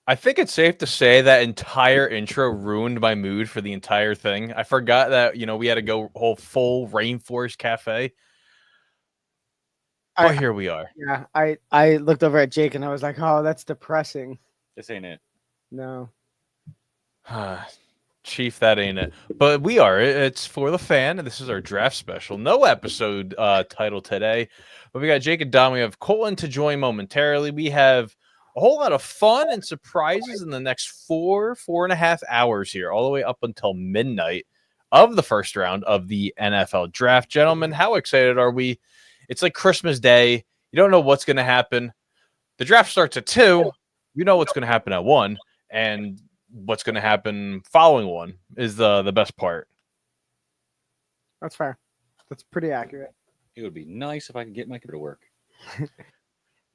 I think it's safe to say that entire intro ruined my mood for the entire thing. I forgot that, we had to go whole full Rainforest Cafe, I but here we are. yeah, I looked over at Jake and I was like, "Oh, that's depressing." This ain't it. No. Chief, that ain't it. But we are. It's for the fan, and this is our draft special. No episode title today, but we got Jake and Dom. We have Colton to join momentarily. We have a whole lot of fun and surprises in the next 4.5 hours here, all the way up until midnight of the first round of the NFL draft. Gentlemen, how excited are we? It's like Christmas Day. You don't know what's going to happen. The draft starts at 2. You know what's going to happen at 1. And what's going to happen following 1 is the best part. That's fair. That's pretty accurate. It would be nice if I could get my computer to work.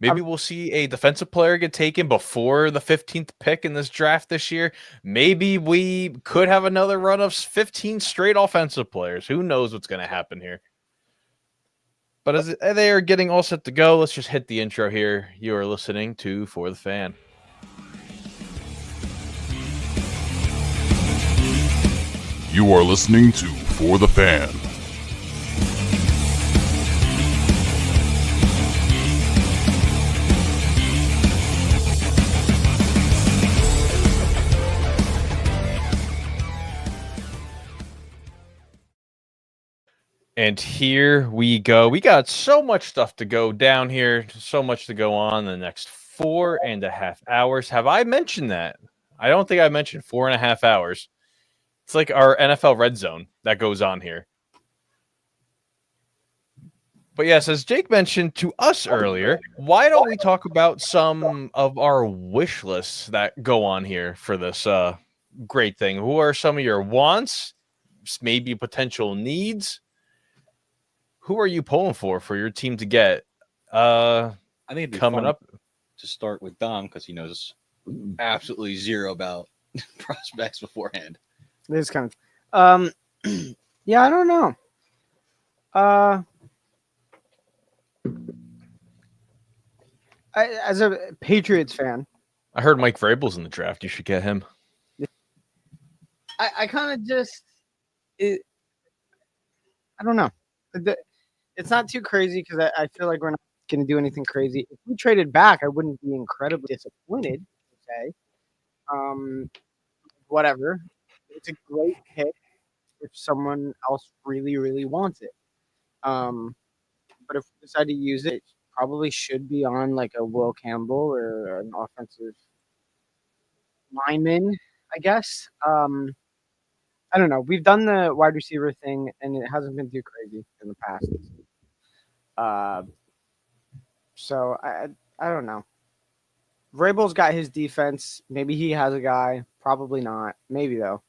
Maybe we'll see a defensive player get taken before the 15th pick in this draft this year. Maybe we could have another run of 15 straight offensive players. Who knows what's going to happen here? But as they are getting all set to go, let's just hit the intro here. You are listening to For the Fan. You are listening to For the Fan. And here we go. We got so much stuff to go down here, so much to go on in the next 4.5 hours. Have I mentioned that? I don't think I mentioned 4.5 hours. It's like our NFL red zone that goes on here. But yes, as Jake mentioned to us earlier, why don't we talk about some of our wish lists that go on here for this great thing? Who are some of your wants, maybe potential needs? Who are you pulling for your team to get? I think it'd be coming fun up to start with Dom because he knows absolutely zero about prospects beforehand. It is kind of. Yeah, I don't know. As a Patriots fan, I heard Mike Vrabel's in the draft. You should get him. I kind of just I don't know. It's not too crazy because I feel like we're not going to do anything crazy. If we traded back, I wouldn't be incredibly disappointed. Okay, whatever. It's a great pick if someone else really, really wants it. But if we decide to use it, it probably should be on like a Will Campbell or an offensive lineman, I guess. I don't know. We've done the wide receiver thing, and it hasn't been too crazy in the past. So I don't know. Vrabel's got his defense. Maybe he has a guy. Probably not. Maybe though,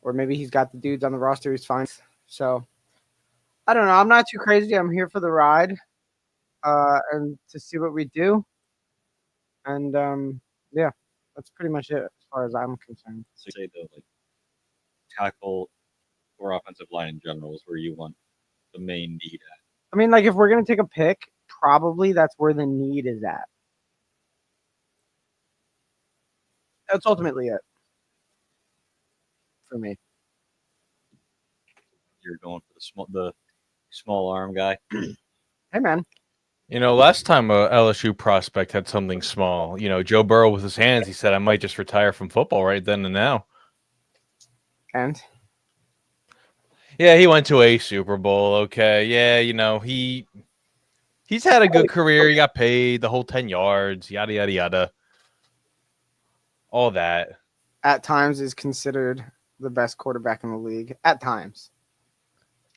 or maybe he's got the dudes on the roster who's fine. So I don't know. I'm not too crazy. I'm here for the ride, and to see what we do. And yeah, that's pretty much it as far as I'm concerned. So say the tackle or offensive line in general is where you want the main need at. I mean, like if we're gonna take a pick, probably that's where the need is at. That's ultimately it for me. You're going for the small arm guy. Hey, man. Last time a LSU prospect had something small, Joe Burrow with his hands, he said, I might just retire from football right then and now. And yeah, he went to a Super Bowl. Okay. Yeah, he's had a good career. He got paid the whole 10 yards, yada, yada, yada. All that. At times is considered the best quarterback in the league. At times.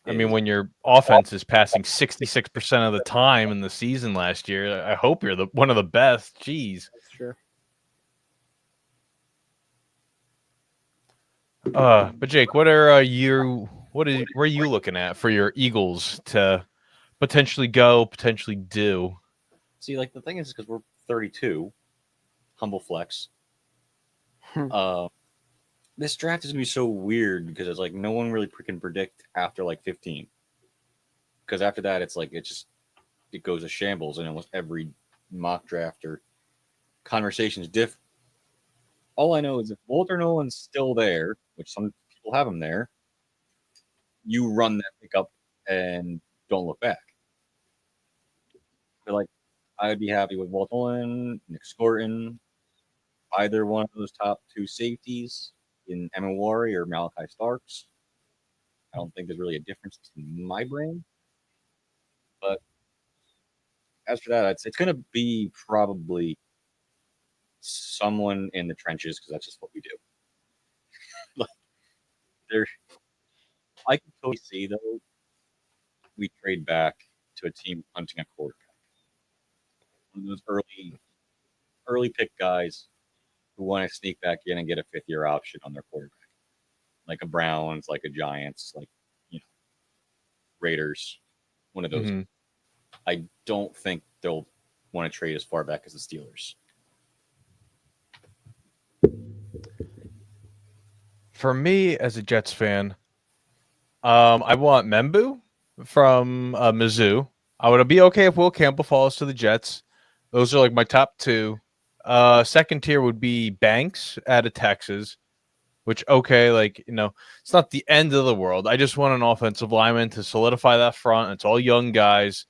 I mean, when your offense is passing 66% of the time in the season last year, I hope you're one of the best. Jeez. That's true. But Jake, what are you looking at for your Eagles to potentially go, potentially do? See, like the thing is because we're 32, humble flex. This draft is gonna be so weird because it's like no one really can predict after like 15. Because after that, it's like it goes to shambles, and almost every mock draft or conversation is different. all I know is if Walter Nolan's still there, which some people have him there, you run that pickup and don't look back. But like, I'd be happy with Walter Nolan, Nick Scorton, either one of those top two safeties in Emma Wari or Malachi Starks. I don't think there's really a difference in my brain. But as for that, it's going to be probably someone in the trenches because that's just what we do. Like, there, I can totally see though. We trade back to a team hunting a quarterback. One of those early pick guys who want to sneak back in and get a 5th-year option on their quarterback, like a Browns, like a Giants, like Raiders. One of those. Mm-hmm. I don't think they'll want to trade as far back as the Steelers. For me, as a Jets fan, I want Membu from Mizzou. I would be okay if Will Campbell falls to the Jets. Those are like my top two. Second tier would be Banks out of Texas, which, okay, like, it's not the end of the world. I just want an offensive lineman to solidify that front. It's all young guys.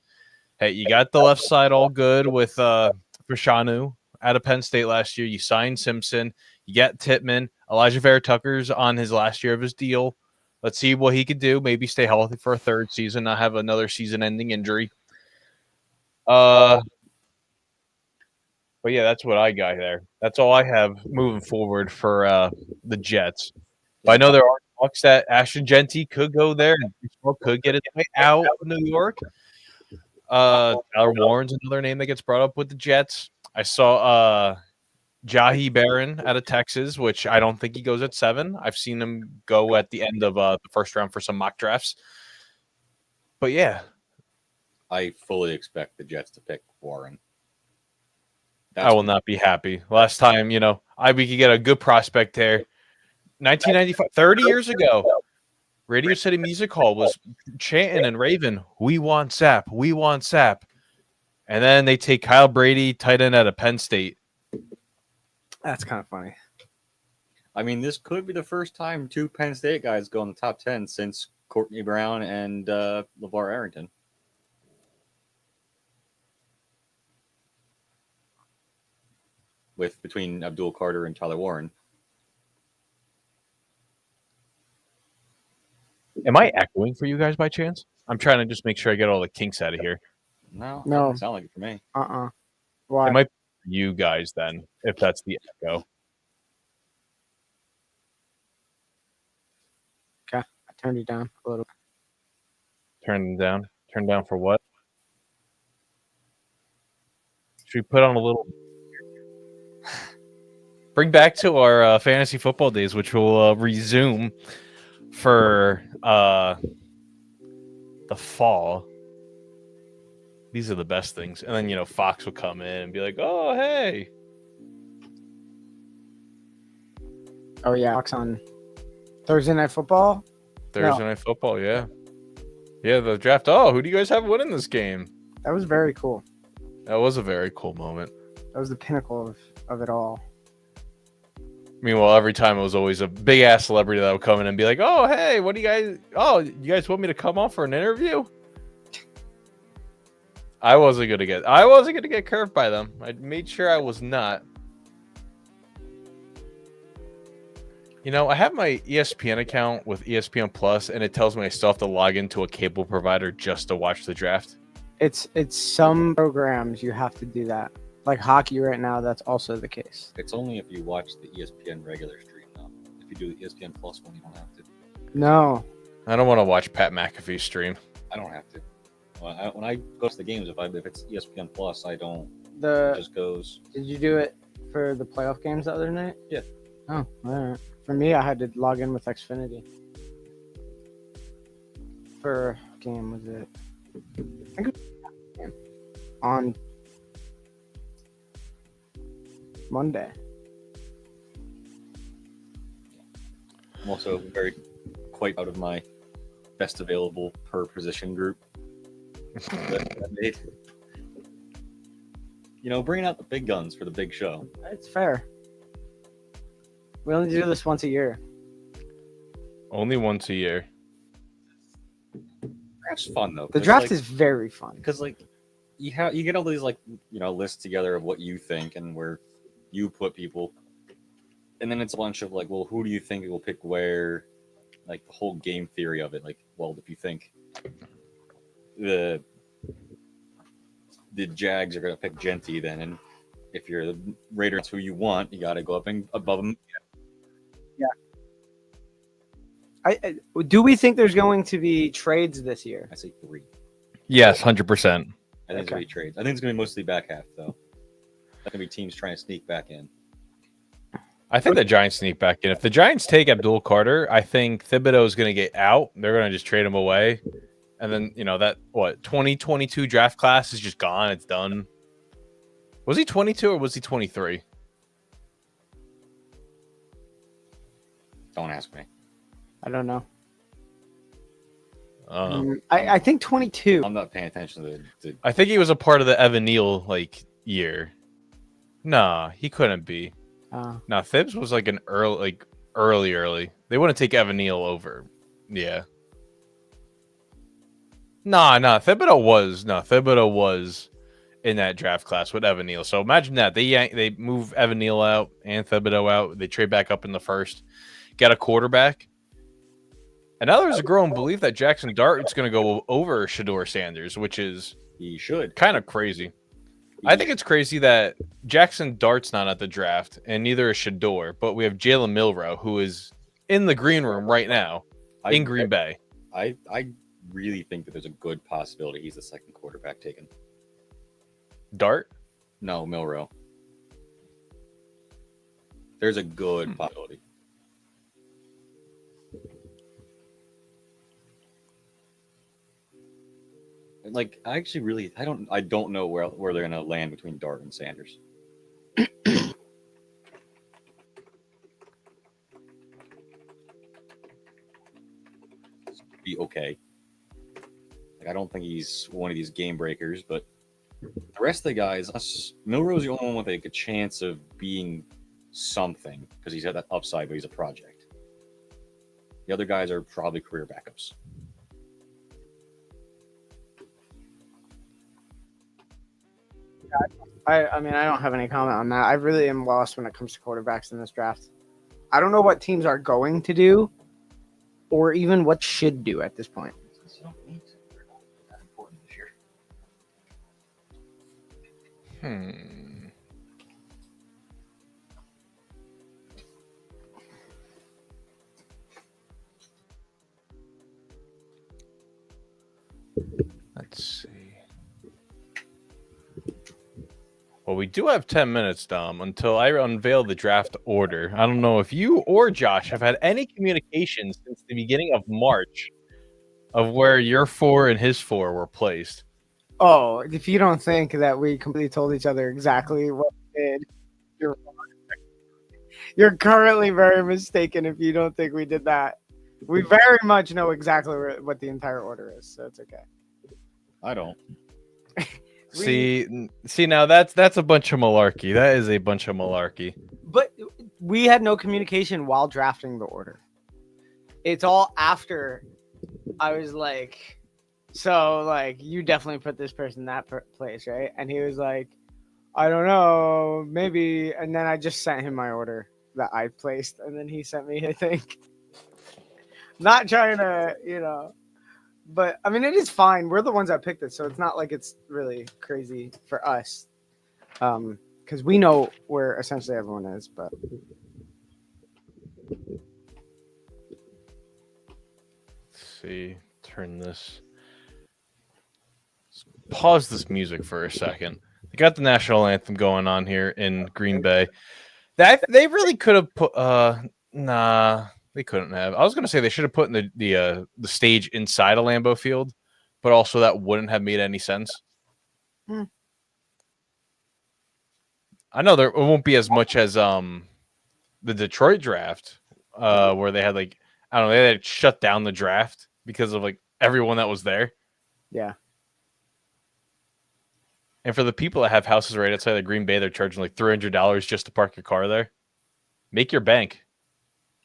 Hey, you got the left side all good with Fashanu out of Penn State last year. You signed Simpson. You get Tittman. Elijah Vera-Tucker's on his last year of his deal. Let's see what he could do. Maybe stay healthy for a third season, not have another season-ending injury. But yeah, that's what I got there. That's all I have moving forward for the Jets. But I know there are talks that Ashton Genty could go there and could get his way out of New York. Tyler Warren's another name that gets brought up with the Jets. I saw Jahi Barron out of Texas, which I don't think he goes at 7. I've seen him go at the end of the first round for some mock drafts. But yeah. I fully expect the Jets to pick Warren. I will not be happy. Last time, we could get a good prospect there. 1995, 30 years ago, Radio City Music Hall was chanting and raving, "We want Sapp, we want Sapp." And then they take Kyle Brady, tight end out of Penn State. That's kind of funny. I mean, this could be the first time 2 Penn State guys go in the top 10 since Courtney Brown and LeVar Arrington. Between Abdul Carter and Tyler Warren. Am I echoing for you guys by chance? I'm trying to just make sure I get all the kinks out of here. No, No. doesn't sound like it for me. Why? It might be you guys then, if that's the echo. Okay, I turned it down a little. Turn down. Turn down for what? Should we put on a little? Bring back to our fantasy football days, which will resume for the fall. These are the best things. And then, Fox will come in and be like, "Oh, hey." Oh, yeah. Fox on Thursday Night Football? Thursday Night Football, yeah. Yeah, the draft. Oh, who do you guys have winning this game? That was very cool. That was a very cool moment. That was the pinnacle of it all. Meanwhile, every time it was always a big-ass celebrity that would come in and be like, "Oh, hey, what do you guys... Oh, you guys want me to come on for an interview?" I wasn't gonna get curved by them. I made sure I was not. I have my ESPN account with ESPN Plus, and it tells me I still have to log into a cable provider just to watch the draft. It's some programs you have to do that. Like hockey right now, that's also the case. It's only if you watch the ESPN regular stream, though. If you do the ESPN Plus one, you don't have to. No. I don't want to watch Pat McAfee stream. I don't have to. When I go to the games, if it's ESPN Plus, I don't. It It just goes. Did you do it for the playoff games the other night? Yeah. Oh, all right. For me, I had to log in with Xfinity. For what game was it? I think it was on Monday. I'm also quite out of my best available per position group. that I made. Bringing out the big guns for the big show. It's fair. We only do this once a year. Only once a year. Draft's fun though. The draft is very fun. because like you get all these like lists together of what you think and where you put people, and then it's a bunch of like, well, who do you think will pick where? Like the whole game theory of it. Like, well, if you think the Jags are gonna pick Genty, then and if you're the Raiders, who you want, you got to go up and above them. Do we think there's going to be trades this year? I say 3. Yes, 100%. I think it's gonna Okay. be trades. I think it's gonna be mostly back half though. That's gonna be teams trying to sneak back in. I think the Giants sneak back in. If the Giants take Abdul Carter, I think Thibodeau is going to get out. They're going to just trade him away. And then, that 2022 draft class is just gone. It's done. Was he 22 or was he 23? Don't ask me. I don't know. Uh, I think 22. I'm not paying attention to the I think he was a part of the Evan Neal year. Nah, he couldn't be. Nah, Thibs was like an early. They wouldn't take Evan Neal over. Yeah. Nah. Thibodeau was in that draft class with Evan Neal. So imagine that they move Evan Neal out and Thibodeau out. They trade back up in the first, get a quarterback. And now there's a growing belief that Jackson Dart is going to go over Shedeur Sanders, which is he should. kind of crazy. I think it's crazy that Jackson Dart's not at the draft, and neither is Shedeur, but we have Jalen Milroe, who is in the green room right now in Green Bay. I really think that there's a good possibility he's the second quarterback taken. Dart? No, Milroe. There's a good possibility. Like, I actually really, I don't know where they're gonna land between Dart and Sanders. Be okay. Like, I don't think he's one of these game breakers, but the rest of the guys, Milroe's the only one with like a chance of being something because he's had that upside, but he's a project. The other guys are probably career backups. I mean, I don't have any comment on that. I really am lost when it comes to quarterbacks in this draft. I don't know what teams are going to do or even what should do at this point. Let's see. Well, we do have 10 minutes, Dom, until I unveil the draft order. I don't know if you or Josh have had any communication since the beginning of March of where your 4 and his 4 were placed. Oh, if you don't think that we completely told each other exactly what we did, you're currently very mistaken if you don't think we did that. We very much know exactly what the entire order is, so it's okay. I don't. See, now that's a bunch of malarkey. That is a bunch of malarkey. But we had no communication while drafting the order. It's all after I was like, so like you definitely put this person in that place, right? And he was like, I don't know, maybe. And then I just sent him my order that I placed, and then he sent me, I think. Not trying to, but I mean, it is fine. We're the ones that picked it, so it's not like it's really crazy for us, because we know where essentially everyone is. But let's see, turn this. Pause this music for a second. They got the national anthem going on here in Green Bay. They really could have put. Nah. They couldn't have. I was going to say they should have put in the stage inside a Lambeau Field, but also that wouldn't have made any sense. I know it won't be as much as the Detroit draft, where they had they had shut down the draft because of everyone that was there. yeah, And for the people that have houses right outside of Green Bay, they're charging $300 just to park your car there. Make your bank.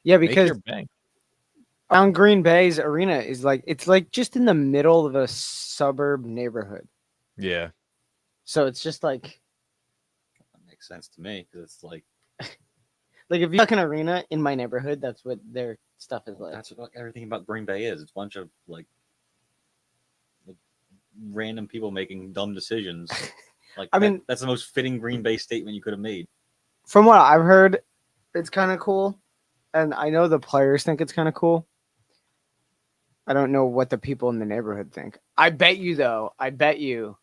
Yeah, Make because your bank. around Green Bay's arena is like it's like just in the middle of a suburb neighborhood. Yeah. So it's just like That makes sense to me because it's like if you look an arena in my neighborhood, that's what their stuff is like. that's what everything about Green Bay is. It's a bunch of like random people making dumb decisions. Like I mean- that's the most fitting Green Bay statement you could have made. From what I've heard, it's kind of cool, and I know the players think it's kind of cool. I don't know what the people in the neighborhood think. I bet you though. I bet you.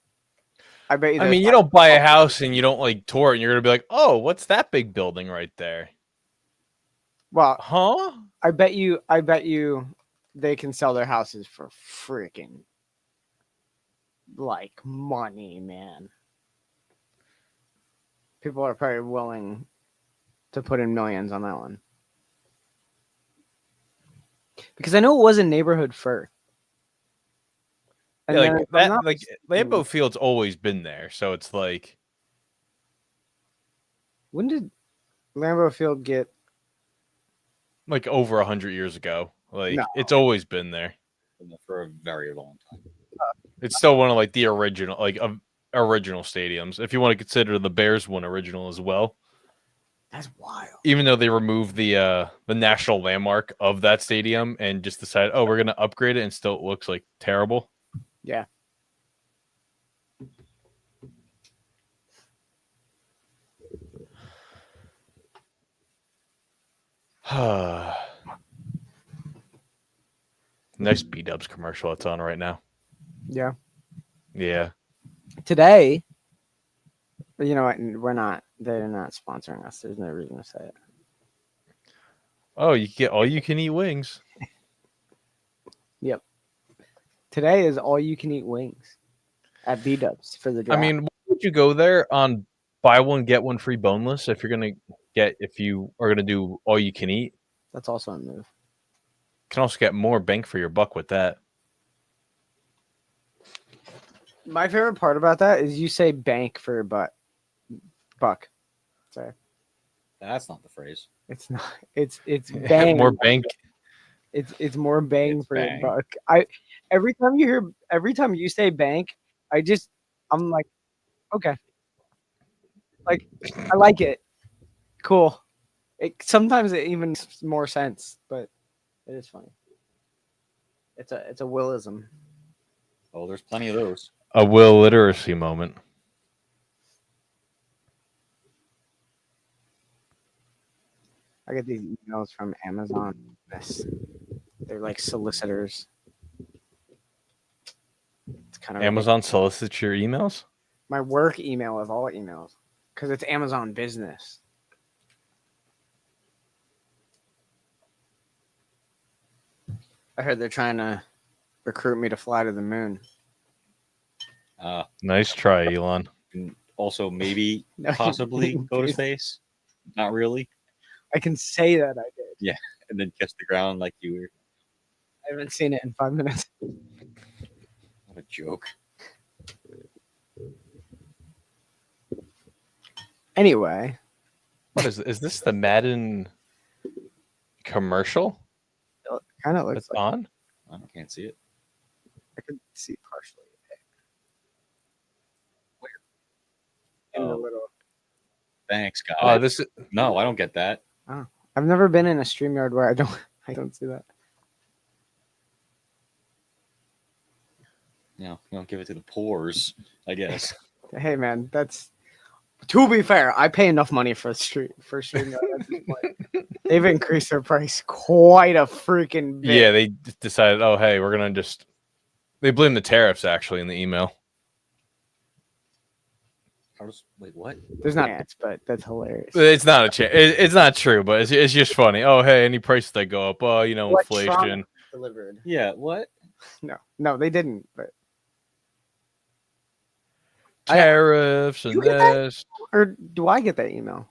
I there's mean, you probably- don't buy a house and you don't like tour it and you're gonna be like, oh, what's that big building right there? Well, Huh? I bet you. I bet you, they can sell their houses for freaking like money, man. People are probably willing to put in millions on that one because I know it was a neighborhood first. And Yeah, then like if I'm that. not Like mistaken, Lambeau Field's always been there, so it's like when did Lambeau Field get? over 100 years ago. Like No. it's always been there. For a very long time. It's still one of like the original, original stadiums. If you want to consider the Bears one original as well, That's wild. even though they removed the national landmark of that stadium and just decided, oh, we're gonna upgrade it, and still it looks like terrible. Yeah. Nice B-Dubs commercial that's on right now. Yeah. Yeah. Today, you know what? We're not. They're not sponsoring us. There's no reason to say it. Oh, you get all you can eat wings. Today is all you can eat wings at B Dubs for the I draft. mean, why would you go there on buy one get one free boneless if you are gonna do all you can eat? that's also a move. Can also get more bang for your buck with that. My favorite part about that is you say bank for your buck. Sorry, That's not the phrase. it's not. It's bang. More bank. It's more bang It's for bang. your buck. Every time you say bank, I'm like, okay, like I like it. Cool. Sometimes it even makes more sense, but it is funny. It's a Willism. Oh, there's plenty of those. A will literacy moment. I get these emails from Amazon. They're like solicitors. It's kind of Amazon solicits your emails. my work email of all emails because it's Amazon Business. I heard they're trying to recruit me to fly to the moon. Nice try, Elon. And also maybe No, possibly go to space. Not really. I can say that I did. And then kiss the ground like you were. I haven't seen it in 5 minutes. What a joke. Anyway, What is this the Madden commercial kind of that's looks like on? I can't see it. I could see partially. In the Oh, little. thanks, God. This is, No, I don't get that. I've never been in a StreamYard where I don't see that. You don't give it to the poors, I guess. Hey man, that's to be fair. I pay enough money for StreamYard at this point. They've increased their price quite a freaking bit. yeah. They decided, oh hey, we're gonna just. They blame the tariffs actually in the email. Wait, what? There's not ads, but that's hilarious. It's not a chance. It's not true, but it's just funny. Oh hey, any prices that go up? Oh, What Trump inflation. delivered. Yeah, what? No, they didn't. But Tariffs and You get that? this. or do I get that email?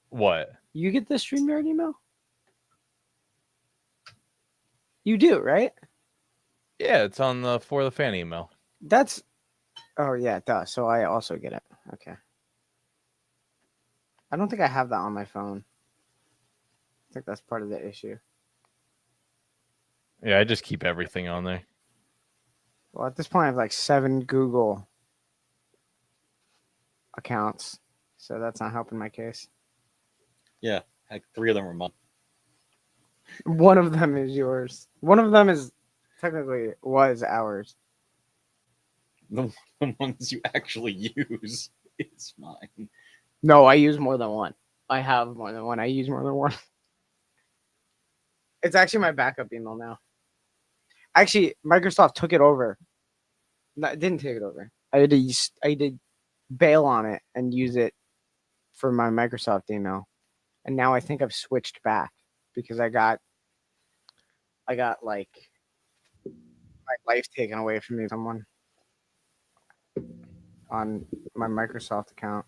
What? You get the StreamYard email? You do, right? Yeah, it's on the For the Fan email. That's. Oh yeah, it does. So I also get it. Okay. I don't think I have that on my phone. I think that's part of the issue. Yeah, I just keep everything on there. Well, at this point, I have like 7 Google accounts, so that's not helping my case. Yeah, heck, 3 of them are mine. One of them is yours. One of them is technically was ours. The ones you actually use is mine. No, I use more than one. I have more than one. I use more than one. It's actually my backup email now. Actually, Microsoft took it over. No, it didn't take it over. I did bail on it and use it for my Microsoft email, and now I think I've switched back because I got like my life taken away from me by someone on my Microsoft account.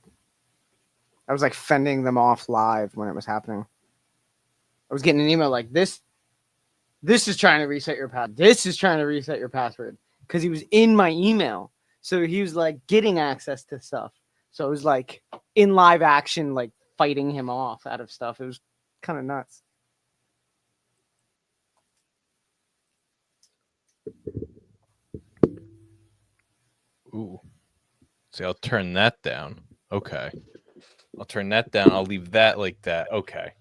I was like fending them off live when it was happening. I was getting an email like this is trying to reset your password. This is trying to reset your password because he was in my email. So he was like getting access to stuff. So it was like in live action, like fighting him off out of stuff. It was kind of nuts. Ooh. See, I'll turn that down. Okay. I'll turn that down. I'll leave that like that. Okay.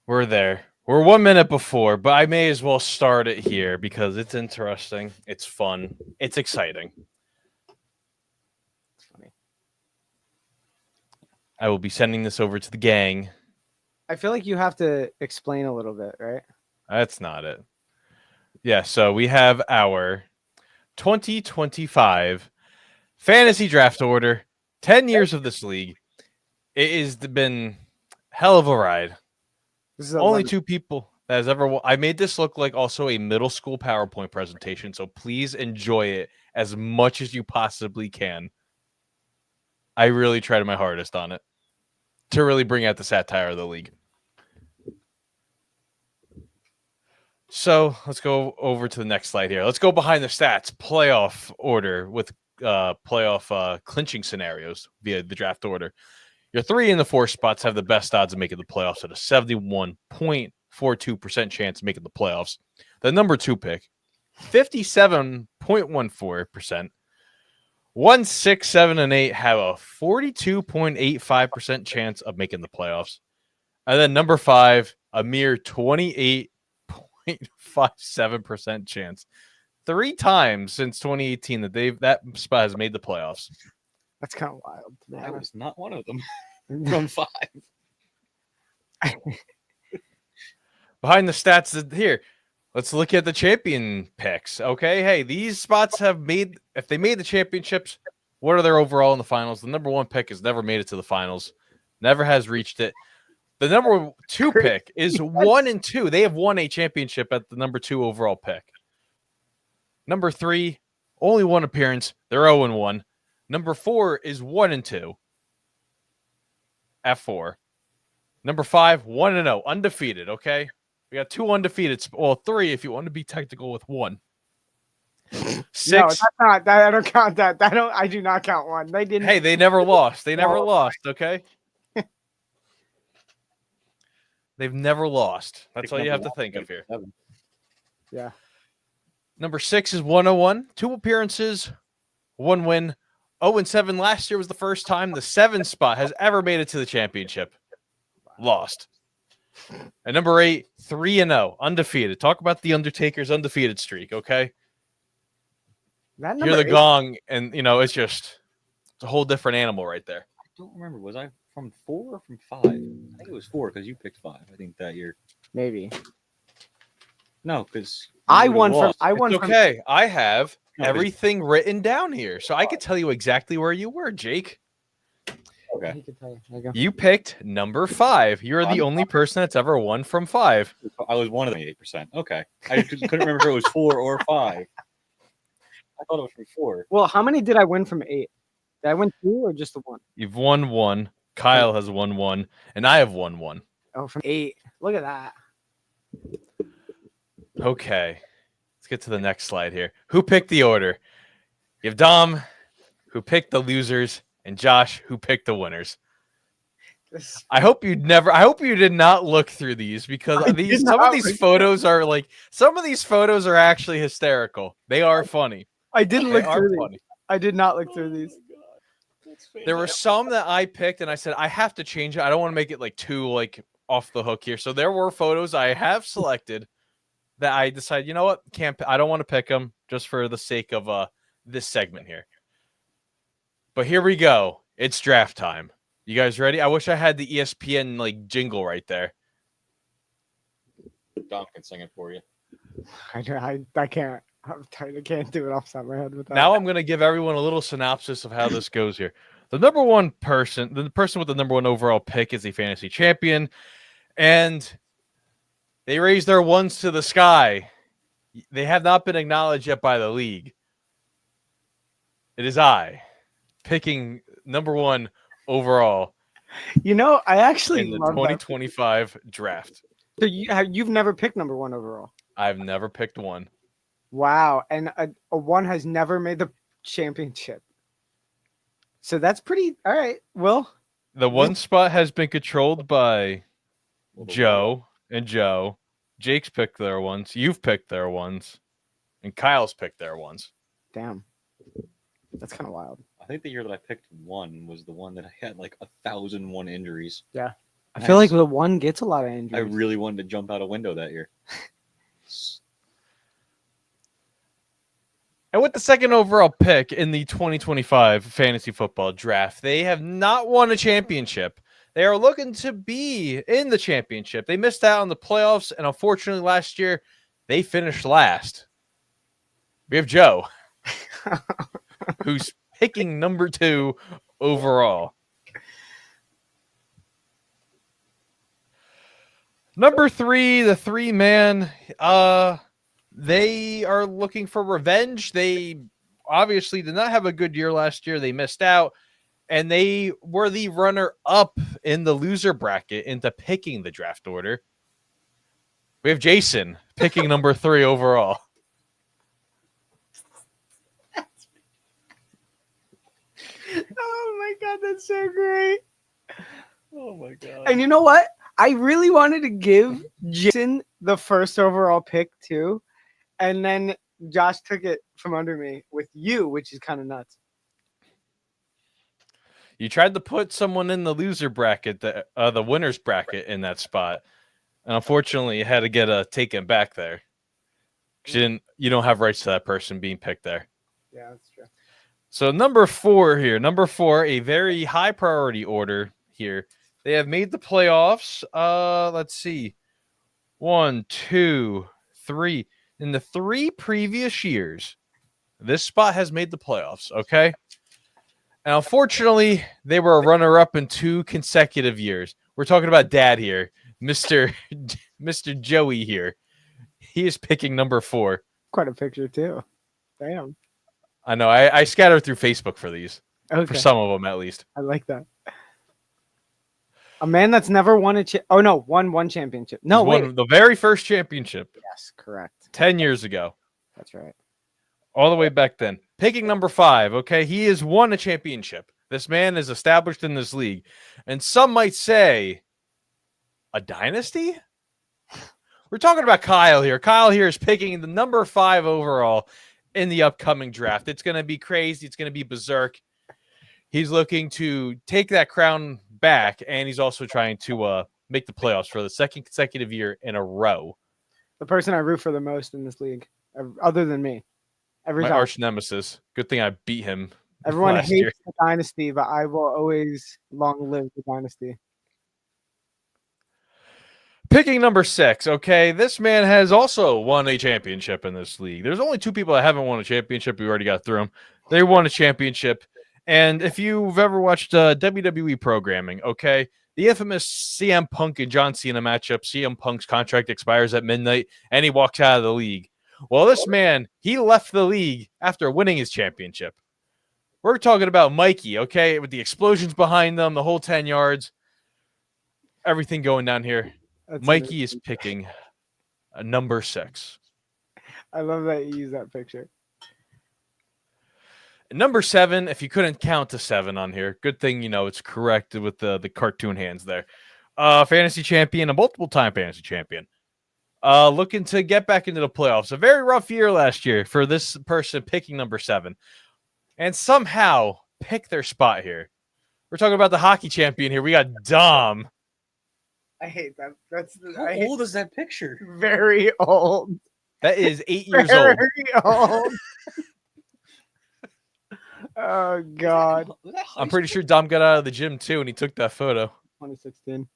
We're there. We're 1 minute before, but I may as well start it here because it's interesting. It's fun. It's exciting. It's funny. I will be sending this over to the gang. I feel like you have to explain a little bit, right? That's not it. Yeah, so we have our 2025 fantasy draft order. 10 years of this league. It has been hell of a ride. This is Only 2 people that has ever. I made this look like also a middle school PowerPoint presentation, so please enjoy it as much as you possibly can. I really tried my hardest on it to really bring out the satire of the league. So let's go over to the next slide here. Let's go behind the stats playoff order with playoff clinching scenarios via the draft order. Your 3 and the 4 spots have the best odds of making the playoffs at a 71.42% chance of making the playoffs. The number 2 pick, 57.14%. 1, 6, 7, and 8 have a 42.85% chance of making the playoffs. And then number 5, a mere 28.57% chance. 3 times since 2018 that spot has made the playoffs. That's kind of wild. To be I honest. was not one of them from 5. Behind the stats here, let's look at the champion picks. Okay, hey, these spots have made, if they made the championships, what are their overall in the finals? The number 1 pick has never made it to the finals, never has reached it. The number 2 pick is 1 and 2. They have won a championship at the number 2 overall pick. Number 3, only 1 appearance. They're 0 and 1. Number 4 is 1 and 2. At 4. Number 5, 1 and 0, undefeated. Okay, we got 2 undefeated. Well, 3 if you want to be technical with 1. 6. No, that's not. I don't count that. I do not count 1. They didn't. Hey, they never lost. They never lost. Okay. They've never lost. That's all you have to think of here. 7. Yeah. Number 6 is 101. 2 appearances, 1 win. 0 and 7 last year was the first time the 7 spot has ever made it to the championship. Lost. And number 8, 3 and 0, undefeated. Talk about the Undertaker's undefeated streak, okay? That Hear the gong, and it's just a whole different animal right there. I don't remember. Was I from 4 or from 5? I think it was 4 because you picked 5. I think that year. Maybe. No, because I won from. lost. I won It's from. okay. I have No, but- everything written down here, so I could tell you exactly where you were, Jake. Okay. He could tell you. There you go. You picked number 5. You're the only person that's ever won from 5. I was one of the 8%. Okay. I couldn't remember if it was 4 or 5. I thought it was from 4. Well, how many did I win from 8? Did I win 2 or just the 1? You've won 1. Kyle has won 1, and I have won 1. Oh, from 8. Look at that. Okay. Let's get to the next slide here. Who picked the order? You have Dom, who picked the losers, and Josh, who picked the winners. I hope you did not look through these because I did some not of these look- photos are like some of these photos are actually hysterical. They are funny. I didn't They look are through these. funny. I did not look through these. There were some that I picked and I said I have to change it. I don't want to make it like too like off the hook here. So there were photos I have selected that I decided, you know what, I don't want to pick them just for the sake of this segment here. But here we go. It's draft time. You guys ready? I wish I had the ESPN like jingle right there. Dom can sing it for you. I can't. I'm tired. I can't do it off the top of my head with that. Now I'm going to give everyone a little synopsis of how this goes here. The person with the number one overall pick is the fantasy champion, and they raise their ones to the sky. They have not been acknowledged yet by the league. It is I picking number one overall I actually in the love that. 2025 draft. So you've never picked number one overall. I've never picked one. Wow, and a one has never made the championship. So that's pretty all right. Well, The one spot has been controlled by Little Joe and Joe. Jake's picked their ones. You've picked their ones. And Kyle's picked their ones. damn, that's kind of wild. I think the year that I picked one was the one that I had like 1,001 injuries. I feel like the one gets a lot of injuries. I really wanted to jump out a window that year. And with the second overall pick in the 2025 fantasy football draft, they have not won a championship. They are looking to be in the championship. They missed out on the playoffs, and unfortunately last year, they finished last. We have Joe, who's picking number 2 overall. Number 3, the 3-man, they are looking for revenge. They obviously did not have a good year last year. They missed out, and they were the runner-up in the loser bracket into picking the draft order. We have Jason picking number 3 overall. Oh my god, that's so great. Oh my god. And you know what? I really wanted to give Jason the first overall pick too, and then Josh took it from under me with you, which is kind of nuts. You tried to put someone in the loser bracket, the winner's bracket in that spot. And unfortunately, you had to get taken back there. You don't have rights to that person being picked there. Yeah, that's true. So number 4 here. Number 4, a very high priority order here. They have made the playoffs. Let's see. 1, 2, 3. In the 3 previous years, this spot has made the playoffs, okay? And unfortunately, they were a runner-up in 2 consecutive years. We're talking about Dad here, Mr. Joey here. He is picking number 4. Quite a picture too. Damn. I know. I scattered through Facebook for these, Okay. for some of them at least. I like that. A man that's never won won one championship. No, He's wait. won the very first championship Yes, correct. 10 years ago, That's right. all the way back then. Picking number 5, okay? He has won a championship. This man is established in this league. And some might say, a dynasty? We're talking about Kyle here. Kyle here is picking the number 5 overall in the upcoming draft. It's going to be crazy. It's going to be berserk. He's looking to take that crown back, and he's also trying to make the playoffs for the second consecutive year in a row. The person I root for the most in this league, other than me. Every My time. arch nemesis. Good thing I beat him. Everyone last hates year. the dynasty, but I will always long live the dynasty. Picking number 6, okay? This man has also won a championship in this league. There's only 2 people that haven't won a championship. We already got through them. They won a championship. And if you've ever watched WWE programming, okay, the infamous CM Punk and John Cena matchup, CM Punk's contract expires at midnight, and he walks out of the league. Well, this man, he left the league after winning his championship. We're talking about Mikey, okay, with the explosions behind them, the whole 10 yards, everything going down here. That's Mikey is amazing. picking a number 6. I love that you use that picture. Number 7, if you couldn't count to 7 on here, good thing it's correct with the cartoon hands there. Fantasy champion, a multiple time fantasy champion. Looking to get back into the playoffs. A very rough year last year for this person picking number 7, and somehow pick their spot here. We're talking about the hockey champion here. We got Dom. I hate that. How old is that picture? Very old. That is 8 years old. Very old. Oh God. Was that high I'm pretty school? sure Dom got out of the gym too, and he took that photo. 2016.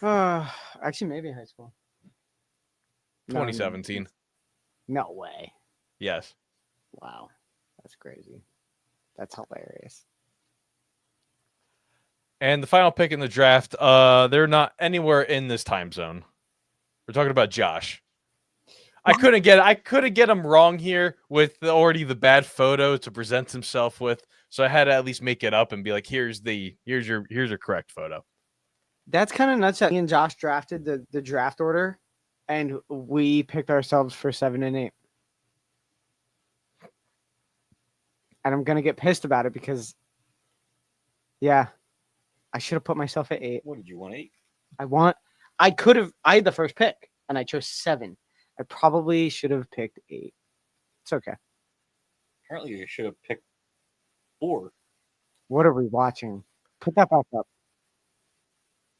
Actually, maybe high school. No, 2017. No way. Yes. Wow. That's crazy. That's hilarious. And the final pick in the draft, they're not anywhere in this time zone. We're talking about Josh. I couldn't get him wrong here with already the bad photo to present himself with, so I had to at least make it up and be like, here's your correct photo. That's kind of nuts that me and Josh drafted the draft order, and we picked ourselves for 7 and 8. And I'm gonna get pissed about it because, yeah, I should have put myself at 8. What did you want, 8? I had the first pick, and I chose 7. I probably should have picked 8. It's okay. Apparently, you should have picked 4. What are we watching? Put that back up.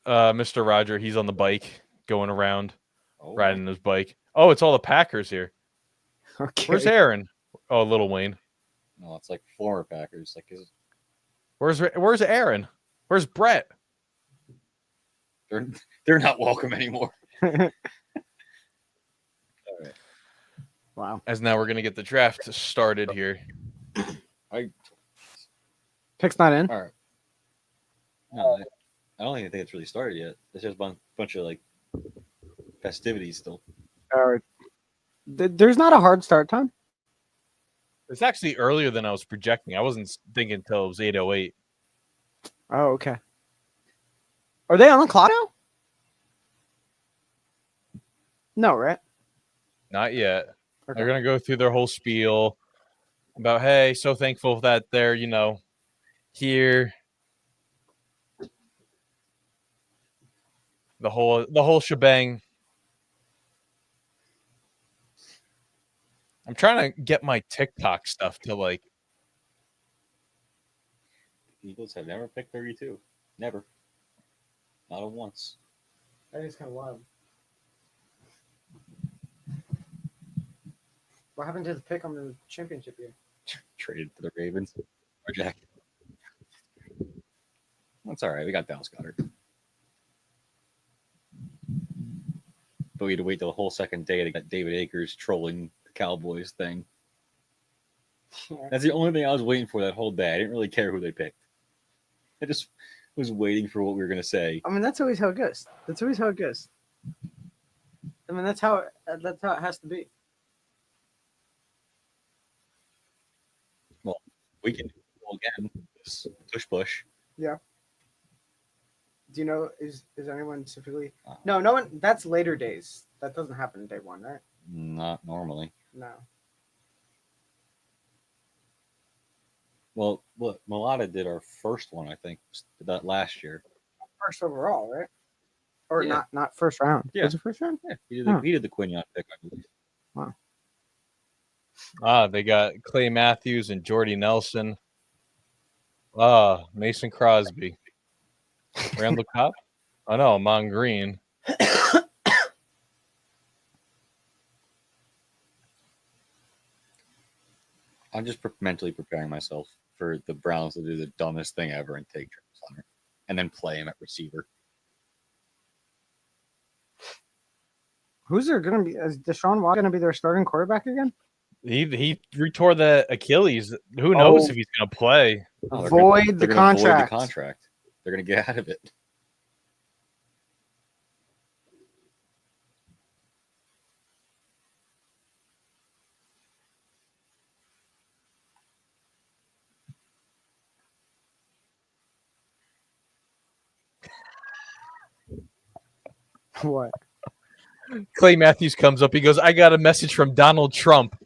Mr. Roger, he's on the bike going around, Oh, riding his bike. Oh, it's all the Packers here. Okay. Where's Aaron? Oh, Little Wayne. no, it's like former Packers. Like, Where's Aaron? Where's Brett? they're not welcome anymore. Wow. As now we're gonna get the draft started here. Pick's not in. All right. No, I don't even think it's really started yet. There's just a bunch of like festivities still. There's not a hard start time. It's actually earlier than I was projecting. I wasn't thinking until it was 8:08. Oh, okay. Are they on the clock now? No, right? Not yet. Okay. They're gonna go through their whole spiel about, hey, so thankful that they're here. The whole shebang. I'm trying to get my TikTok stuff to like. The Eagles have never picked 32. Never. Not even once. That is kind of wild. What happened to the pick on the championship year? Traded to the Ravens or Jack. That's all right. We got Dallas Goedert. But we had to wait the whole second day to get David Akers trolling the Cowboys thing. That's the only thing I was waiting for that whole day. I didn't really care who they picked. I just was waiting for what we were going to say. I mean, that's always how it goes. That's always how it goes. I mean, that's how it has to be. We can do it again. Push. Do you know, is anyone specifically? No one. That's later days. That doesn't happen day one, right? Not normally. No. Well, look, Mulata did our first one, I think, that last year. First overall, right? Or Yeah. not first round. Yeah. Was it first round? Yeah, Huh. he did the Quinion pick, I believe. They got Clay Matthews and Jordy Nelson. Mason Crosby. Randall Cobb? Oh no, Amon Green. I'm just mentally preparing myself for the Browns to do the dumbest thing ever and take Travis Hunter and then play him at receiver. Who's there going to be? Is Deshaun Watson going to be their starting quarterback again? He retore the Achilles. Who knows if he's gonna play? Oh, they're Void gonna- the they're gonna void contract. the contract. They're going to get out of it. What? Clay Matthews comes up. He goes, "I got a message from Donald Trump."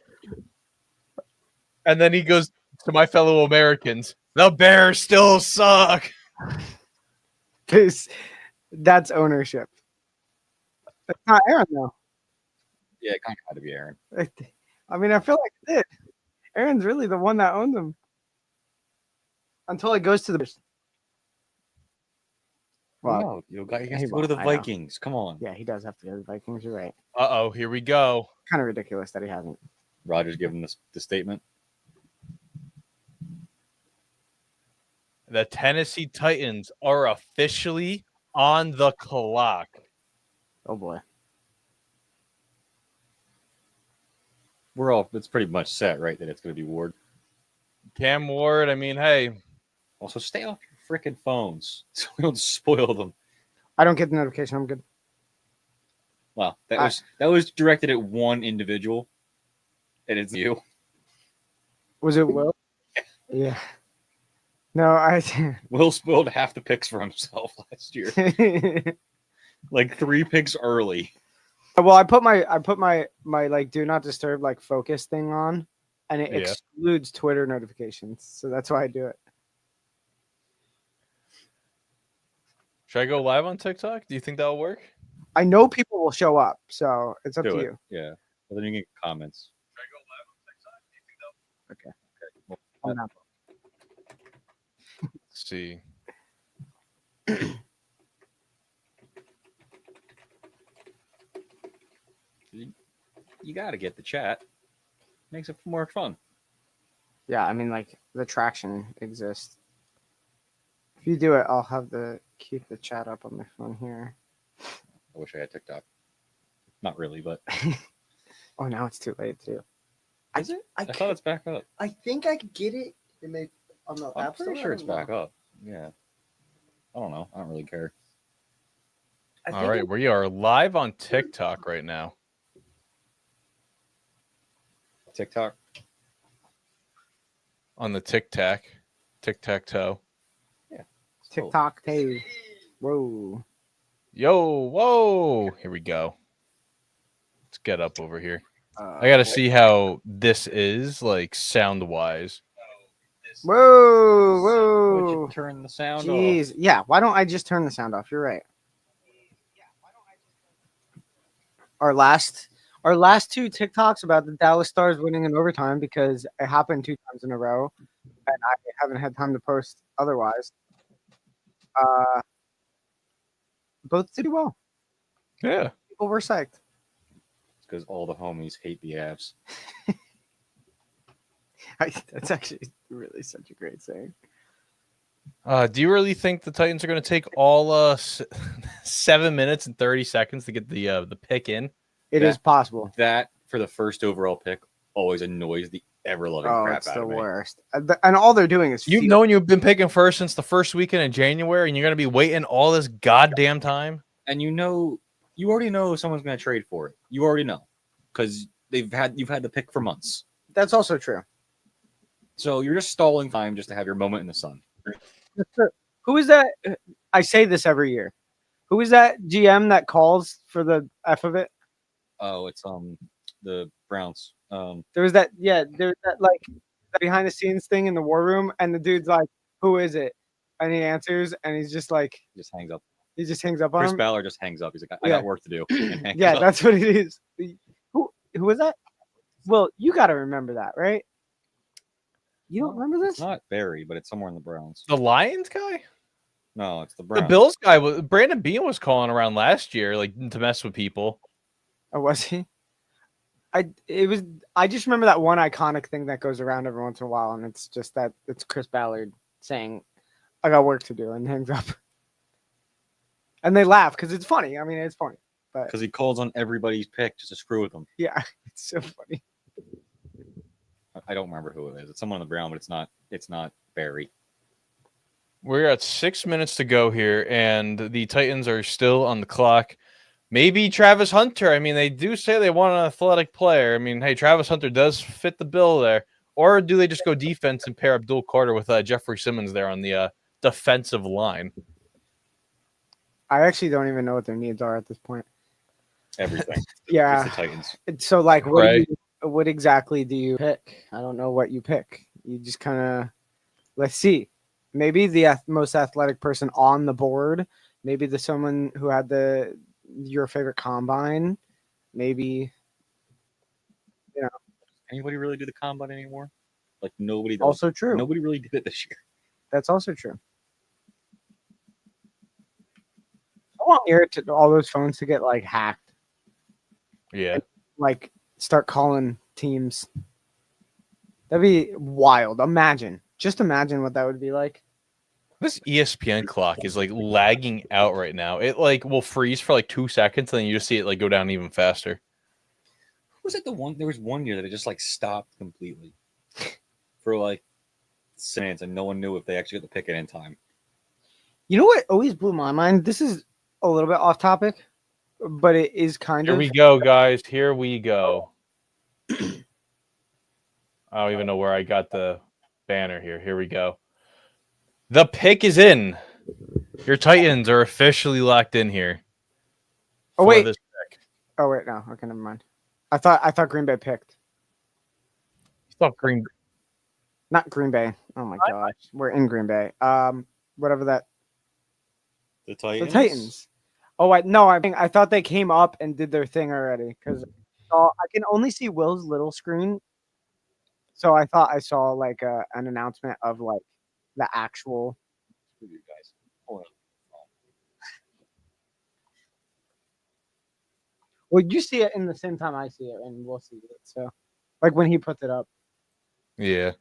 And then he goes to my fellow Americans. The Bears still suck. That's ownership. It's not Aaron though. Yeah, it kind of had to be Aaron. I mean, I feel like it did. Aaron's really the one that owned them until it goes to the. Well, No, you got he to go won't, to the I know. Vikings. Come on. yeah, he does have to go to the Vikings. You're right. Uh-oh, here we go. Kind of ridiculous that he hasn't. Rogers giving this the statement. The Tennessee Titans are officially on the clock. Oh boy. It's pretty much set, right? That it's going to be Ward. Cam Ward, I mean, hey, Also, stay off your freaking phones so we don't spoil them. I don't get the notification. I'm good. Wow, that was directed at one individual, and it's you. Was it Will? Yeah. No, I. Will spoiled half the picks for himself last year, like 3 picks early. Well, I put my like do not disturb like focus thing on, and it Yeah. excludes Twitter notifications. So that's why I do it. should I go live on TikTok? Do you think that'll work? I know people will show up, so it's up Do to it. you. Yeah. Well, then you get comments. On that. Let's see. You got to get the chat. Makes it more fun. Yeah, I mean, like the traction exists. If you do it, I'll have the keep the chat up on my phone here. I wish I had TikTok. Not really, but Oh, now it's too late too. is it? I thought it's back up. I think I could get it on the I'm pretty sure it's back up. Yeah. I don't know. I don't really care. All right, we are live on TikTok right now. TikTok. On the tic-tac-toe. TikTok. Hey, whoa. Yo, whoa. Here we go. Let's get up over here. I got to see how this is, like, sound-wise. Whoa, Would whoa. you turn the sound Jeez. off? Yeah, why don't I just turn the sound off? You're right. Our last 2 TikToks about the Dallas Stars winning in overtime because it happened 2 times in a row, and I haven't had time to post otherwise. Both did well. Yeah. People were psyched. It's because all the homies hate the Avs. That's actually really such a great saying. Do you really think the Titans are going to take all 7 minutes and 30 seconds to get the pick in? It is possible. That, for the first overall pick, always annoys the ever-loving Oh, crap it's out the of me. worst. And all they're doing is You've field. known you've been picking first since the first weekend in January, and you're going to be waiting all this goddamn time? And you already know someone's going to trade for it. You already know. Because you've had the pick for months. That's also true. So you're just stalling time just to have your moment in the sun. That's true. Who is that? I say this every year. Who is that GM that calls for the F of it? Oh, it's the Browns. There was that like that behind the scenes thing in the war room, and the dude's like, "Who is it?" And he answers, and he's just like, Just hangs up. he just hangs up on Chris him. Ballard just hangs up. He's like, I Yeah. got work to do. And hangs Yeah, up. that's what it is. Who was that? Well, you got to remember that, right? You don't remember It's this? not Barry, but it's somewhere in the Browns. The Lions guy? No, it's the The Browns. Bills guy was Brandon Bean was calling around last year, like to mess with people. Or was he? I just remember that one iconic thing that goes around every once in a while, and it's just that it's Chris Ballard saying, "I got work to do," and hangs up. And they laugh because it's funny. I mean, it's funny, but Because he calls on everybody's pick just to screw with them. yeah, it's so funny. I don't remember who it is. It's someone on the Brown, but it's not Barry. We're at 6 minutes to go here, and the Titans are still on the clock. Maybe Travis Hunter. I mean, they do say they want an athletic player. I mean, hey, Travis Hunter does fit the bill there. Or do they just go defense and pair Abdul Carter with Jeffrey Simmons there on the defensive line? I actually don't even know what their needs are at this point. Everything. Yeah. It's the Titans. So, like, what Right. what exactly do you pick? I don't know what you pick. You just kind of let's see. Maybe the most athletic person on the board. Maybe the someone who had your favorite combine. Maybe Anybody really do the combine anymore? Like nobody does. also true. Nobody really did it this year. That's also true. I want all those phones to get like hacked. Yeah. Like start calling teams. That'd be wild. Just imagine what that would be like. This ESPN clock is like lagging out right now. It like will freeze for like 2 seconds, and then you just see it like go down even faster. Was it the one? There was one year that it just like stopped completely for like minutes, and no one knew if they actually got the pick it in time. You know what always blew my mind? This is a little bit off topic, but it is kind Here of. we go, guys. Here we go. I don't even know where I got the banner here. Here we go. The pick is in. Your Titans are officially locked in here. Oh for wait. this pick. Oh wait, no. Okay, never mind. I thought Green Bay picked. Stop Green. Not Green Bay. Oh my gosh, we're in Green Bay. Whatever that. The Titans. The Titans. Oh, I thought they came up and did their thing already because I can only see Will's little screen. So I thought I saw like an announcement of like the actual. You guys. Hold on. Well, you see it in the same time I see it, and we'll see it. So, like when he puts it up. Yeah.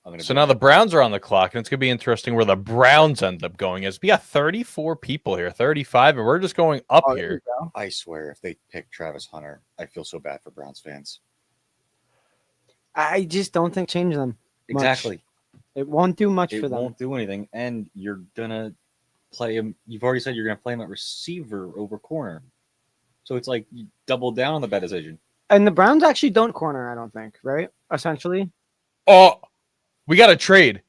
I'm So now the Browns are on the clock, and it's going to be interesting where the Browns end up going. As we got 34 people here, 35, and we're just going up Oh, there here. you go. I swear, if they pick Travis Hunter, I feel so bad for Browns fans. I just don't think change them. Much. Exactly. It won't do much It for them. won't do anything, and you're gonna play him. You've already said you're gonna play him at receiver over corner, so it's like you double down on the bad decision. And the Browns actually don't corner, I don't think, right? Essentially. Oh, we got a trade.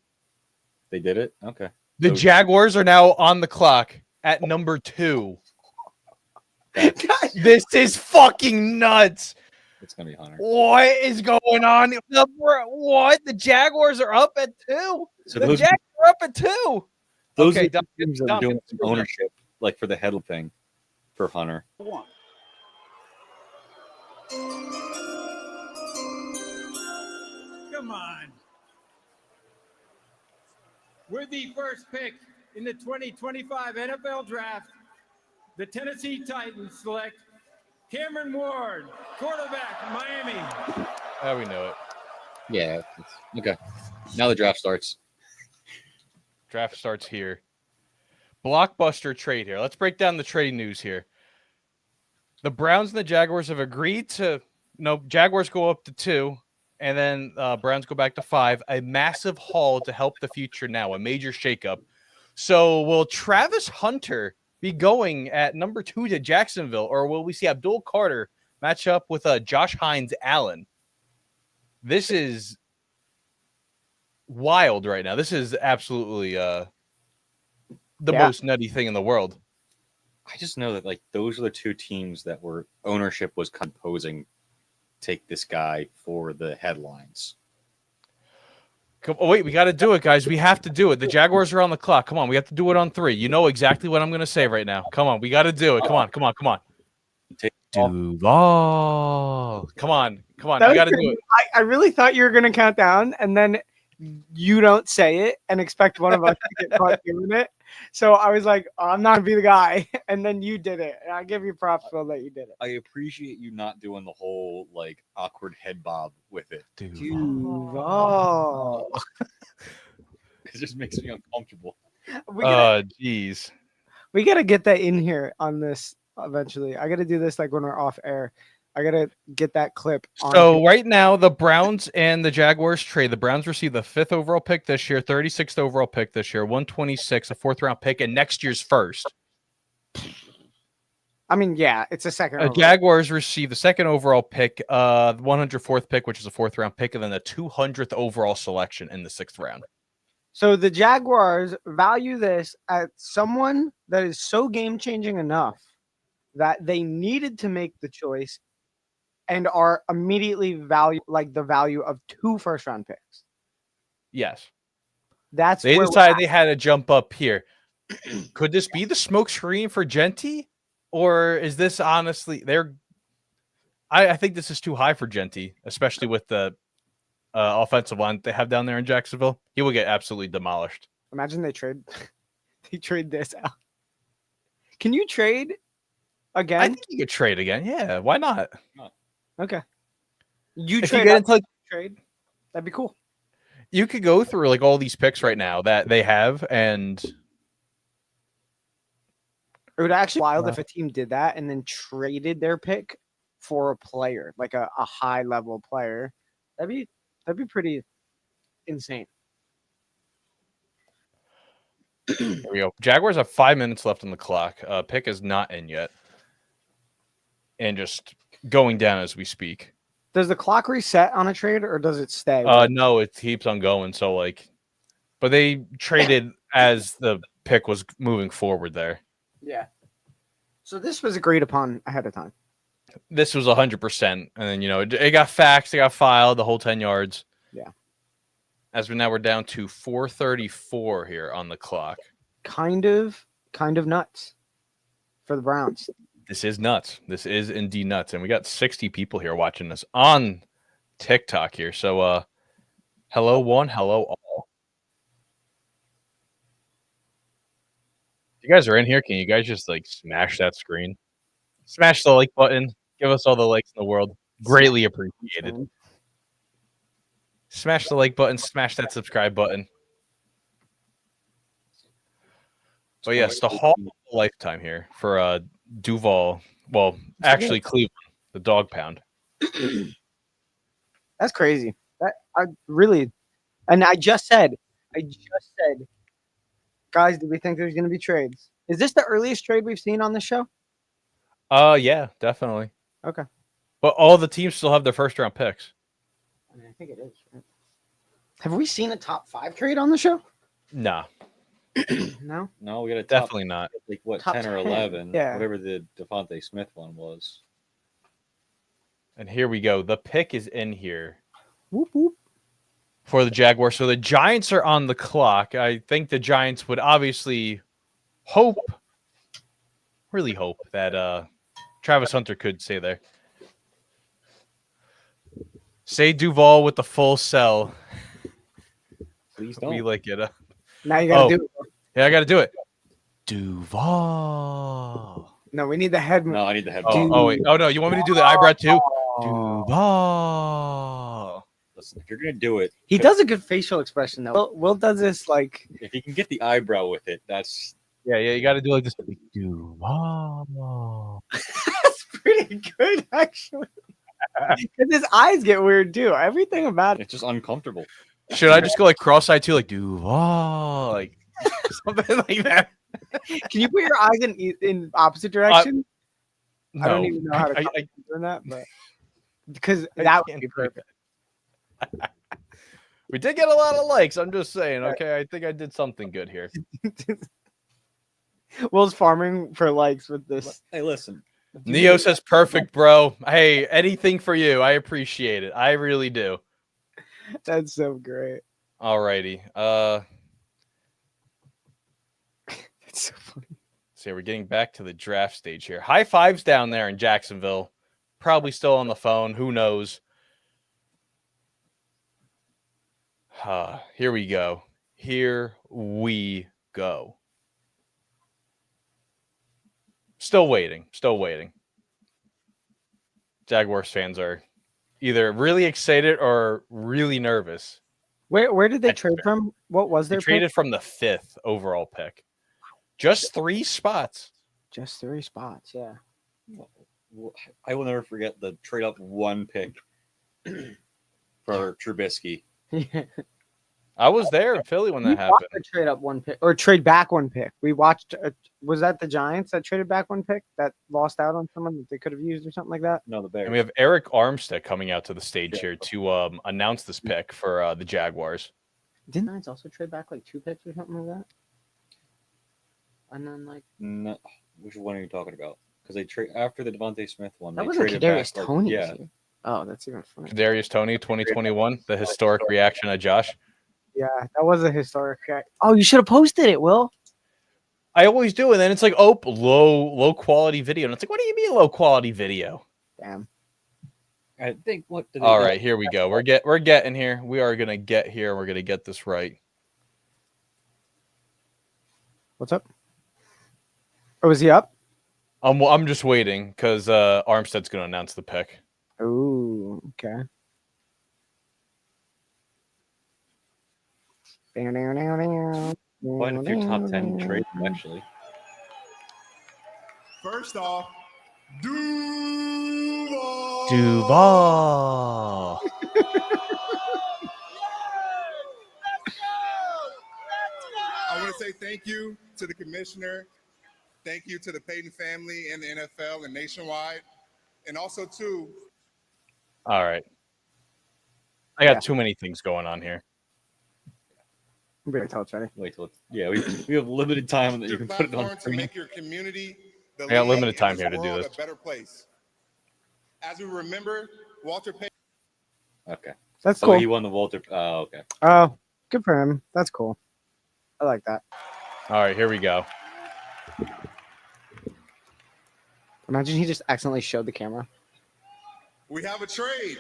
They did it. Okay. The So- Jaguars are now on the clock at number 2. This is fucking nuts. It's gonna be Hunter. What is going on? What? The Jaguars are up at 2. So The those Jaguars are up at 2. those Okay, are the Dom, teams that Dom, are doing get some the- ownership, like for the head thing, for Hunter. Come on. With the first pick in the 2025 NFL Draft, the Tennessee Titans select Cameron Ward, quarterback, Miami. Oh, we know it. Yeah. Okay. Now the draft starts. Draft starts here. Blockbuster trade here. Let's break down the trade news here. The Browns and the Jaguars have agreed to Jaguars go up to 2, and then Browns go back to 5. A massive haul to help the future now, a major shakeup. So will Travis Hunter be going at number 2 to Jacksonville, or will we see Abdul Carter match up with Josh Hines Allen? This is wild right now. This is absolutely the most nutty thing in the world. I just know that like those are the two teams that were ownership was composing take this guy for the headlines. Oh, wait, we got to do it, guys. We have to do it. The Jaguars are on the clock. Come on, we have to do it on 3. You know exactly what I'm going to say right now. Come on, we got to do it. Come on. Duval. Come on. You got to do it. I really thought you were going to count down, and then you don't say it and expect one of us to get caught doing it. So I was like, I'm not going to be the guy. And then you did it. And I give you props, Phil, that you did it. I appreciate you not doing the whole like awkward head bob with it. Duval. It just makes me uncomfortable. Jeez. We got to get that in here on this eventually. I got to do this like when we're off air. I got to get that clip. So right now, the Browns and the Jaguars trade. The Browns receive the 5th overall pick this year, 36th overall pick this year, 126, a 4th round pick, and next year's first. I mean, yeah, it's a second. The Jaguars receive the 2nd overall pick, 104th pick, which is a 4th round pick, and then the 200th overall selection in the 6th round. So the Jaguars value this at someone that is so game changing enough that they needed to make the choice and are immediately the value of 2 first-round picks. Yes. That's They where decided they had to jump up here. Could this be the smoke screen for Genty? Or is this honestly I think this is too high for Genty, especially with the offensive line they have down there in Jacksonville. He will get absolutely demolished. imagine they trade this out. Can you trade I again? think you could trade again. Yeah, why not? Okay. You If you trade get up, into trade. That'd be cool. you could go through like all these picks right now that they have, and It would actually be wild if a team did that and then traded their pick for a player, like a high level player. That'd be pretty insane. here we go. Jaguars have 5 minutes left on the clock. Pick is not in yet, and just going down as we speak. Does the clock reset on a trade or does it stay? No, it keeps on going. So but they traded as the pick was moving forward there. Yeah. So this was agreed upon ahead of time. This was 100%, and then it got faxed, it got filed, the whole 10 yards. Yeah. As we're down to 4:34 here on the clock. Kind of nuts for the Browns. This is nuts. This is indeed nuts, and we got 60 people here watching this on TikTok here. So, hello one, hello all. If you guys are in here, can you guys just smash that screen? Smash the like button. Give us all the likes in the world. Greatly appreciated. Smash the like button. Smash that subscribe button. But yes, the haul of a lifetime here for Duval. Well, actually Cleveland, the dog pound. That's crazy. I just said, guys, do we think there's going to be trades? Is this the earliest trade we've seen on the show? Yeah, definitely. Okay. But all the teams still have their first round picks. I think it is. Right? Have we seen a top 5 trade on the show? Nah, No. No, we got a top, definitely not. like what, Top 10 or 10, 11, yeah. whatever the Devontae Smith one was. And here we go. The pick is in here Whoop, whoop. for the Jaguars. So the Giants are on the clock. I think the Giants would obviously really hope that Travis Hunter could stay there. Say Duval with the full sell. Please We don't. like it. Now you got to Oh. do it. Yeah, I got to do it. Duval. No, we need the head. No, I need the head. Oh, wait. Oh, no. You want me to do the eyebrow too? Oh. Duval. Listen, if you're gonna do it, He does a good facial expression though. Will does this like if you can get the eyebrow with it, that's Yeah, you got to do like this. Duval. that's pretty good actually. Because his eyes get weird too. Everything about it. it's just uncomfortable. Should I just go Cross-eyed too? Duval. Something like that. Can you put your eyes in opposite direction? No. I don't even know how to I doing that, but because I that would can't be do perfect. We did get a lot of likes. I'm just saying. Okay, I think I did something good here. Will's farming for likes with this. Hey, listen, Neo says perfect, bro. Hey, anything for you. I appreciate it. I really do. That's so great. Alrighty. It's so funny. So we're getting back to the draft stage here. High fives down there in Jacksonville. Probably still on the phone. Who knows? Here we go. Here we go. Still waiting. Still waiting. Jaguars fans are either really excited or really nervous. Where did they That's trade fair. from? What was They their traded pick? from the 5th overall pick. Just 3 spots. Just 3 spots. Yeah. I will never forget the trade up one pick for Trubisky. I was there in Philly when that We watched happened. a trade up 1 pick or trade back 1 pick. We watched. Was that the Giants that traded back 1 pick that lost out on someone that they could have used or something like that? No, the Bears. And we have Eric Armstead coming out to the stage here to announce this pick for the Jaguars. Didn't Giants also trade back like 2 picks or something like that? And then like No, which one are you talking about? because they trade after the Devontae Smith one. That they wasn't traded Kadarius back, like, Toney. yeah, Oh, that's even funny. Kadarius Toney, 2021, the historic reaction of Josh. Yeah, that was a historic track. Oh, you should have posted it, Will. I always do, and then it's like, oh, low quality video, and it's like, what do you mean low quality video? Damn. I think what did they All do? right, here we go. We're getting here. We are gonna get here. We're gonna get this right. What's up? Oh, is he up? I'm just waiting because Armstead's gonna announce the pick. Ooh, okay. Quite a few top 10 trades actually. First off, Duval. Duval. I want to say thank you to the commissioner. Thank you to the Payton family and the NFL and nationwide. And also, too, All right. I got too many things going on here. I'm ready till it's ready. Wait till it's we have limited time that you your can put it on platform to screen. make your community, the I got league, limited and time this here to do world this. a better place. As we remember, Walter Payton. Okay. That's So cool. he won the Walter. Oh, okay. Oh, good for him. That's cool. I like that. All right, here we go. Imagine he just accidentally showed the camera. We have a trade.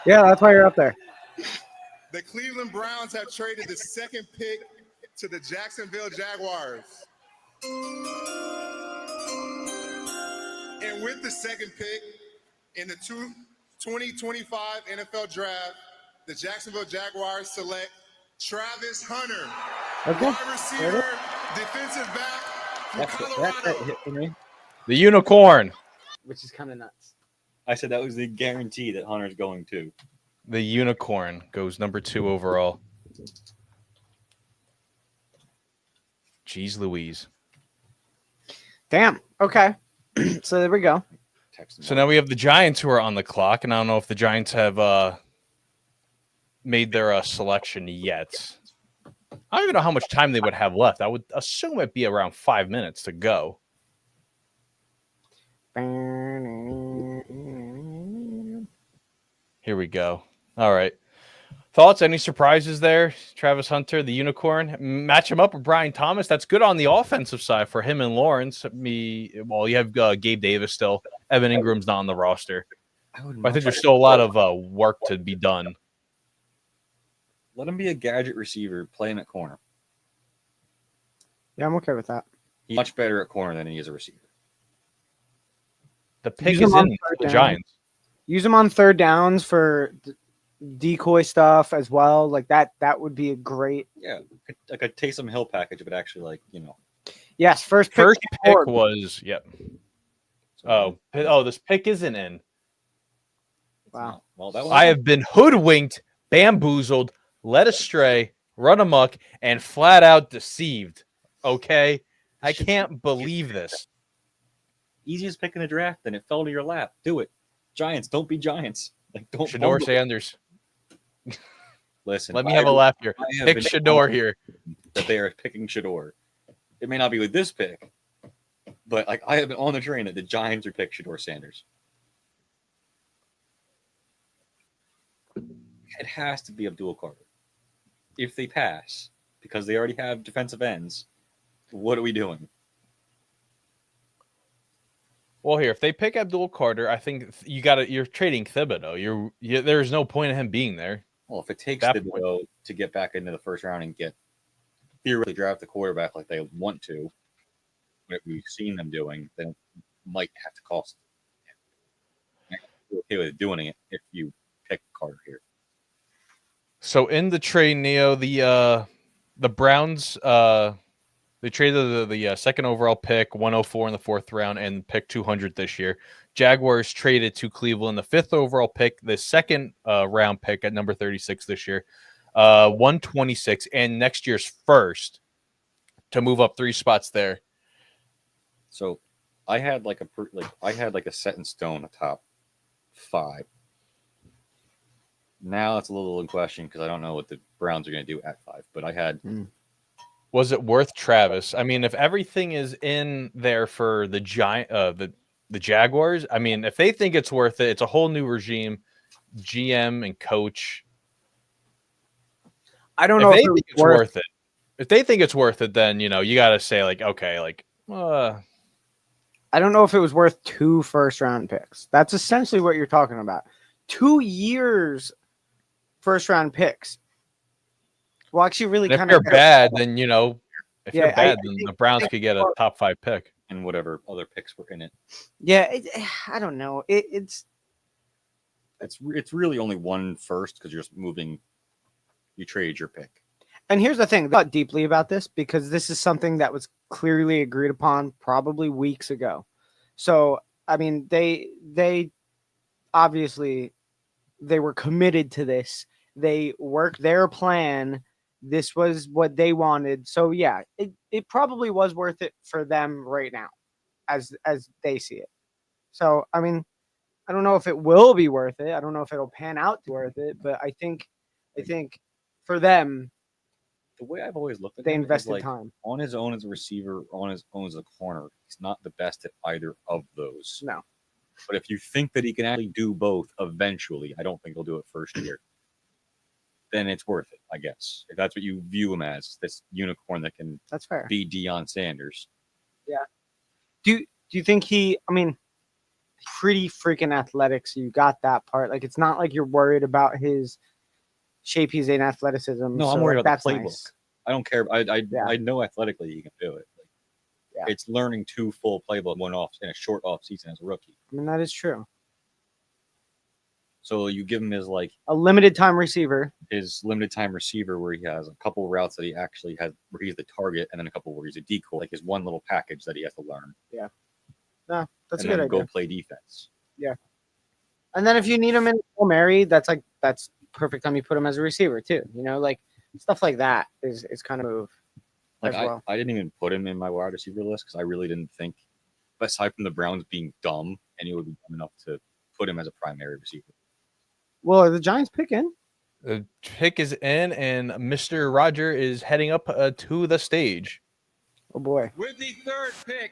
Yeah, that's why you're up there. The Cleveland Browns have traded the second pick to the Jacksonville Jaguars. And with the second pick in the 2025 NFL Draft, the Jacksonville Jaguars select Travis Hunter, Okay. wide receiver, defensive back from That Colorado. hit for me. The unicorn. Which is kind of nuts. I said that was the guarantee that Hunter's going to. The unicorn goes number 2 overall. Jeez Louise. Damn. Okay. So there we go. Text him So out. now we have the Giants who are on the clock, and I don't know if the Giants have made their selection yet. I don't even know how much time they would have left. I would assume it'd be around 5 minutes to go. Here we go. All right. Thoughts? Any surprises there? Travis Hunter, the unicorn. Match him up with Brian Thomas. That's good on the offensive side for him and Lawrence. Well, you have Gabe Davis still. Evan Ingram's not on the roster. But I think there's still a lot of work to be done. Let him be a gadget receiver playing at corner. Yeah, I'm okay with that. He's much better at corner than he is a receiver. The pick Use is him on in third the down. Giants. Use him on third downs for decoy stuff as well. Like that would be a great. Yeah, like a Taysom Hill package, but actually, like, Yes, first pick. First pick board. was, yep. Oh, this pick isn't in. Wow. Well, that was I have been hoodwinked, bamboozled, led astray, run amok, and flat out deceived. Okay? I can't believe this. easiest pick in the draft, and it fell to your lap. Do it. Giants, don't be Giants. Like, don't Shador bumble. Sanders. Listen, Let me have a laugh here. I have Pick been Shador here. that they are picking Shador. It may not be with this pick, but like I have been on the train that the Giants are picking Shador Sanders. It has to be Abdul Carter. If they pass, because they already have defensive ends, what are we doing? Well, here, if they pick Abdul Carter, I think you're trading Thibodeau. There's no point in him being there. Well, if it takes That Thibodeau to get back into the first round and get theoretically draft the quarterback like they want to, what we've seen them doing, then it might have to cost them. I'm okay with doing it if you pick Carter here. So in the trade, Neo, the Browns they traded the second overall pick, 104 in the fourth round, and pick 200 this year. Jaguars traded to Cleveland the fifth overall pick, the second round pick at number 36 this year, 126, and next year's first to move up 3 spots there. So I had like a set in stone, a top 5. Now it's a little in question because I don't know what the Browns are going to do at 5. But I had Was it worth Travis? I mean, if everything is in there for the the Jaguars, I mean, if they think it's worth it, it's a whole new regime, GM and coach. I don't If know they if it think was it's worth it, if they think it's worth it, then you got to say like, okay, like, I don't know if it was worth 2 first-round picks. That's essentially what you're talking about. 2 years first-round picks. Well, actually, really and if kind you're of bad, then if Yeah, you're bad, then the Browns could get a top 5 pick. And whatever other picks were in it. Yeah, I don't know. It's It's really only one first because you're just moving. You trade your pick. And here's the thing, I thought deeply about this because this is something that was clearly agreed upon probably weeks ago. So, I mean, they obviously they were committed to this. They worked their plan. This was what they wanted. So, yeah, it probably was worth it for them right now as they see it. So, I mean, I don't know if it will be worth it. I don't know if it'll pan out to worth it, but I think for them, The way I've always looked at they him is invested like, time. on his own as a receiver, on his own as a corner. He's not the best at either of those. No. But if you think that he can actually do both eventually, I don't think he'll do it first year. Then it's worth it, I guess. If that's what you view him as, this unicorn that can That's fair. be Deion Sanders. Do you think I mean, pretty freaking athletic, so you got that part. Like, it's not like you're worried about his shape. He's in athleticism. No, so, I'm worried like, about that's the playbook. nice. I don't care. Yeah. I know athletically he can do it. Like, Yeah. It's learning 2 full playbook in a short off season as a rookie. I mean, that is true. So you give him his A limited time receiver. his limited time receiver where he has a couple routes that he actually has where he's the target, and then a couple where he's a decoy, like his one little package that he has to learn. No, that's and a good then idea. go play defense. And then if you need him in Hail Mary, that's perfect time you put him as a receiver too. Like stuff like that is kind of move Like as well. I didn't even put him in my wide receiver list because I really didn't think, aside from the Browns being dumb, anyone would be dumb enough to put him as a primary receiver. Well, are the Giants picking? The pick is in, and Mr. Roger is heading up to the stage. Oh boy. With the 3rd pick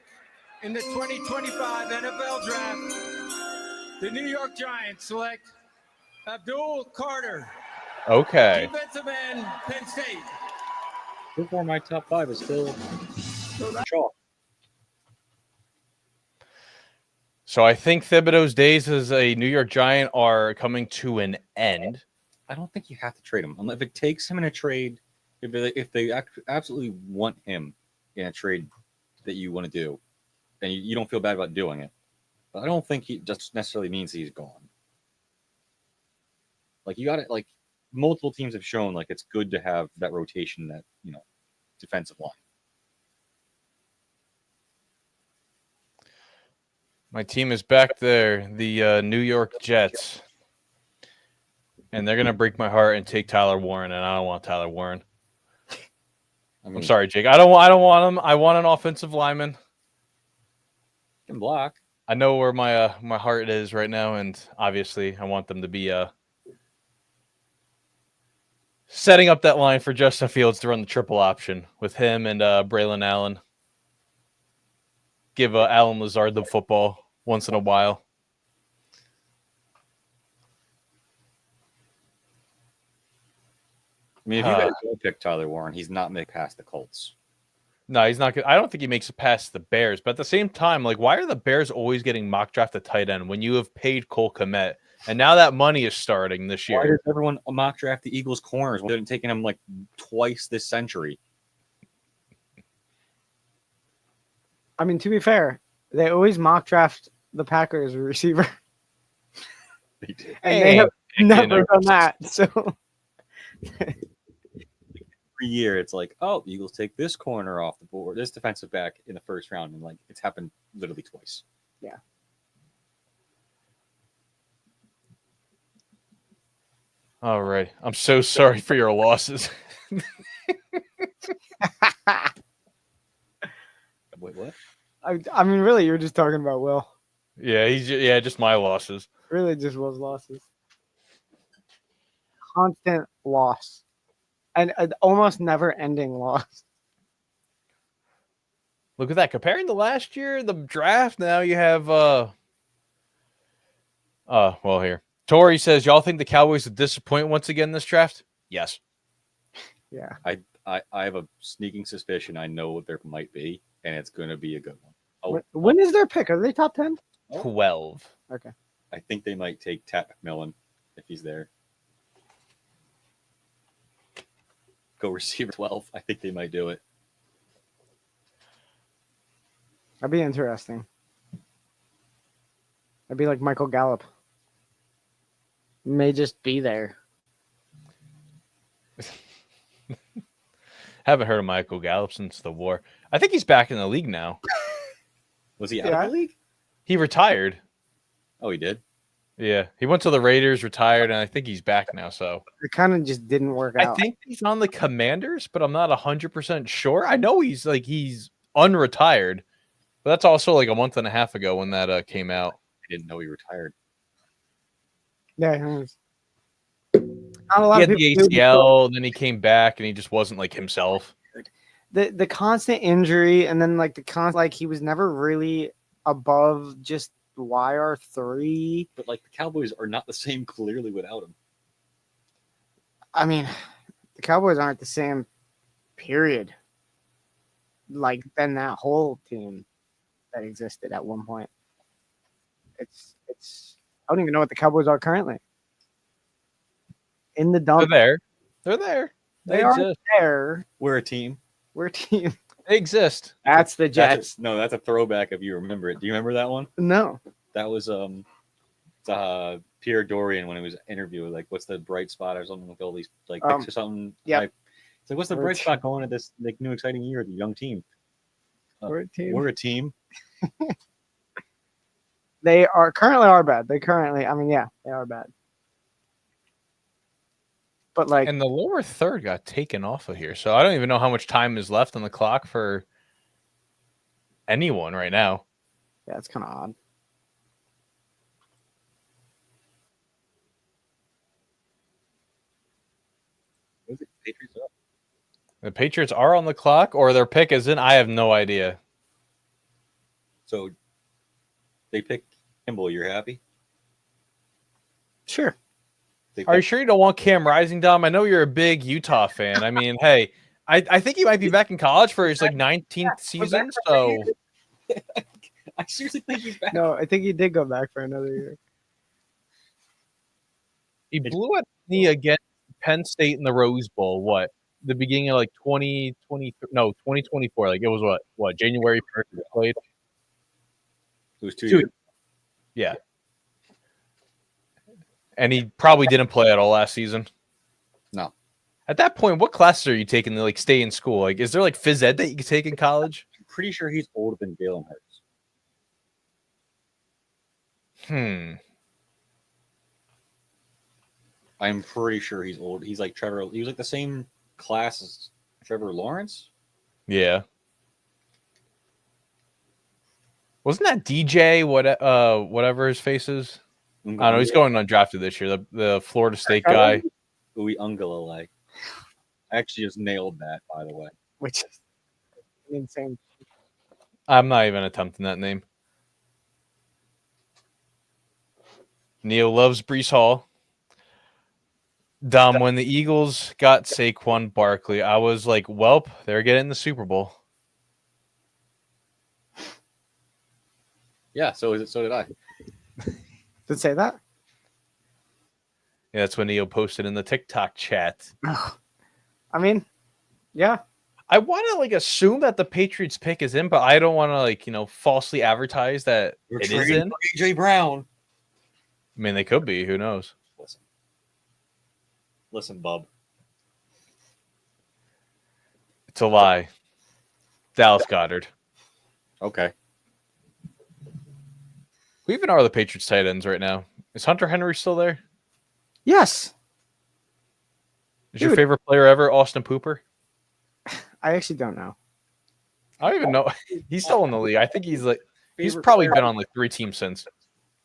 in the 2025 NFL Draft, the New York Giants select Abdul Carter, Okay. defensive end, Penn State. So far, my top 5 is still chalk. So I think Thibodeau's days as a New York Giant are coming to an end. I don't think you have to trade him. If it takes him in a trade, if they absolutely want him in a trade that you want to do, then you don't feel bad about doing it. But I don't think he just necessarily means he's gone. Like, you got it. Like, multiple teams have shown, like, it's good to have that rotation, that, defensive line. My team is back there, the New York Jets. And they're going to break my heart and take Tyler Warren, and I don't want Tyler Warren. I'm sorry, Jake. I don't want him. I want an offensive lineman. He can block. I know where my my heart is right now, and obviously I want them to be setting up that line for Justin Fields to run the triple option with him and Braylon Allen. Give Alan Lazard the football once in a while. I mean, if you guys go pick Tyler Warren, he's not make past the Colts. No, he's not good. I don't think he makes it past the Bears. But at the same time, like, why are the Bears always getting mock drafted tight end when you have paid Cole Kmet? And now that money is starting this Why year. does everyone mock draft the Eagles corners? They've been taking him like twice this century. I mean, to be fair, they always mock draft the Packers receiver, They did. and they have Picking never or- done that. So Every year, it's like, oh, the Eagles take this corner off the board, this defensive back in the first round, and like it's happened literally twice. All right. I'm so sorry for your losses. Wait, what? I mean, really, you're just talking about Will. Yeah, just my losses. Really, just Will's losses. Constant loss, and an almost never-ending loss. Look at that. Comparing to last year, the draft, now you have well here. Tori says, y'all think the Cowboys would disappoint once again this draft? Yes. Yeah. I have a sneaking suspicion I know what there might be, and it's going to be a good one. Oh, When is their pick? Are they top 10? 12. Okay. I think they might take Tat McMillan if he's there. Go receiver 12. I think they might do it. That'd be interesting. That'd be like Michael Gallup. May just be there. Haven't heard of Michael Gallup since the war. I think he's back in the league now. Was he out Yeah. of the league? He retired. Oh, he did. Yeah. He went to the Raiders, retired, and I think he's back now. So It kind of just didn't work I out. think he's on the Commanders, but I'm not 100% sure. I know he's unretired, but that's also like a month and a half ago when that came out. I didn't know he retired. Yeah. He was. Not a lot He of had the people do. ACL, and then he came back, and he just wasn't like himself. The constant injury, and then like he was never really above just YR3. But like the Cowboys are not the same clearly without him. I mean, the Cowboys aren't the same, period. Like, than that whole team that existed at one point. It's. I don't even know what the Cowboys are currently. In the They're dump, there. They're there. they are exist. there. We're a team. We're a team. They exist. That's the Jets. That's a throwback if you remember it. Do you remember that one? No. That was Pierre Dorian when he was interviewed, like, what's the bright spot or something with all these like picks or something. yeah. Like, it's like, what's the We're a bright team. spot going into this like new exciting year? The young team. We're a team. We're a team. They are currently bad. They are bad. But like, And the lower third got taken off of here. So I don't even know how much time is left on the clock for anyone right now. yeah, it's kind of odd. Who's it? Patriots up. The Patriots are on the clock, or their pick is in. I have no idea. So they picked Kimball. You're happy? Sure. They Are you picked- sure you don't want Cam Rising, Dom? I know you're a big Utah fan. I mean, hey, I think he might be back in college for his like 19th season. So I seriously think he's back. No, I think he did go back for another year. he blew a knee against Penn State in the Rose Bowl. What? The beginning of like 2024. Like it was what January 1st they played. It was 2 Two- years. Yeah. And he probably didn't play at all last season. No. At that point, what classes are you taking to like stay in school? Like, is there like phys ed that you can take in college? I'm pretty sure he's older than Jalen Hurts. I'm pretty sure he's old. He's like Trevor. He was like the same class as Trevor Lawrence. Yeah. Wasn't that DJ whatever his face is? I don't know. He's going undrafted this year. The Florida State guy. Ui Ungalale. I actually just nailed that, by the way. Which is insane. I'm not even attempting that name. Neil loves Brees Hall. Dom, when the Eagles got Saquon Barkley, I was like, welp, they're getting the Super Bowl. Yeah, so did I. Did it say that? Yeah, that's when Neil posted in the TikTok chat. I mean, yeah. I want to like assume that the Patriots pick is in, but I don't want to falsely advertise that it is in. AJ Brown. I mean, they could be. Who knows? Listen, bub. It's a lie. Dallas Goddard. Okay. Who even are the Patriots tight ends right now? Is Hunter Henry still there? Yes. Is your Dude. favorite player ever Austin Pooper? I actually don't know. I don't even know. He's still in the league. I think he's Favorite probably player? been on like 3 teams since.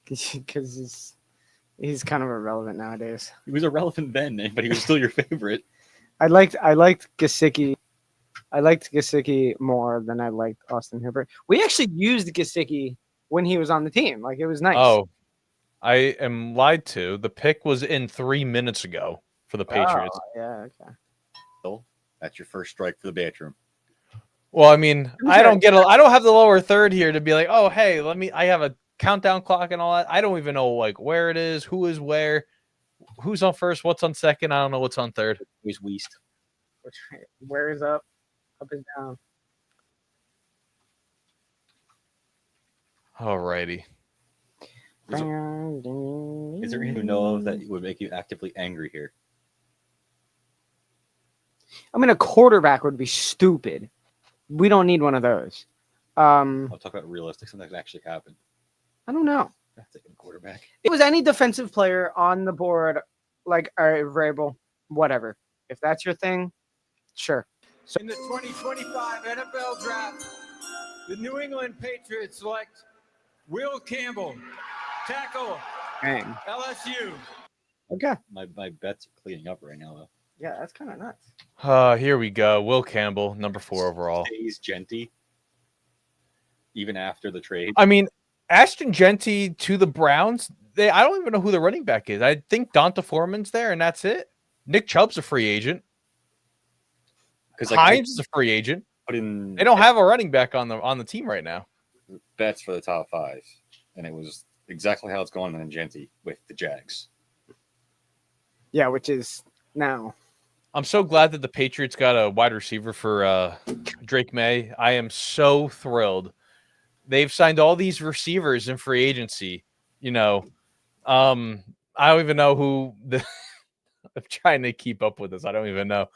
Because he's kind of irrelevant nowadays. He was irrelevant then, but he was still your favorite. I liked Gesicki. I liked Gesicki more than I liked Austin Hooper. We actually used Gesicki when he was on the team. Like, it was nice. Oh, I am lied to. The pick was in 3 minutes ago for the Patriots. Oh, yeah, okay. Still, that's your first strike for the bathroom. Well, I mean, I don't have the lower third here to be like, oh, hey, I have a countdown clock and all that. I don't even know like where it is, who is where, who's on first, what's on second. I don't know what's on third. Who's Weast? Where is up and down. Alrighty. Is there anything you know of that would make you actively angry here? I mean, a quarterback would be stupid. We don't need one of those. I'll talk about realistic, something that actually happened. I don't know. Not taking a quarterback. It was any defensive player on the board, like, all right, Vrabel, whatever. If that's your thing, sure. In the 2025 NFL Draft, the New England Patriots select Will Campbell, tackle, Dang. LSU. Okay. My bets are cleaning up right now, though. Yeah, that's kind of nuts. Here we go. Will Campbell, number 4 overall. Stays Genty, even after the trade. I mean, Ashton Genty to the Browns. I don't even know who the running back is. I think Donta Foreman's there, and that's it. Nick Chubb's a free agent. Because Hines is a free agent. put in They don't have a running back on the team right now. bets for the top 5, and it was exactly how it's going in Genty with the Jags. Yeah, which is now. I'm so glad that the Patriots got a wide receiver for Drake May. I am so thrilled. They've signed all these receivers in free agency. You know, I don't even know who I'm trying to keep up with this. I don't even know.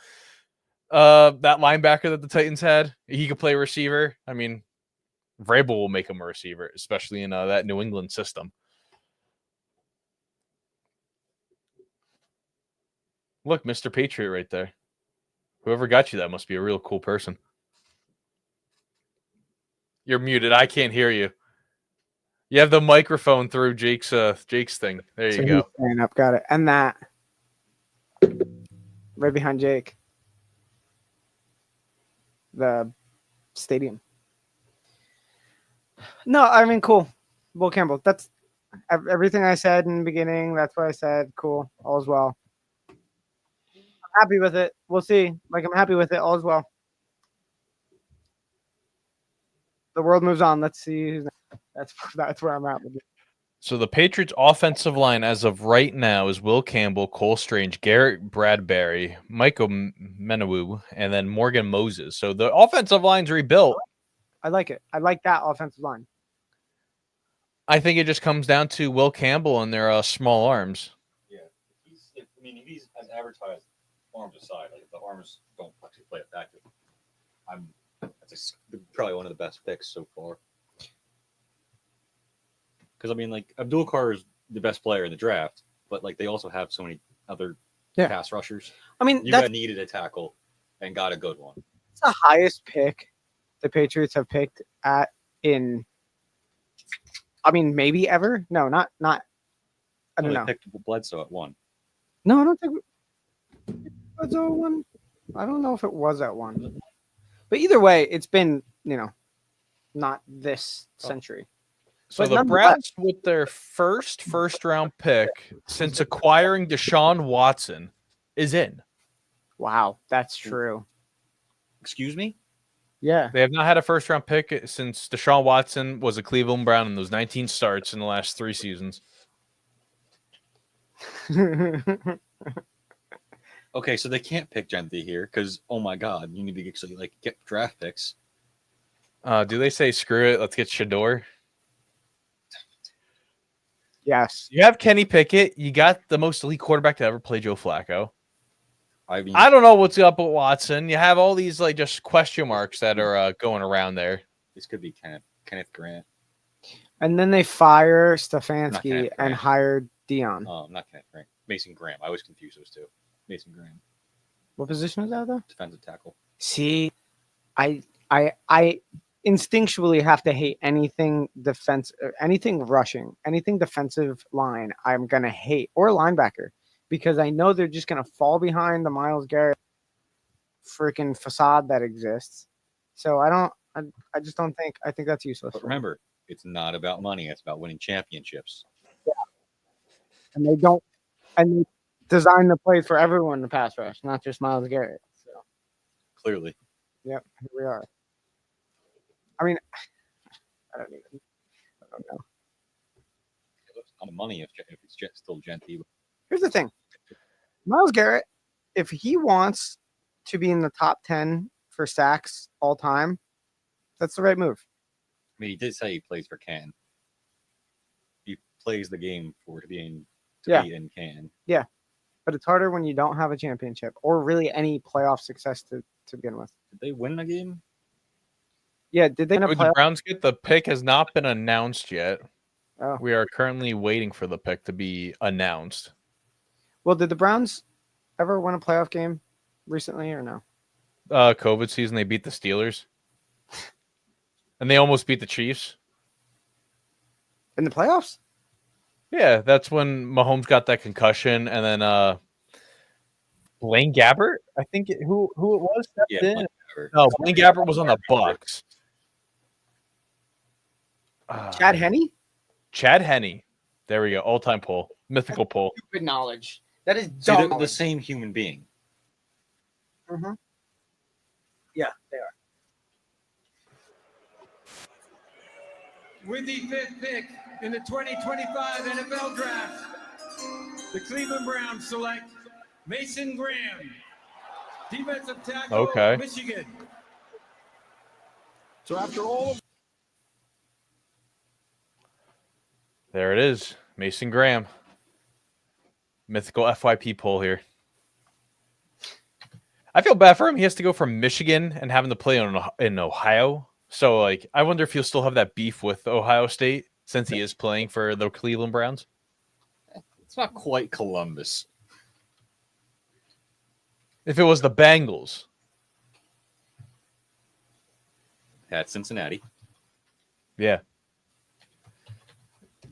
That linebacker that the Titans had, he could play receiver. I mean, Vrabel will make him a receiver, especially in that New England system. Look, Mr. Patriot right there. Whoever got you that must be a real cool person. You're muted. I can't hear you. You have the microphone through Jake's thing. There you go. Standing up, got it. And that right behind Jake. The stadium. No, I mean, cool. Will Campbell. That's everything I said in the beginning. That's what I said. Cool. All's well. I'm happy with it. We'll see. Like, I'm happy with it. All's well. The world moves on. Let's see who's next. That's where I'm at with it. So the Patriots offensive line as of right now is Will Campbell, Cole Strange, Garrett Bradbury, Michael Menawu, and then Morgan Moses. So the offensive line's rebuilt. I like it. I like that offensive line. I think it just comes down to Will Campbell and their small arms. Yeah, if he's as advertised, arms aside, like if the arms don't actually play effective, that's probably one of the best picks so far. Because I mean, like Abdul Carr is the best player in the draft, but like they also have so many other pass rushers. I mean, You that's needed a tackle and got a good one. the highest pick the Patriots have picked at in. I mean, maybe ever. No, not. I don't know. They picked Bledsoe at 1. No, I don't think it was at 1. I don't know if it was at 1. But either way, it's been, not this century. So But the nonetheless- Browns, with their first round pick since acquiring Deshaun Watson, is in. Wow, that's true. Excuse me? Yeah. They have not had a first round pick since Deshaun Watson was a Cleveland Brown in those 19 starts in the last 3 seasons. Okay, so they can't pick Genty here because, oh my God, you need to actually get draft picks. Do they say screw it? Let's get Shador. Yes. You have Kenny Pickett. You got the most elite quarterback to ever play Joe Flacco. I mean, I don't know what's up with Watson. You have all these just question marks that are going around there. this could be Kenneth Grant. And then they fire Not Stefanski Kenneth and Grant. hired Dion. Not Kenneth Grant. Mason Graham. I always confuse those two. Mason Graham, What position is that, though? defensive tackle. See, I instinctually have to hate anything anything rushing, anything defensive line. I'm gonna hate, or linebacker, because I know they're just gonna fall behind the Myles Garrett. freaking facade that exists. So I just don't think. I think that's useless. But remember, it's not about money. It's about winning championships. And they don't. And they design the plays for everyone to pass rush, not just Myles Garrett. So Clearly. yep, here we are. I mean, I don't know. It's not the money if it's still Gentile. Here's the thing, Myles Garrett, if he wants to be in the top 10 for sacks all time, that's the right move. I mean, he did say he plays for Canton. He plays the game to be in Canton. But it's harder when you don't have a championship or really any playoff success to begin with. Did they win the game? Yeah, did they win a Who the playoff? Browns get? The pick has not been announced yet. Oh. We are currently waiting for the pick to be announced. Well, did the Browns ever win a playoff game recently or no? COVID season, they beat the Steelers. And they almost beat the Chiefs. In the playoffs? Yeah, that's when Mahomes got that concussion, and then Blaine Gabbert, I think who it was stepped Yeah, in. Blaine Gabbert. No, Blaine Gabbert was on the Bucks. Chad Henne? Chad Henne. There we go. All-time poll, mythical poll. Stupid knowledge. That is See, dumb. they're the same human being. Mm-hmm. Yeah, they are. With the 5th pick in the 2025 NFL Draft, the Cleveland Browns select Mason Graham, defensive tackle, Okay. Michigan. So after all of There it is. Mason Graham. Mythical FYP poll here. I feel bad for him. He has to go from Michigan and having to play in Ohio. So, like, I wonder if he'll still have that beef with Ohio State since he is playing for the Cleveland Browns. It's not quite Columbus. If it was the Bengals. At Cincinnati. Yeah.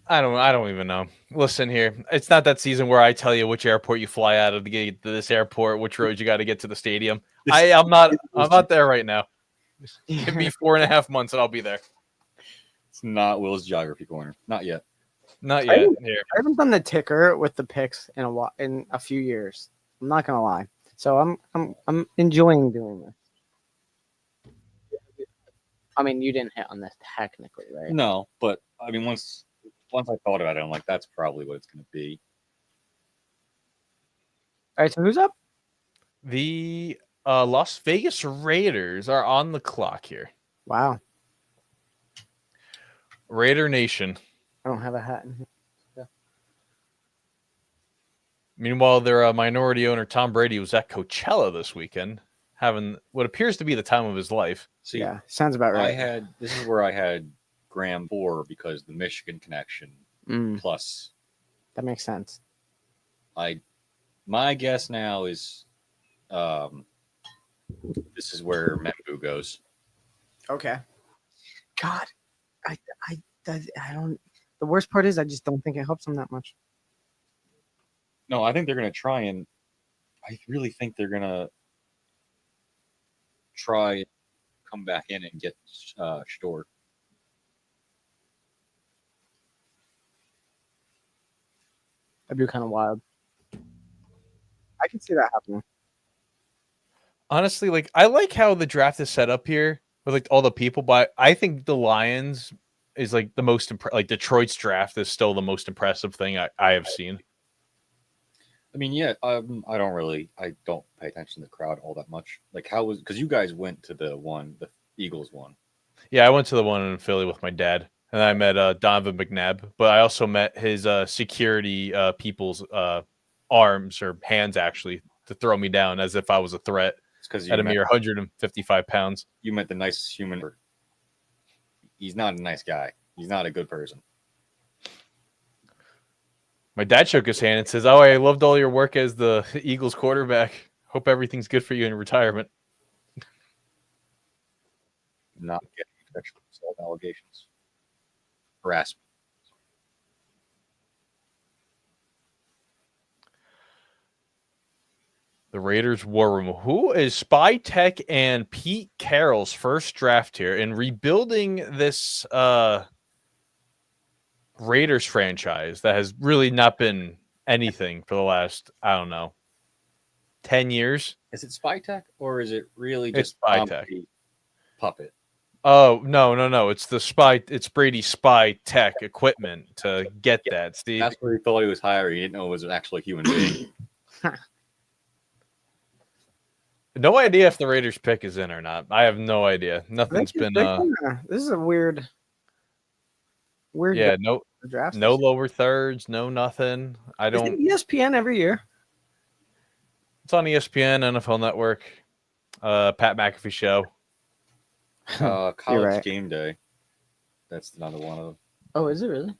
I don't even know. Listen here. It's not that season where I tell you which airport you fly out of to get to this airport, which road you got to get to the stadium. I'm not there right now. Give me 4.5 months and I'll be there. It's not Will's Geography Corner. Not yet. Not yet. Here. I haven't done the ticker with the picks in a few years. I'm not gonna lie. So I'm enjoying doing this. I mean, you didn't hit on this technically, right? No, but I mean, once I thought about it, I'm like, that's probably what it's going to be. All right. So who's up? The Las Vegas Raiders are on the clock here. Wow. Raider Nation. I don't have a hat in here. Meanwhile, their minority owner Tom Brady was at Coachella this weekend, having what appears to be the time of his life. See, Yeah, sounds about right. This is where I had Graham for because the Michigan connection plus. That makes sense. My guess now is, this is where Membu goes. Okay. God, I don't. The worst part is I just don't think it helps them that much. No, I think they're going to try and. I really think they're going to try and come back in and get Stor. That'd be kind of wild. I can see that happening. Honestly, like I like how the draft is set up here with like all the people, but I think the Lions is like the most like Detroit's draft is still the most impressive thing I have seen. I mean, yeah, I don't pay attention to the crowd all that much. Like, how was because you guys went to the Eagles one. Yeah, I went to the one in Philly with my dad, and I met Donovan McNabb, but I also met his security people's arms or hands actually to throw me down as if I was a threat. It's because at a mere 155 pounds. You met the nicest human. He's not a nice guy. He's not a good person. My dad shook his hand and says, "Oh, I loved all your work as the Eagles quarterback. Hope everything's good for you in retirement." Not getting sexual assault allegations. Harassment. The Raiders War Room. Who is Spy Tech and Pete Carroll's first draft here in rebuilding this Raiders franchise that has really not been anything for the last, I don't know, 10 years? Is it Spy Tech or is it really It's just Spy Tom Tech. Brady puppet? Oh, no. It's it's Brady Spy Tech equipment to get that, Steve. That's where he thought he was hiring. He didn't know it was an actual human being. No idea if the Raiders pick is in or not. I have no idea. Nothing's been This is a weird yeah, no draft. no lower thirds, no nothing. I Isn't don't ESPN every year. It's on ESPN, NFL Network, Pat McAfee show. College right. Game Day. That's another one of them. Oh, is it really?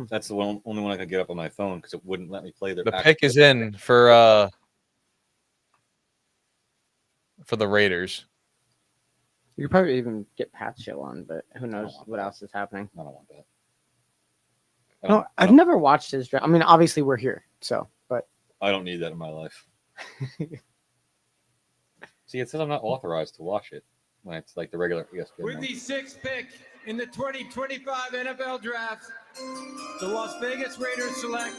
That's the only one I could get up on my phone because it wouldn't let me play The pick is in for the Raiders. You could probably even get Pat's show on, but who knows want what that. else is happening. I don't want that. No, I've never watched his draft. I mean, obviously we're here, so but I don't need that in my life. See, it says I'm not authorized to watch it when it's like the regular ESPN. With one. the 6th pick in the 2025 NFL Draft, the Las Vegas Raiders select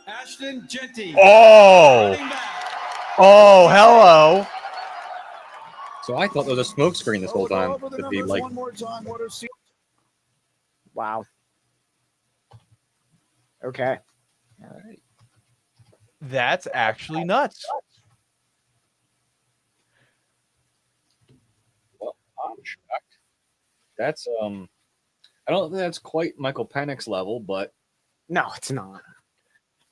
Ashton Genty. Oh, running back. oh, hello. So I thought there was a smoke screen this whole time. To be like, wow. Okay. all right. That's actually nuts. Well, I'm shocked. That's I don't think that's quite Michael Penix level, but No, it's not.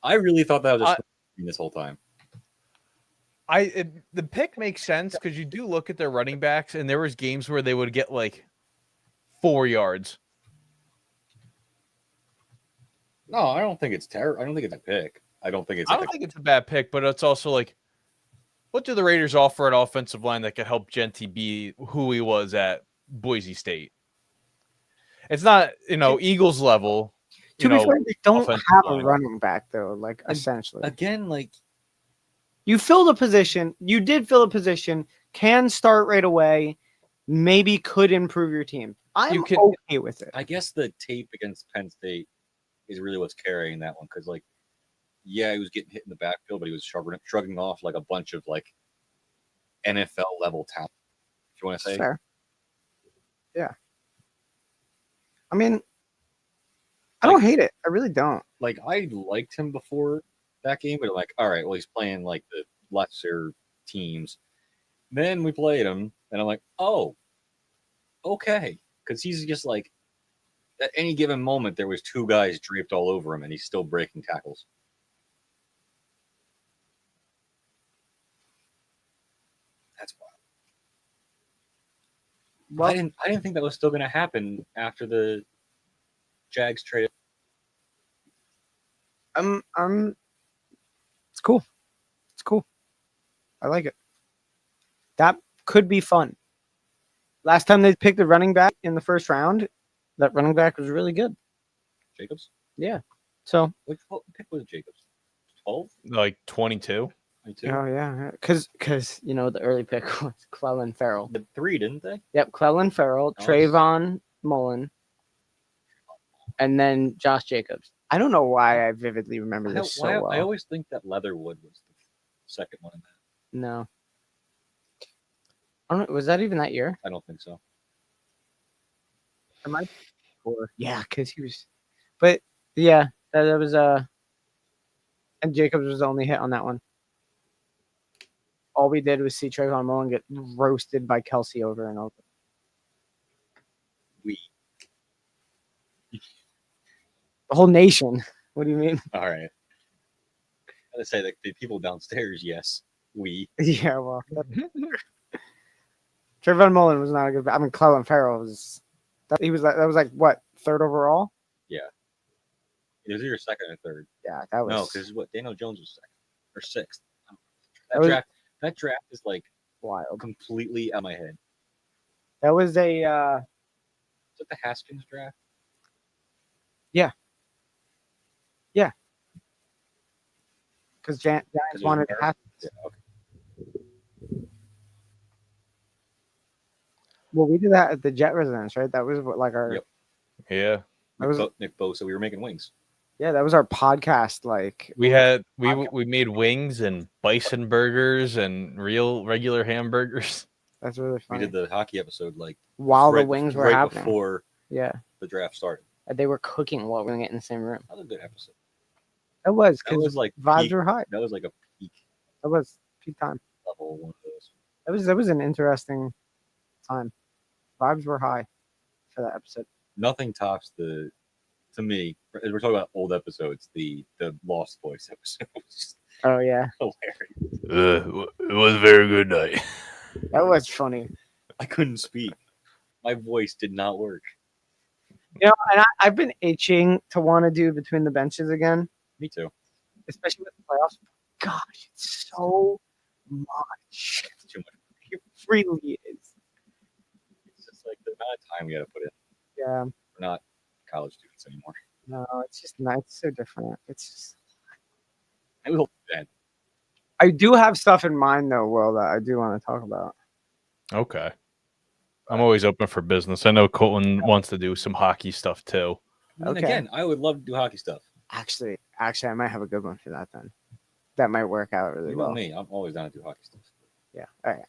I really thought that was a smoke screen this whole time. The pick makes sense because you do look at their running backs, and there was games where they would get like 4 yards. No, I don't think it's terrible. I don't think it's a pick. I don't think it's. I don't think it's a bad pick, but it's also like, what do the Raiders offer at offensive line that could help Genty be who he was at Boise State? It's not, Eagles level. To be fair, they don't offensive have a line. running back though. Like essentially, Again, like you filled a position. You did fill a position. Can start right away. Maybe could improve your team. I'm okay with it. I guess the tape against Penn State is really what's carrying that one because, like, yeah, he was getting hit in the backfield, but he was shrugging off like a bunch of like NFL level talent. If you want to say, Fair. Yeah. I mean, I don't hate it. I really don't. like I liked him before that game, but I'm like, all right, well, he's playing like the lesser teams. Then we played him, and I'm like, oh, okay, because he's just like at any given moment there was 2 guys draped all over him, and he's still breaking tackles. That's wild. Well, I didn't think that was still going to happen after the Jags traded. It's cool. It's cool. I like it. That could be fun. Last time they picked a running back in the first round, that running back was really good. Jacobs? Yeah. So, What pick was Jacobs? 12? Like 22. 22? oh yeah, because the early pick was Clelin Ferrell. The 3, didn't they? Yep, Clelin Ferrell, Nice. Trayvon Mullen, and then Josh Jacobs. I don't know why I vividly remember this so well. I always think that Leatherwood was the second one in that. No. I don't know, was that even that year? I don't think so. Am I? Yeah, because he was. But yeah, that was and Jacobs was the only hit on that one. All we did was see Trayvon Mullen get roasted by Kelsey over and over. We. The whole nation. What do you mean? All right. I would say that the people downstairs, yes. We. Yeah, well. Trayvon Mullen was not a good. I mean, Clelin Ferrell was. That was like what, 3rd overall? It was either second or third. Yeah, that was. No, because what Daniel Jones was second or sixth. That draft is like wild. completely out of my head. That was a. Is it the Haskins draft? Because Giants wanted to have. Yeah, okay. Well, we did that at the Jet residence, right? That was what, like our Yep. Yeah. That was- Nick Bo said we were making wings. yeah, that was our podcast. Like We made wings and bison burgers and regular hamburgers. that's really We funny. did the hockey episode like While the right- wings were right happening. before Yeah, the draft started. they were cooking while we were in the same room. That was a good episode. It was That was because like vibes peak- were high. That was like a peak That was peak time. level one of those. That was an interesting time. Vibes were high for that episode. Nothing tops to me. As we're talking about old episodes, the Lost Boys episode was just Oh yeah, hilarious. It was a very good night. that was funny. I couldn't speak. My voice did not work. You know, and I've been itching to want to do Between the Benches again, Me too. especially with the playoffs. Gosh, it's so much. It's too much. It really is. It's just like the amount of time we got to put in. Yeah. We're not college students anymore. No, it's just not. It's so different. It's just. It was bad. I do have stuff in mind though, Will, that I do want to talk about. Okay. I'm always open for business. I know Colton wants to do some hockey stuff too. And Okay. again, I would love to do hockey stuff. Actually, I might have a good one for that then. That might work out really You know well. me. I'm always down to do hockey stuff. Yeah. All right.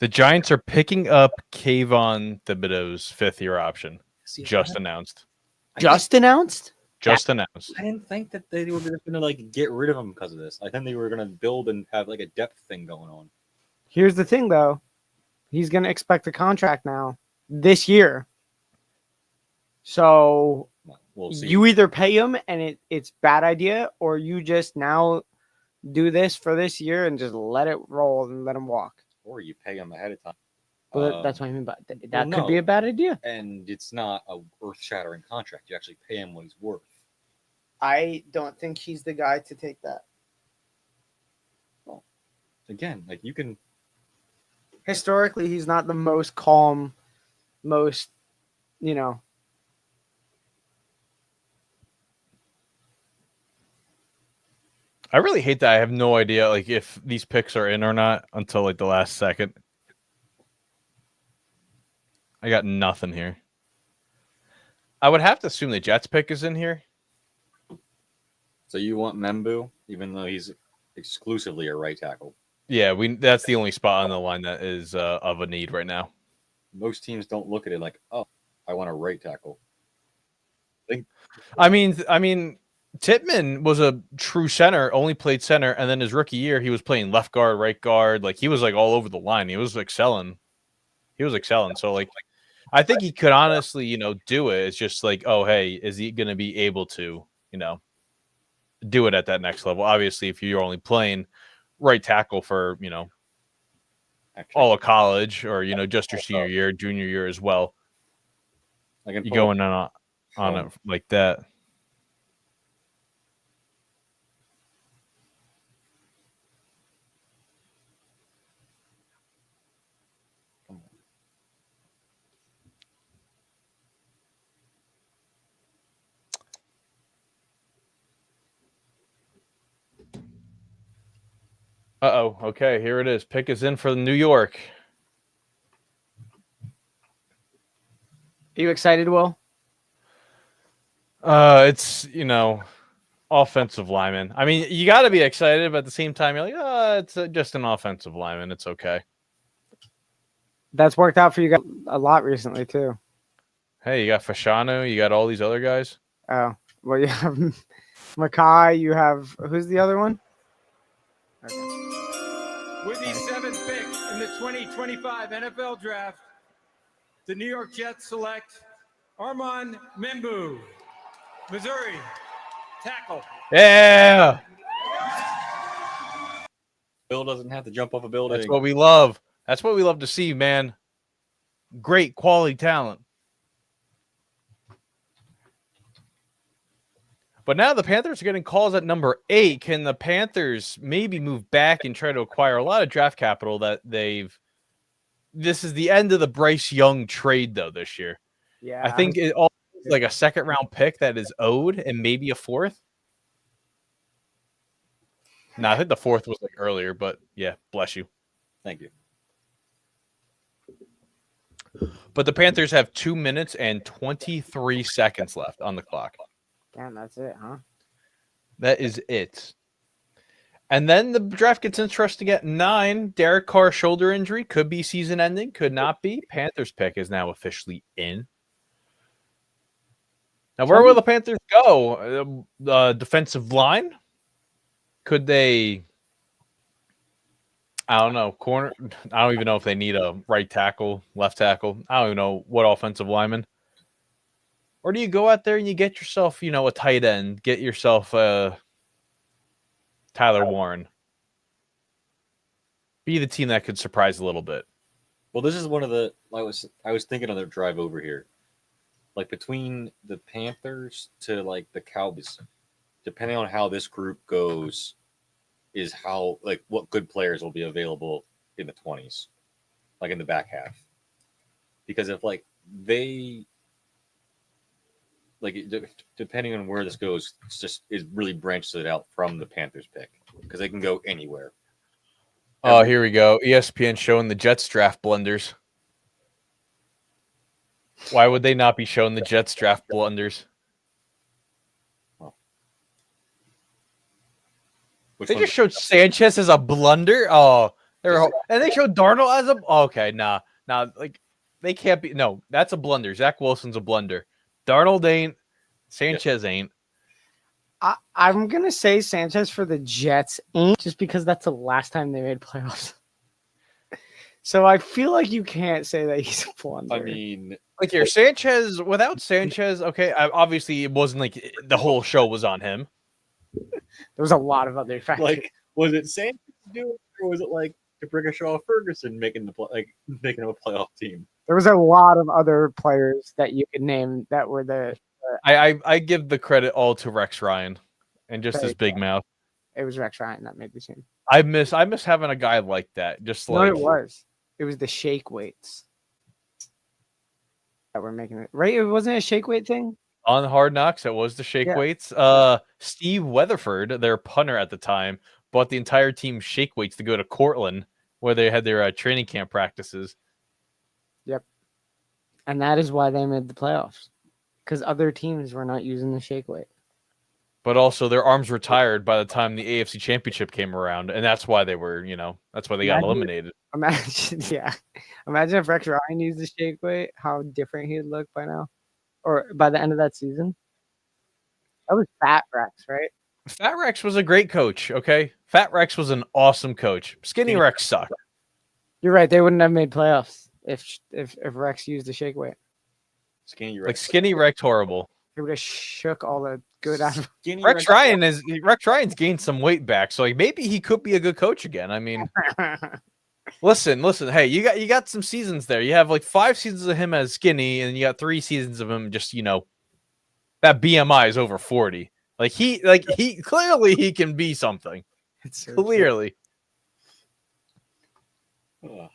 The Giants are picking up Kayvon Thibodeau's fifth-year option. See, Just I announced. Just announced? Just announced. didn't think that they were just gonna like get rid of him because of this. I think they were gonna build and have like a depth thing going on. Here's the thing though. He's gonna expect a contract now this year. So We'll see. you either pay him and it's bad idea, or you just now do this for this year and just let it roll and let him walk. or you pay him ahead of time. Well, that's what I mean. But that well, could be no. a bad idea. And it's not a earth-shattering contract. You actually pay him what he's worth. I don't think he's the guy to take that. Again, like you can. Historically, he's not the most calm, most, you know. I really hate that I have no idea like if these picks are in or not until like the last second. I got nothing here. I would have to assume the Jets pick is in here. So you want Membu, even though he's exclusively a right tackle. Yeah, that's the only spot on the line that is of a need right now. Most teams don't look at it like, oh, I want a right tackle. I mean, Tippmann was a true center, only played center, and then his rookie year he was playing left guard, right guard, like he was like all over the line. He was excelling. So like, I think he could honestly, do it. It's just like, oh hey, is he going to be able to, do it at that next level? Obviously, if you're only playing right tackle for Actually, all of college or just your senior year, junior year as well, I can you pull going on it like that. Uh-oh. Okay, here it is. Pick is in for New York. Are you excited, Will? It's, offensive lineman. I mean, you got to be excited, but at the same time, you're like, oh, it's just an offensive lineman. It's okay. That's worked out for you guys a lot recently too. Hey, you got Fashanu. You got all these other guys. Oh, well, you have Makai. You have who's the other one? Okay. With the seventh pick in the 2025 NFL Draft, the New York Jets select Armand Membu, Missouri, tackle. Yeah, Bill doesn't have to jump off a building. that's what we love. That's what we love to see, man. Great quality talent. But now the Panthers are getting calls at number 8. Can the Panthers maybe move back and try to acquire a lot of draft capital that they've? This is the end of the Bryce Young trade, though, this year. Yeah, I think it all like a second round pick that is owed and maybe a fourth. No, I think the fourth was like earlier, but yeah, bless you. Thank you. But the Panthers have 2 minutes and 23 seconds left on the clock. Damn, that's it, huh? That is it. And then the draft gets interesting at 9. Derek Carr shoulder injury could be season ending, could not be. Panthers pick is now officially in. Now, where will the Panthers go? Defensive line? Could they? I don't know. Corner. I don't even know if they need a right tackle, left tackle. I don't even know what offensive lineman. Or do you go out there and you get yourself, a tight end, get yourself Tyler Warren? Be the team that could surprise a little bit. Well, this is one of the I was thinking on the drive over here, like between the Panthers to like the Cowboys, depending on how this group goes, is how like what good players will be available in the 20s, like in the back half. Because if like they like depending on where this goes, it really branches it out from the Panthers pick because they can go anywhere. Oh, here we go. ESPN showing the Jets draft blunders. Why would they not be showing the Jets draft blunders? Which They one- just showed Sanchez as a blunder. Oh, and they showed Darnold as a. Okay, nah. Like they can't be. No, that's a blunder. Zach Wilson's a blunder. Darnold ain't. Sanchez ain't. I'm gonna say Sanchez for the Jets ain't just because that's the last time they made playoffs. So I feel like you can't say that he's a blunder. I mean, Like here, Sanchez. Without Sanchez, okay. Obviously, it wasn't like the whole show was on him. there was a lot of other factors. like was it Sanchez doing it, or was it like DeBrickashaw Ferguson making him a playoff team? There was a lot of other players that you could name that were the. I give the credit all to Rex Ryan and just his big mouth. It was Rex Ryan that made the team. I miss having a guy like that. Just No, like it was. It was the shake weights that were making it. Right? It wasn't a shake weight thing. on Hard Knocks, it was the shake Yeah. weights. Steve Weatherford, their punter at the time, bought the entire team shake weights to go to Cortland, where they had their training camp practices. And that is why they made the playoffs. Because other teams were not using the shake weight. But also, their arms retired by the time the AFC Championship came around, and that's why they were, that's why they got Imagine- eliminated. Imagine, yeah. Imagine if Rex Ryan used the shake weight, how different he'd look by now. Or by the end of that season. That was Fat Rex, right? Fat Rex was a great coach. Okay, Fat Rex was an awesome coach. Skinny Rex sucked. You're right. They wouldn't have made playoffs if Rex used the shake weight. Skinny Like Rex. Skinny Rex, horrible. He would have shook all the good out of Skinny Rex Ryan's gained some weight back, so like maybe he could be a good coach again. I mean, listen. Hey, you got some seasons there. You have like 5 seasons of him as skinny, and you got 3 seasons of him just that BMI is over 40. He clearly he can be something. It's so true. Clearly. Ugh.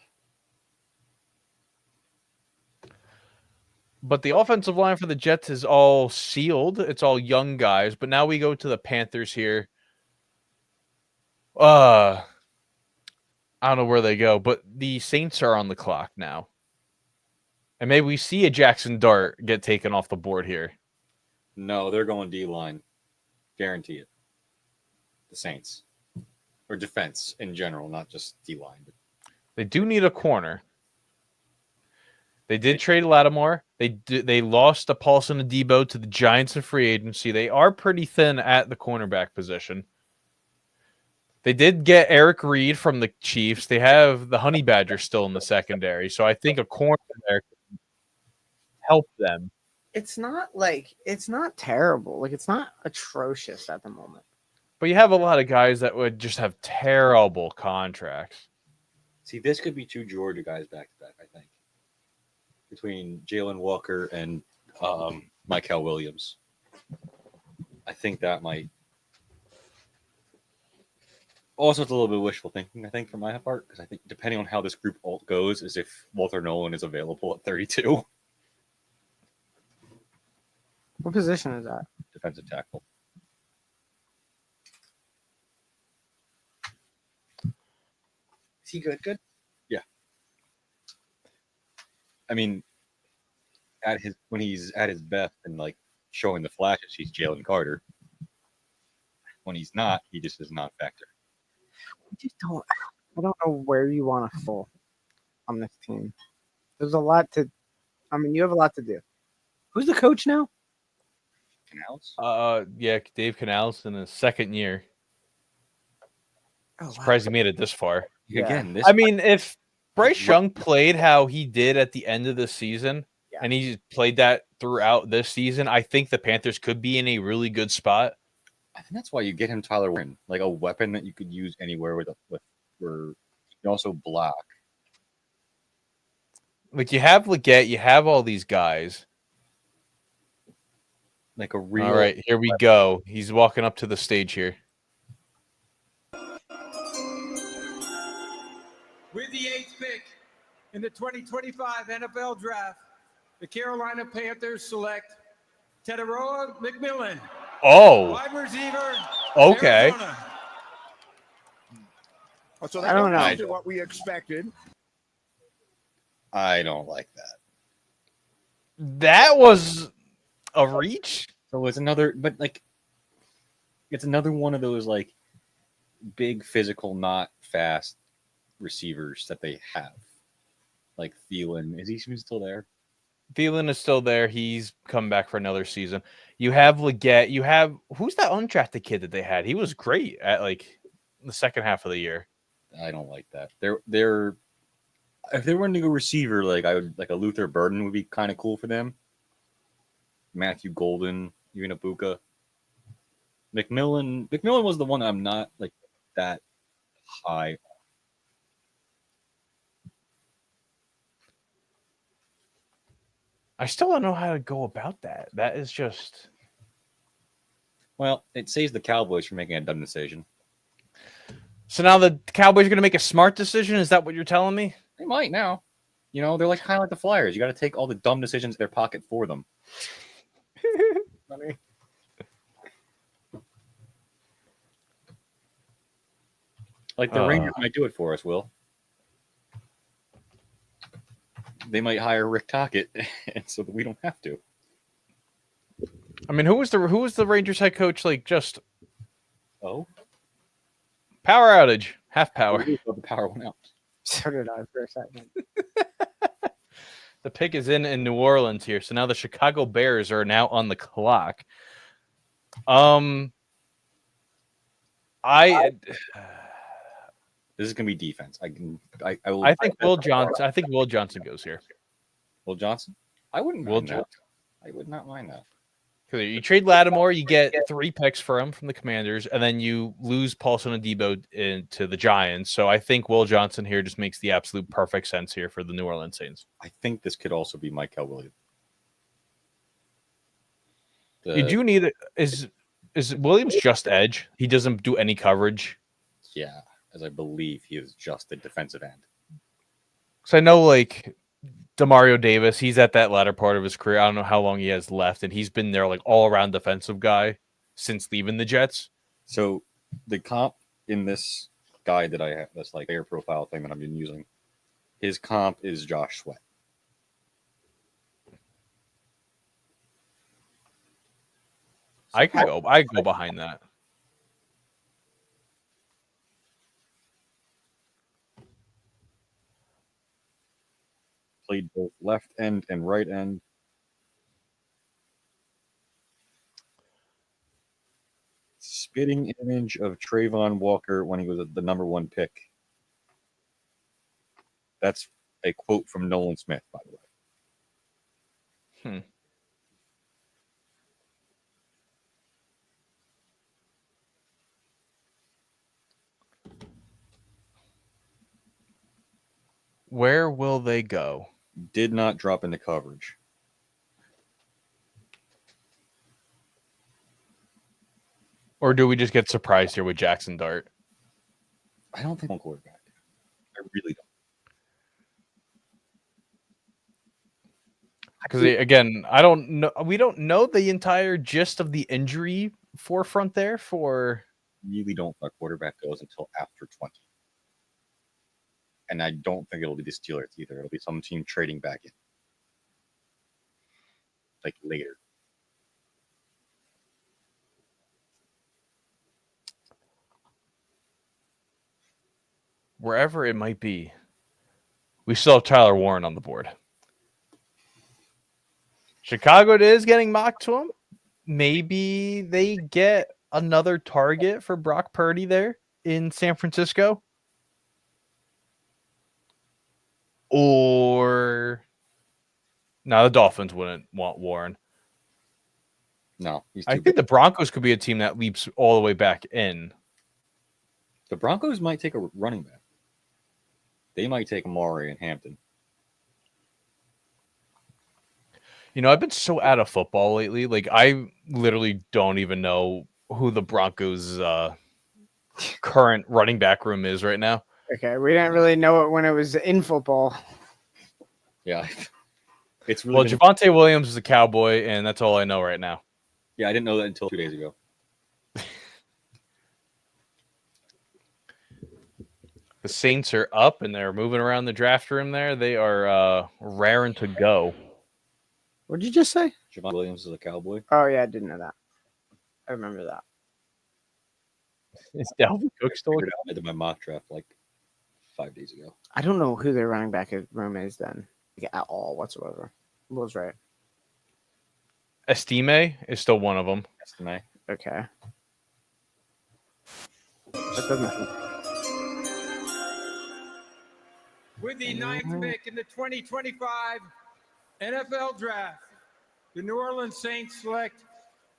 But the offensive line for the Jets is all sealed. It's all young guys. But now we go to the Panthers here. I don't know where they go, but the Saints are on the clock now. And maybe we see a Jackson Dart get taken off the board here. No, they're going D-line. Guarantee it. The Saints. Or defense in general, not just D-line. They do need a corner. They did trade Lattimore. They lost a Paulson and Debo to the Giants in free agency. They are pretty thin at the cornerback position. They did get Eric Reed from the Chiefs. They have the Honey Badger still in the secondary. So I think a corner there can help them. It's not terrible. Like it's not atrocious at the moment. But you have a lot of guys that would just have terrible contracts. See, this could be 2 Georgia guys back-to-back, I think. Between Jalen Walker and Michael Williams. I think that might. Also, it's a little bit of wishful thinking, I think, for my part, because I think depending on how this group alt goes, is if Walter Nolan is available at 32, What position is that? defensive tackle. Is he good? I mean, when he's at his best and like showing the flashes, he's Jalen Carter. When he's not, he just is not factor. I don't know where you want to fall on this team. There's a lot to. I mean, you have a lot to do. Who's the coach now? Canals? Yeah, Dave Canals in his second year. Oh, wow. Surprised he made it this far. Yeah. Again, this I mean, if Bryce Young played how he did at the end of the season, Yeah. and he played that throughout this season, I think the Panthers could be in a really good spot. I think that's why you get him Tyler Wynn, like a weapon that you could use anywhere with where you can also block. Like, you have Leggett, you have all these guys. Like a real All right, here we go. He's walking up to the stage here. With the 8th pick in the 2025 NFL Draft, the Carolina Panthers select Teteroa McMillan, Oh, wide receiver. okay. Arizona. So I don't know. that's what we expected. I don't like that. That was a reach. So it's another, but like, it's another one of those like big physical, not fast receivers that they have. Like Thielen, is he still there? Thielen is still there. He's come back for another season. You have Leggett. You have who's that undrafted kid that they had? He was great at like the second half of the year. I don't like that. They're if they were a receiver, like I would like a Luther Burden would be kind of cool for them. Matthew Golden, even Ibuka. McMillan was the one I'm not like that high. I still don't know how to go about that. That is just Well, it saves the Cowboys from making a dumb decision. so now the Cowboys are going to make a smart decision. Is that what you're telling me? They might now. You know, they're like kind of like the Flyers. You got to take all the dumb decisions in their pocket for them. Funny. Like the Rangers might do it for us, Will. They might hire Rick Tocchet, and so that we don't have to. I mean, who was the Rangers head coach? Like just Oh, power outage, half power. the power went out. So did I for a second. The pick is in New Orleans here. So now the Chicago Bears are now on the clock. This is gonna be defense. I will. I think Will Johnson. I think Will Johnson goes here. Will Johnson. I wouldn't. Will Mind that. I would not mind that. You trade Lattimore, you get 3 picks for him from the Commanders, and then you lose Paulson and Debo into the Giants. So I think Will Johnson here just makes the absolute perfect sense here for the New Orleans Saints. I think this could also be Michael Williams. You do need it. Is Williams just edge? He doesn't do any coverage. Yeah, as I believe he is just a defensive end. Because I know, like, Demario Davis, he's at that latter part of his career. I don't know how long he has left, and he's been their like all-around defensive guy since leaving the Jets. So the comp in this guide that I have, this like player profile thing that I've been using, his comp is Josh Sweat. I could go behind that. Played both left end and right end. Spitting image of Trayvon Walker when he was the number 1 pick. That's a quote from Nolan Smith, by the way. Where will they go? Did not drop into coverage. Or do we just get surprised here with Jackson Dart? I don't think one quarterback. I really don't. Because again, I don't know. We don't know the entire gist of the injury forefront there for. Really don't think our quarterback goes until after 20. And I don't think it'll be the Steelers either. It'll be some team trading back in. like later. Wherever it might be, we still have Tyler Warren on the board. Chicago it is getting mocked to him. Maybe they get another target for Brock Purdy there in San Francisco. Or no, the Dolphins wouldn't want Warren. No, he's I too think big. the Broncos could be a team that leaps all the way back in. The Broncos might take a running back. They might take Amari and Hampton. You know, I've been so out of football lately. Like, I literally don't even know who the Broncos' current running back room is right now. Okay, we didn't really know it when it was in football. Yeah, it's really Well, been- Javonte Williams is a Cowboy, and that's all I know right now. yeah. I didn't know that until 2 days ago. The Saints are up, and they're moving around the draft room there. They are raring to go. What did you just say? Javon Williams is a Cowboy. Oh yeah, I didn't know that. I remember that. Is Dalvin Cook still? Figured out I did my mock draft like 5 days ago. I don't know who their running back room is then, like, at all whatsoever. Will's right. Estime is still one of them. Yesterday. Okay. That doesn't. With the ninth pick in the 2025 NFL Draft, the New Orleans Saints select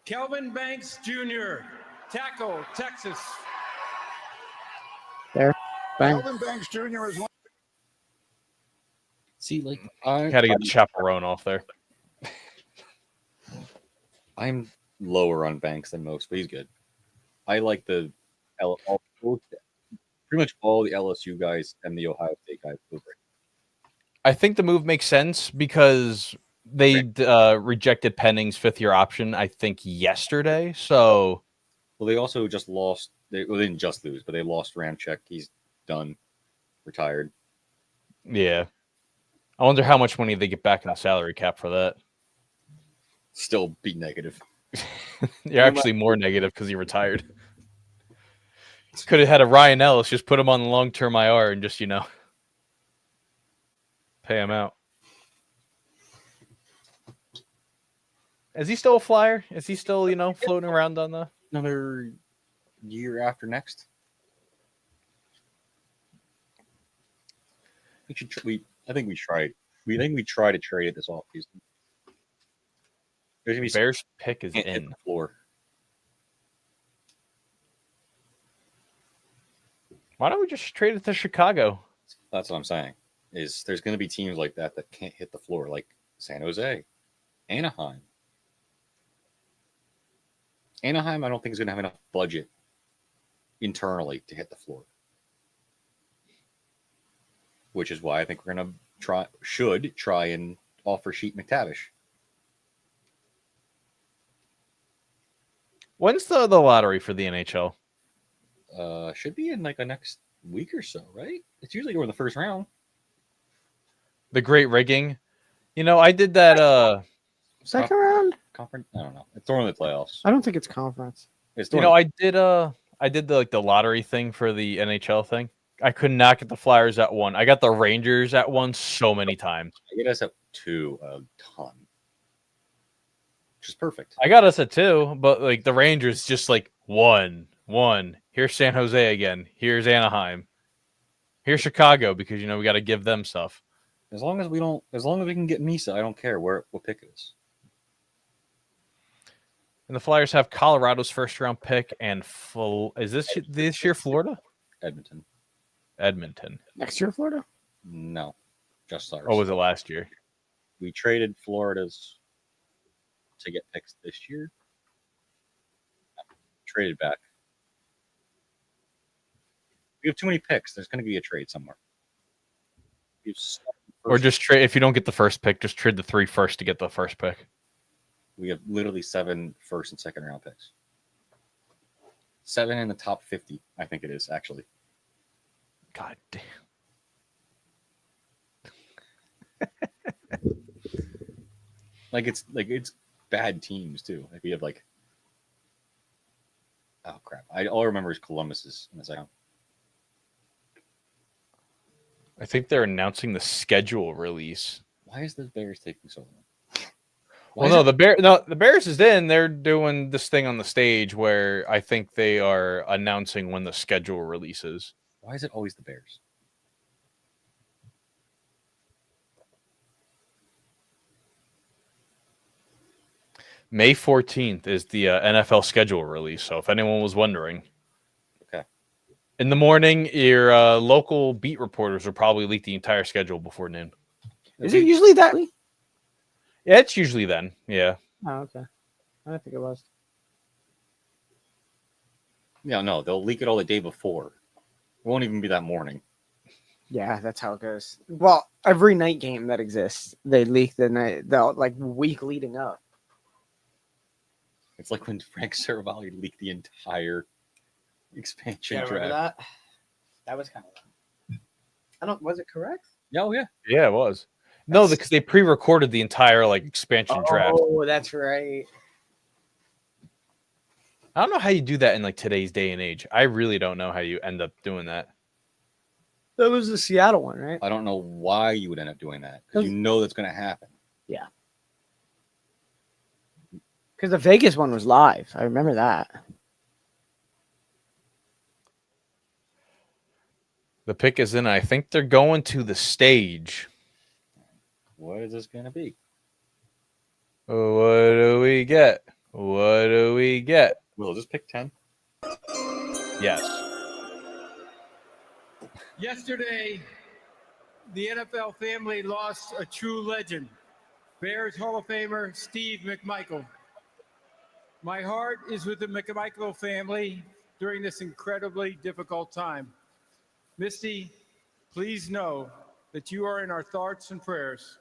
Kelvin Banks Jr., tackle, Texas. Bang. Calvin Banks Jr. is one. See, like I Had to get the chaperone off there. I'm lower on Banks than most, but he's good. I like the pretty much all the LSU guys and the Ohio State guys. I think the move makes sense because they rejected Penning's fifth-year option, I think, yesterday. So, Well, they also just lost. They didn't just lose, but they lost Ramczyk. He's done, retired. yeah. I wonder how much money they get back in the salary cap for that. Still be negative. You're actually more negative because he retired. Could have had a Ryan Ellis, just put him on the long-term IR and just, pay him out. Is he still a Flyer? Is he still, floating around on the... Another year after next. We should. I think we tried. We think we try to trade it this offseason. There's gonna be some Bears pick is can't hit in. the floor. Why don't we just trade it to Chicago? That's what I'm saying. Is there's going to be teams like that can't hit the floor, like San Jose, Anaheim. Anaheim, I don't think is going to have enough budget internally to hit the floor, which is why I think we're going to should try and offer Sheet McTavish. When's the lottery for the NHL? Should be in like the next week or so, right? It's usually during the first round. The great rigging. I did that. Second round? Conference? I don't know. It's during the playoffs. I don't think it's conference. It's during I did the lottery thing for the NHL thing. I could not get the Flyers at one. I got the Rangers at one so many times. I get us at 2 a ton, which is perfect. I got us at 2, but like the Rangers just like 1. Here's San Jose again. Here's Anaheim. Here's Chicago because we got to give them stuff. As long as we can get Misa, I don't care what pick it is. And the Flyers have Colorado's first round pick and is this year Florida? Edmonton. Next year, Florida? No, just ours. Or was it last year? We traded Florida's to get picks this year. Traded back. We have too many picks. There's going to be a trade somewhere. Or just trade if you don't get the first pick, just trade the 3 first to get the first pick. We have literally 7 first and second round picks. 7 in the top 50, I think it is actually. God damn. It's bad teams too. Like we have like, oh crap! All I remember is Columbus's in a second. I think they're announcing the schedule release. Why is the Bears taking so long? The Bears is in. They're doing this thing on the stage where I think they are announcing when the schedule releases. Why is it always the Bears? May 14th is the NFL schedule release. So if anyone was wondering. Okay. In the morning, your local beat reporters will probably leak the entire schedule before noon. Is it usually that? Yeah, it's usually then. Yeah. Oh, okay. I don't think it was. Yeah, no, they'll leak it all the day before. It won't even be that morning. Yeah, that's how it goes. Well, every night game that exists, they leak the week leading up. It's like when Frank Saravalli leaked the entire expansion draft. Remember that? That was kind of. Was it correct? Oh yeah. Yeah, it was. No, because they pre-recorded the entire expansion draft. Oh, that's right. I don't know how you do that in today's day and age. I really don't know how you end up doing that. That was the Seattle one, right? I don't know why you would end up doing that because you know that's going to happen. Yeah. Because the Vegas one was live. I remember that. The pick is in. I think they're going to the stage. What is this going to be? What do we get? What do we get? Will this pick 10? Yes. Yesterday, the NFL family lost a true legend, Bears Hall of Famer Steve McMichael. My heart is with the McMichael family during this incredibly difficult time. Misty, please know that you are in our thoughts and prayers.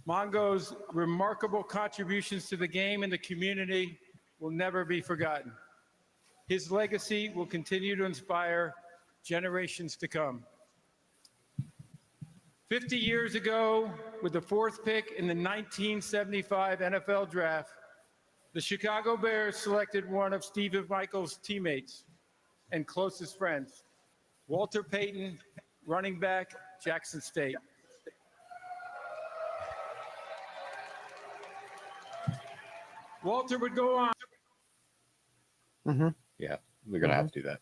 Mongo's remarkable contributions to the game and the community will never be forgotten. His legacy will continue to inspire generations to come. 50 years ago, with the 4th pick in the 1975 NFL Draft, the Chicago Bears selected one of Steve McMichael's teammates and closest friends, Walter Payton, running back, Jackson State. Walter would go on. Mm-hmm. Yeah, we're going to have to do that.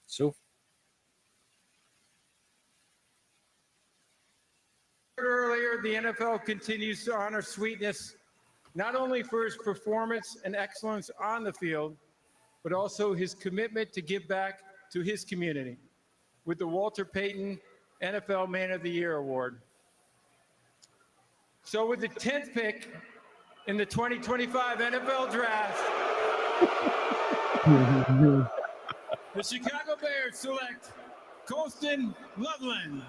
So Earlier, the NFL continues to honor Sweetness not only for his performance and excellence on the field, but also his commitment to give back to his community with the Walter Payton NFL Man of the Year Award. So with the 10th pick in the 2025 NFL Draft, the Chicago Bears select Colston Loveland.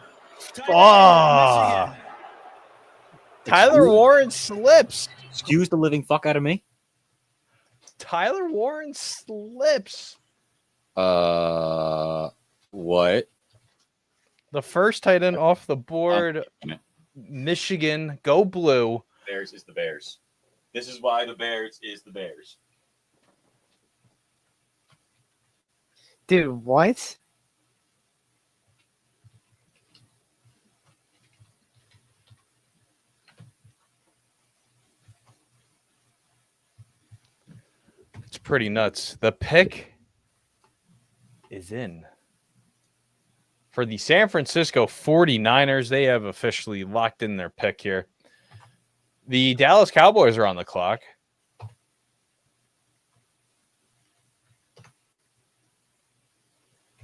Ah. Tyler Warren slips. excuse the living fuck out of me. Tyler Warren slips. What? The first tight end off the board. Michigan, go blue. Bears is the Bears. This is why the Bears is the Bears. Dude, what? It's pretty nuts. The pick is in. For the San Francisco 49ers, they have officially locked in their pick here. The Dallas Cowboys are on the clock.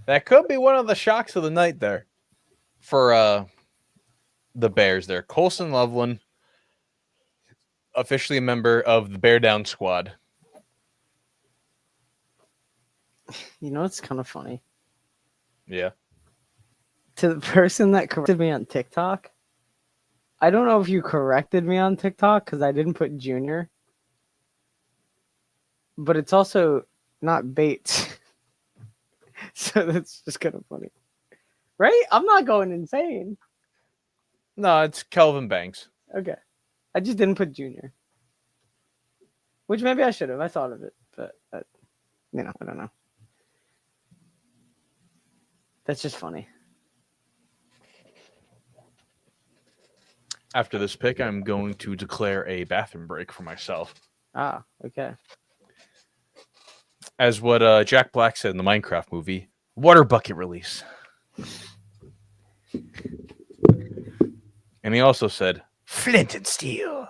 That could be one of the shocks of the night there for the Bears there. Colston Loveland, officially a member of the Bear Down squad. You know, it's kind of funny. Yeah. To the person that corrected me on TikTok, I don't know if you corrected me on TikTok because I didn't put Junior, but it's also not Bates. So that's just kind of funny. Right? I'm not going insane. No, it's Kelvin Banks. Okay. I just didn't put Junior. Which maybe I should have. I thought of it, but I don't know. That's just funny. After this pick, I'm going to declare a bathroom break for myself. Ah, okay. As what Jack Black said in the Minecraft movie, water bucket release. And he also said, flint and steel.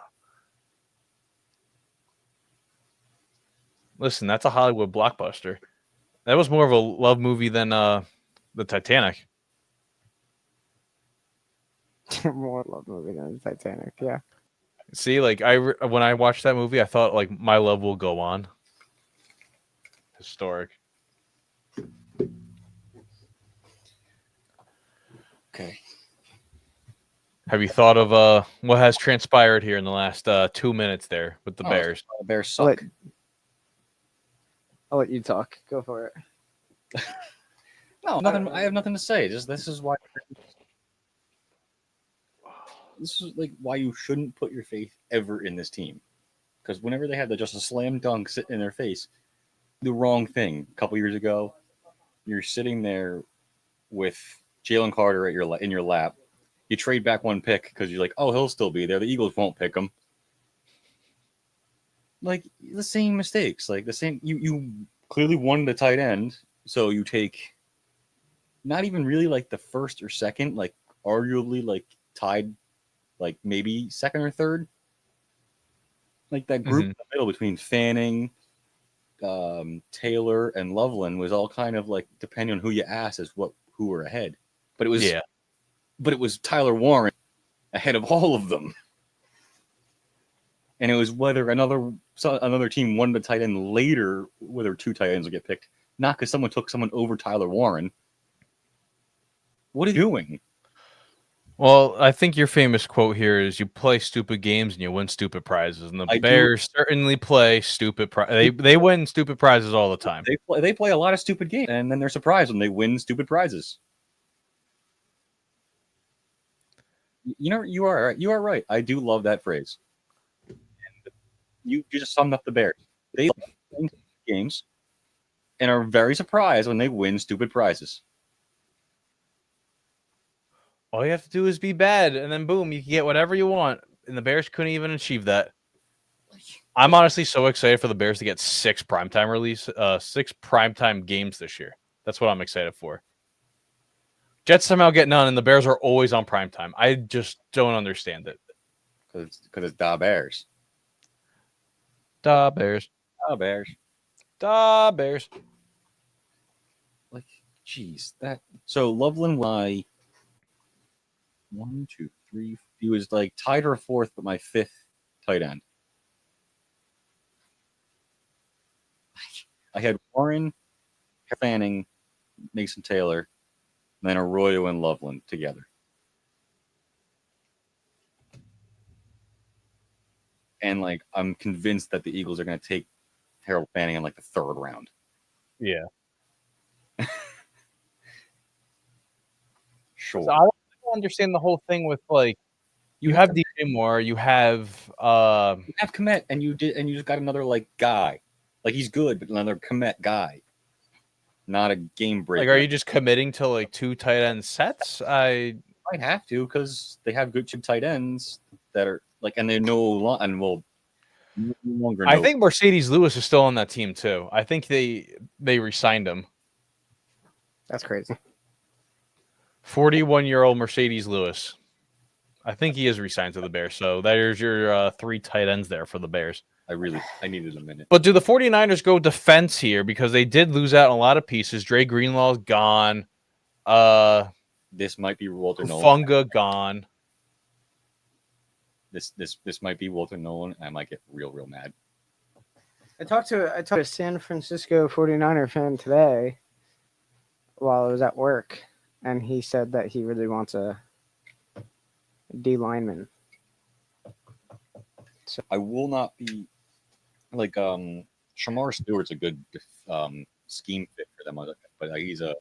Listen, that's a Hollywood blockbuster. That was more of a love movie than the Titanic. More love movie than Titanic. Yeah. See, like when I watched that movie, I thought like My Love Will Go On. Historic. Okay. Have you thought of what has transpired here in the last 2 minutes there with the Bears? The Bears I'll suck. let you talk. Go for it. No, nothing. I have nothing to say. Just this is why. This is like why you shouldn't put your faith ever in this team, because whenever they had just a slam dunk sitting in their face, the wrong thing. A couple years ago, you're sitting there with Jalen Carter at in your lap. You trade back one pick because you're like, oh, he'll still be there. The Eagles won't pick him. Like the same mistakes, like the same. You clearly won the tight end, so you take not even really like the first or second, like arguably like tied, like maybe second or third. Like that group in the middle between Fanning, Taylor, and Loveland was all kind of like depending on who you ask as who were ahead. But it was Tyler Warren ahead of all of them. And it was whether another team wanted a tight end later, whether two tight ends would get picked, not because someone took someone over Tyler Warren. What are you doing? Well, I think your famous quote here is you play stupid games and you win stupid prizes. And the Bears certainly play stupid prizes. They win stupid prizes all the time. They play a lot of stupid games, and then they're surprised when they win stupid prizes. You are right. You are right. I do love that phrase. And you just summed up the Bears. They play games and are very surprised when they win stupid prizes. All you have to do is be bad, and then boom, you can get whatever you want. And the Bears couldn't even achieve that. I'm honestly so excited for the Bears to get 6 primetime games this year. That's what I'm excited for. Jets somehow get none, and the Bears are always on primetime. I just don't understand it. Because it's Da Bears. Da Bears. Da Bears. Da Bears. Like, geez, that. So Loveland, why? 1, 2, 3. He was like tied for 4th, but my 5th tight end. I had Warren, Fanning, Mason Taylor, and then Arroyo and Loveland together. And like, I'm convinced that the Eagles are going to take Harold Fanning in like the 3rd round. Yeah. Sure. So I don't understand the whole thing with like you have DJ Moore, you have Komet, and you just got another like guy. Like he's good, but another Komet guy. Not a game breaker. Like, are you just committing to like 2 tight end sets? I might have to because they have good 2 tight ends that are like, and they no longer. I think Mercedes Lewis is still on that team too. I think they re-signed him. That's crazy. 41-year-old Mercedes Lewis. I think he is re-signed to the Bears. So there's your 3 tight ends there for the Bears. I needed a minute. But do the 49ers go defense here? Because they did lose out on a lot of pieces. Dre Greenlaw's gone. This might be Walter Nolan. Funga gone. This might be Walter Nolan. I might get real mad. I talked to a San Francisco 49er fan today while I was at work, and he said that he really wants a D lineman. So I will not be like Shamar Stewart's a good scheme fit for them, but he's an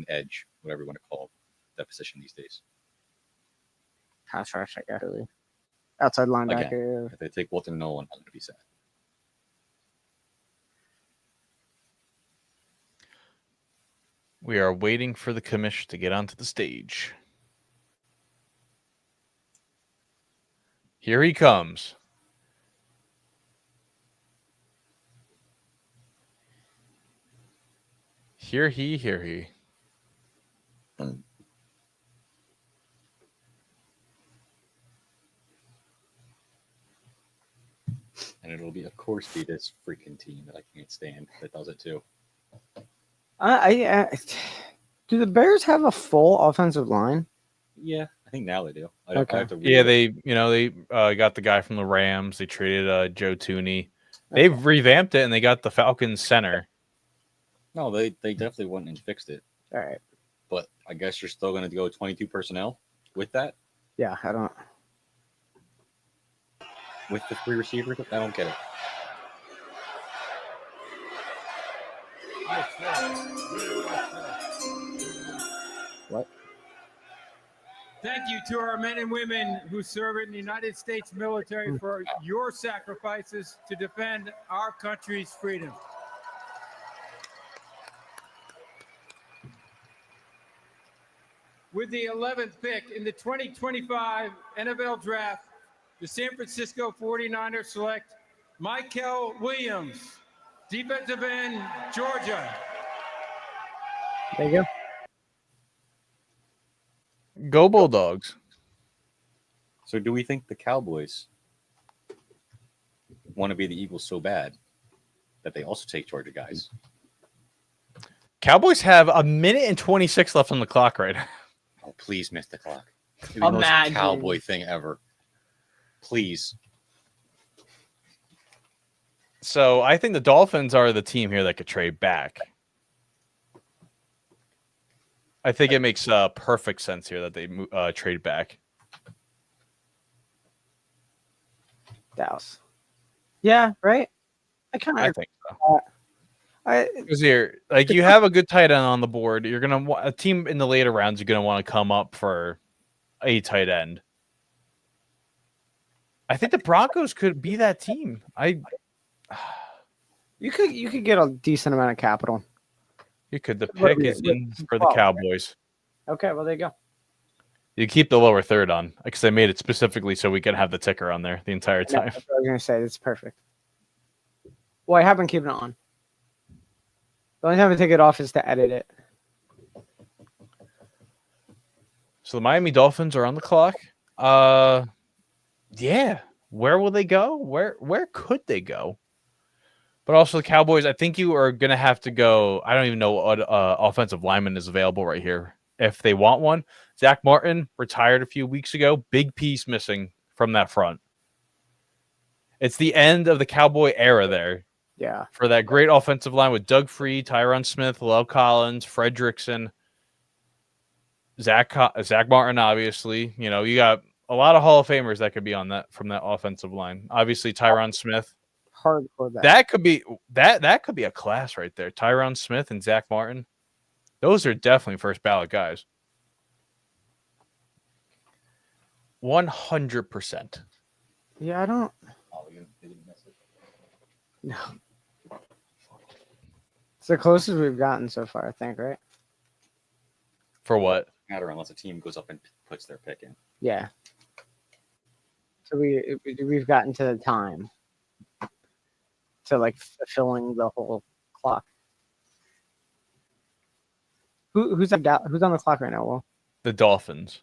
edge, whatever you want to call that position these days. pass rush, I guess. Really. Outside linebacker. If they take Walter Nolan, I'm going to be sad. We are waiting for the commission to get onto the stage. Here he comes. Here he. And it'll be, of course, be this freaking team that I can't stand that does it too. Do the Bears have a full offensive line? Yeah, I think now they do. I Okay. have to read Yeah, it. they got the guy from the Rams. They traded Joe Tooney. They've revamped it and they got the Falcons center. No, they definitely went and fixed it. All right. But I guess you're still going to go 22 personnel with that, Yeah, I don't. with the 3 receivers. I don't get it. What? Thank you to our men and women who serve in the United States military for your sacrifices to defend our country's freedom. With the 11th pick in the 2025 NFL Draft, the San Francisco 49ers select Michael Williams, defensive end, Georgia. There you go. Go Bulldogs. So do we think the Cowboys want to be the Eagles so bad that they also take Georgia guys? Cowboys have a minute and 26 left on the clock right now. Oh, please miss the clock. It'd be the most Imagine. Cowboy thing ever. Please. So I think the Dolphins are the team here that could trade back. I think it makes perfect sense here that they trade back. Dallas. Yeah, right. I kind I of. think so. Because here, like you have a good tight end on the board. You're gonna want a team in the later rounds. You're gonna want to come up for a tight end. I think the Broncos could be that team. You could get a decent amount of capital. You could. The What pick are is we- in for the 12, right? Cowboys. Okay, well there you go. You keep the lower third on because they made it specifically so we can have the ticker on there the entire Yeah, time. that's what I was gonna say. That's perfect. Well, I have been keeping it on. The only time I take it off is to edit it. So the Miami Dolphins are on the clock. Yeah. Where will they go? Where could they go? But also the Cowboys, I think you are gonna have to go. I don't even know what offensive lineman is available right here. If they want one, Zach Martin retired a few weeks ago. Big piece missing from that front. It's the end of the Cowboy era there Yeah. for that great offensive line with Doug Free, Tyron Smith, Love Collins, Fredrickson, Zach Martin. Obviously, you got a lot of Hall of Famers that could be on that from that offensive line. Obviously, Tyron Smith. Hardcore that. That could be that could be a class right there. Tyron Smith and Zach Martin. Those are definitely first ballot guys. 100%. Yeah, I don't. Oh, they didn't miss it. No. It's the closest we've gotten so far, I think, right? For what? Matter unless a team goes up and puts their pick in. Yeah. So we've gotten to the time to like fulfilling the whole clock. Who's on the clock right now? Will? The Dolphins.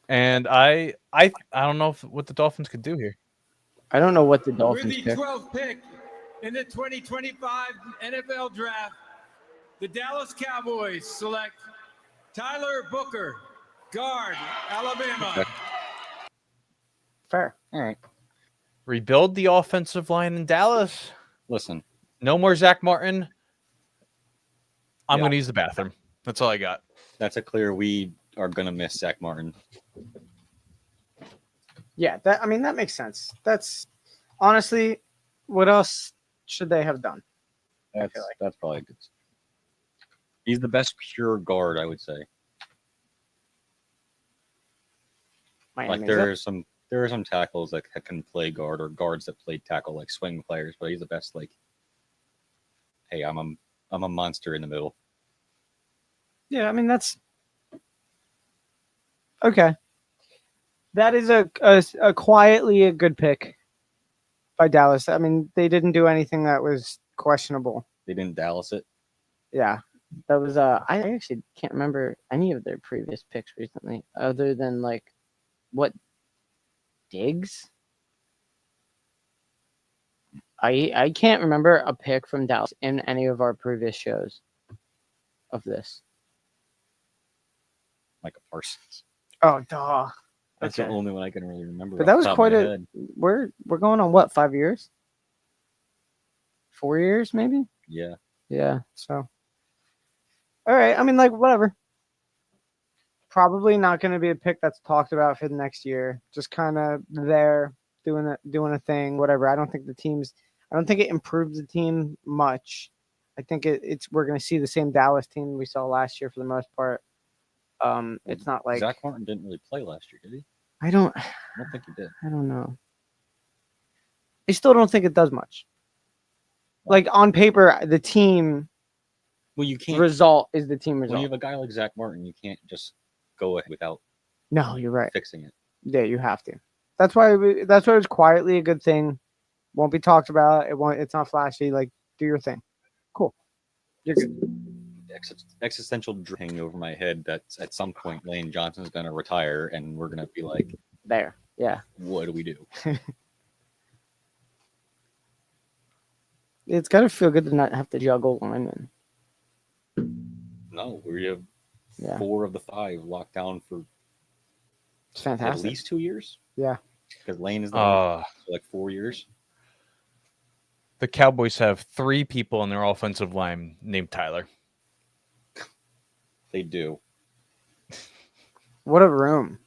And I don't know what the Dolphins could do here. I don't know what the With Dolphins the pick. 12th pick in the 2025 NFL Draft, the Dallas Cowboys select Tyler Booker, guard, Alabama. Fair. All right. Rebuild the offensive line in Dallas. Listen, No more Zach Martin. I'm Yeah. going to use the bathroom. That's all I got. that's a clear we are going to miss Zach Martin. Yeah, that makes sense. That's honestly, what else should they have done? That's, feel like- that's probably good. He's the best pure guard, I would say. Miami. Like there are some tackles that can play guard or guards that play tackle like swing players, but he's the best. Like, hey, I'm a monster in the middle. Yeah, I mean that's okay. That is a quietly a good pick by Dallas. I mean, they didn't do anything that was questionable. They didn't Dallas it. Yeah, that was. I actually can't remember any of their previous picks recently, other than like what Diggs. I can't remember a pick from Dallas in any of our previous shows of this. Micah Parsons. Oh, duh. That's Okay. the only one I can really remember. But off that the was top of quite my a. head. We're going on what, 5 years? 4 years maybe. Yeah. Yeah. So. All right. I mean, like whatever. Probably not going to be a pick that's talked about for the next year. Just kind of there doing a thing, whatever. I don't think it improves the team much. I think we're going to see the same Dallas team we saw last year for the most part. It's not like Zach Martin didn't really play last year, did he? I don't I don't think he did. I don't know. I still don't think it does much. Like on paper, the team Well, you can't. result is the team When you result. have a guy like Zach Martin, you can't just go ahead without No, you're right. fixing it. Yeah, you have to. That's why it's quietly a good thing. Won't be talked about. It's not flashy. Like, do your thing. Cool. You're good. Existential hanging over my head that at some point Lane Johnson's going to retire and we're going to be like, There. Yeah. what do we do? It's gotta feel good to not have to juggle linemen. No, we have Yeah. 4 of the 5 locked down for It's at fantastic. least 2 years. Yeah. Because Lane is there for like 4 years. The Cowboys have 3 people in their offensive line named Tyler. They do. What a room.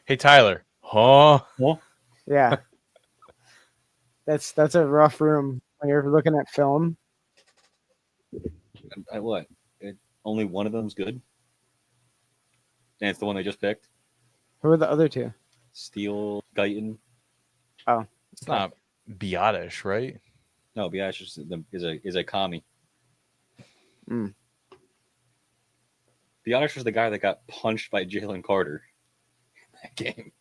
Hey, Tyler. Huh? Yeah. That's a rough room when you're looking at film. What? Only one of them's good? And it's the one they just picked? Who are the other two? Steele, Guyton. It's not Biotish, right? No, Biash is a commie. Mm. Biotish was the guy that got punched by Jalen Carter in that game.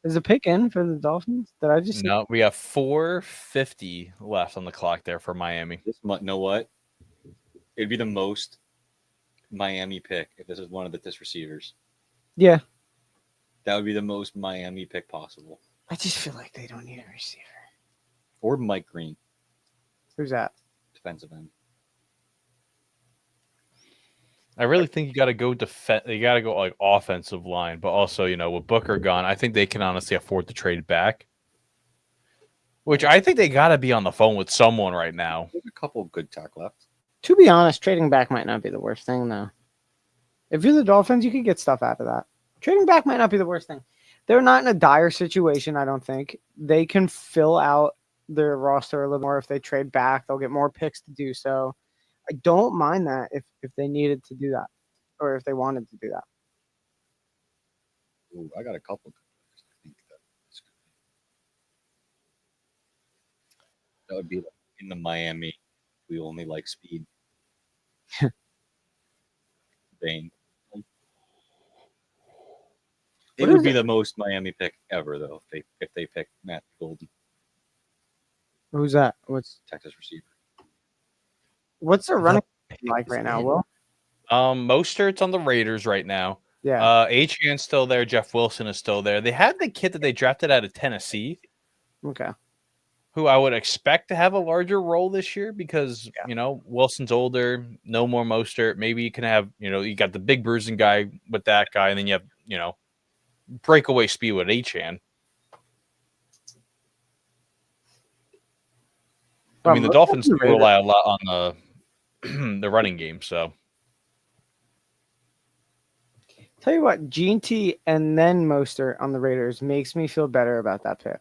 Is a pick in for the Dolphins? Did I just No, we have 4:50 left on the clock there for Miami. Know what? It'd be the most Miami pick if this is one of the receivers. Yeah. That would be the most Miami pick possible. I just feel like they don't need a receiver. Or Mike Green, Who's that? defensive end. I really think you got to go You got to go like offensive line, but also with Booker gone, I think they can honestly afford to trade back. Which I think they got to be on the phone with someone right now. There's a couple of good tackle left. To be honest, trading back might not be the worst thing, though. If you're the Dolphins, you could get stuff out of that. Trading back might not be the worst thing. They're not in a dire situation, I don't think. They can fill out their roster a little more if they trade back. They'll get more picks to do so. I don't mind that if they needed to do that or if they wanted to do that. Ooh, I got a couple. I think that would be like in the Miami. We only like speed. Bane. It What would is be it? the most Miami pick ever, though, if they pick Matt Golden, Who's that? Texas receiver. What's their running like right now, Will? Mostert's on the Raiders right now. Yeah. Adrian's still there. Jeff Wilson is still there. They had the kid that they drafted out of Tennessee, Okay. who I would expect to have a larger role this year because, Wilson's older, no more Mostert. Maybe you can have, you got the big bruising guy with that guy, and then you have, breakaway speed with Achan. I mean, the Dolphins rely a lot on the the running game, so. Tell you what, GT and then Mostert on the Raiders makes me feel better about that pick.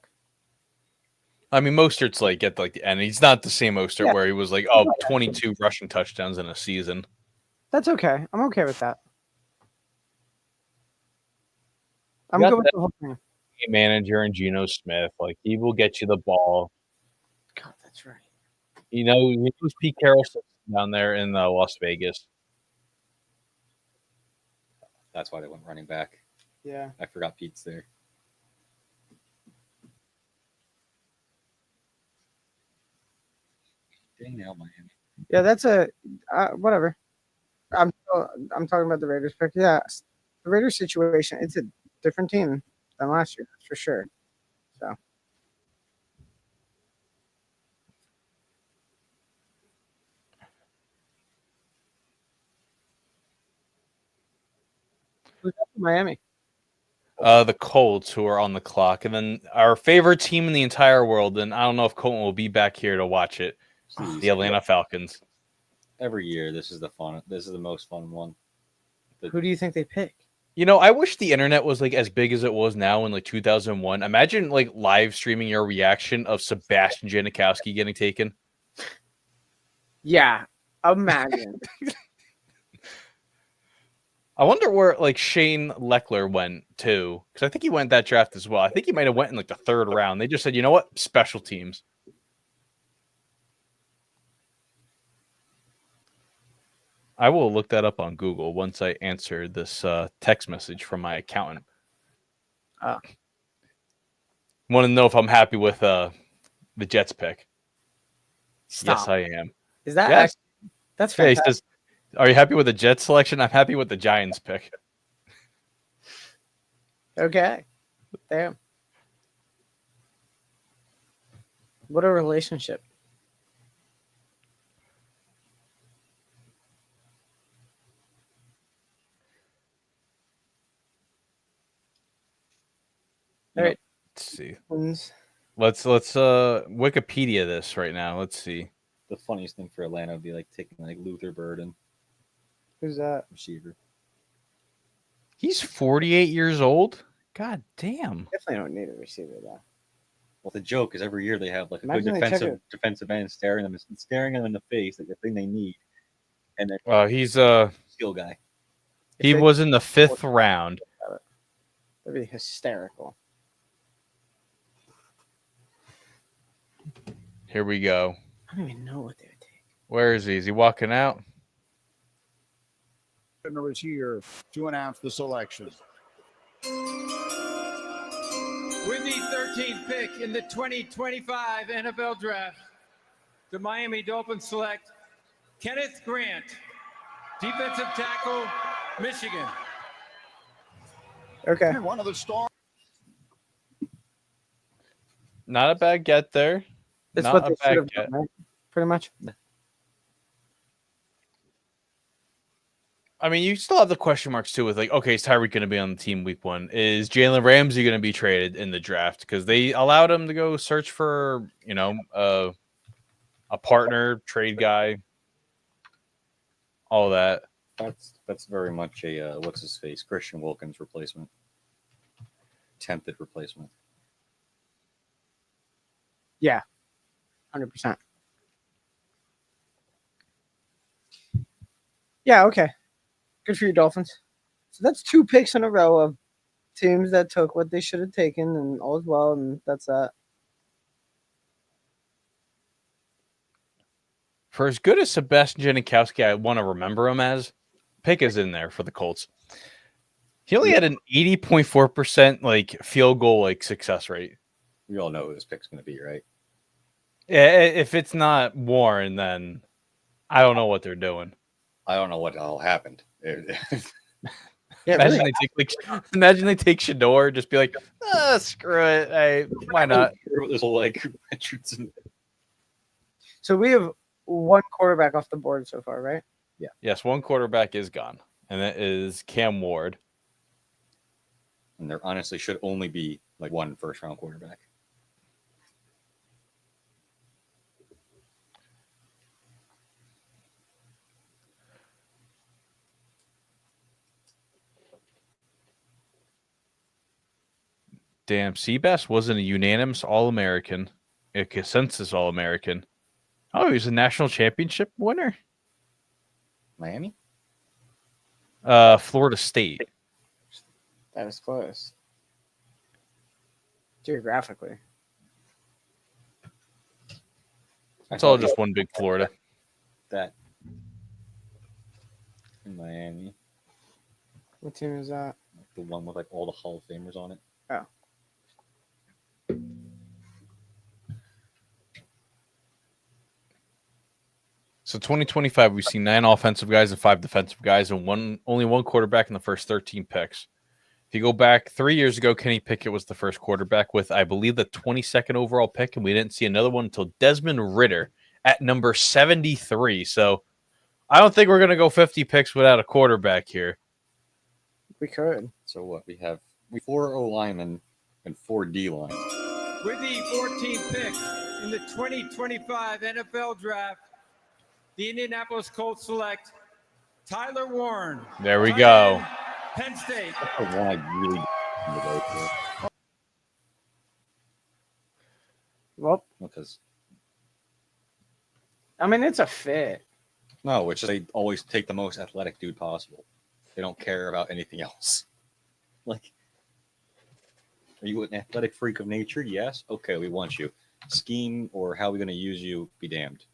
I mean, Mostert's like at like the end. He's not the same Mostert where he was like, 22 rushing touchdowns in a season. That's okay. I'm okay with that. I'm got good with the whole thing. Manager and Geno Smith, like he will get you the ball. God, that's right. You know, he was Pete Carroll down there in Las Vegas. That's why they went running back. Yeah. I forgot Pete's there. Dang now, Miami. Yeah, that's a whatever. I'm talking about the Raiders pick. Yeah, the Raiders situation. It's a different team than last year, that's for sure. So who's up for Miami? The Colts, who are on the clock, and then our favorite team in the entire world. And I don't know if Colton will be back here to watch it. Jeez. The Atlanta Falcons. Every year, this is the fun. This is the most fun one. Who do you think they pick? You know, I wish the internet was like as big as it was now in like 2001. Imagine like live streaming your reaction of Sebastian Janikowski getting taken. Yeah, imagine. I wonder where like Shane Leckler went too, because I think he went that draft as well. I think he might have went in like the third round. They just said, you know what, special teams. I will look that up on Google once I answer this text message from my accountant. Ah. Want to know if I'm happy with the Jets pick? Stop. Yes, I am. Is that Yes. that's Yeah, he fantastic? says, "Are you happy with the Jets selection?" I'm happy with the Giants pick. Okay. Damn. What a relationship. All right. Let's see. Twins. Let's Wikipedia this right now. Let's see. The funniest thing for Atlanta would be like taking like Luther Burden, Who's that? receiver. He's 48 years old. God damn. Definitely don't need a receiver though. Well, the joke is every year they have like a Imagine good they check defensive end staring them in the face, like the thing they need, and then He's skill guy. he If they- was in the 5th round. That'd be hysterical. Here we go. I don't even know what they would take. Where is he? Is he walking out? Partner is here to announce the selection. With the 13th pick in the 2025 NFL Draft, the Miami Dolphins select Kenneth Grant, defensive tackle, Michigan. Okay. And one of the stars. Not a bad get there. It's Not what a they bad should have get. done, right? Pretty much. I mean, you still have the question marks too with like, okay, is Tyreek going to be on the team week 1? Is Jalen Ramsey going to be traded in the draft? Because they allowed him to go search for, you know, a partner, trade guy, all that. That's very much a what's his face Christian Wilkins replacement, attempted replacement. 100%. Yeah, okay. Good for you, Dolphins. So that's 2 picks in a row of teams that took what they should have taken, and all is well, and that's that. For as good as Sebastian Janikowski, I want to remember him as, pick is in there for the Colts. He only had an 80.4% like field goal like success rate. We all know who this pick's going to be, right? Yeah, if it's not Warren, then I don't know what they're doing. I don't know what all happened. Yeah, Imagine really. they take Shador, just be like, screw it. Hey, why not? This whole like Richardson. So we have 1 quarterback off the board so far, right? Yes, 1 quarterback is gone, and that is Cam Ward. And there honestly should only be like 1 first-round quarterback. Damn, Seabass wasn't a unanimous All-American, a consensus All-American. Oh, he was a national championship winner. Miami? Florida State. That was close. geographically. It's all just one big Florida. that in Miami, What team is that? the one with like all the Hall of Famers on it. Oh. So 2025, we've seen 9 offensive guys and 5 defensive guys, and only one quarterback in the first 13 picks. If you go back 3 years ago, Kenny Pickett was the first quarterback with, I believe, the 22nd overall pick, and we didn't see another one until Desmond Ridder at number 73. So I don't think we're going to go 50 picks without a quarterback here. We could. So what we have 4 O linemen and 4 D line. With the 14th pick in the 2025 NFL Draft, the Indianapolis Colts select Tyler Warren. There we tight go. end, Penn State. That's the one I really want to go for. Well, Because I mean, it's a fit. no, which they always take the most athletic dude possible. They don't care about anything else. Like, are you an athletic freak of nature? Yes. Okay, we want you. Scheme or how we going to use you? Be damned.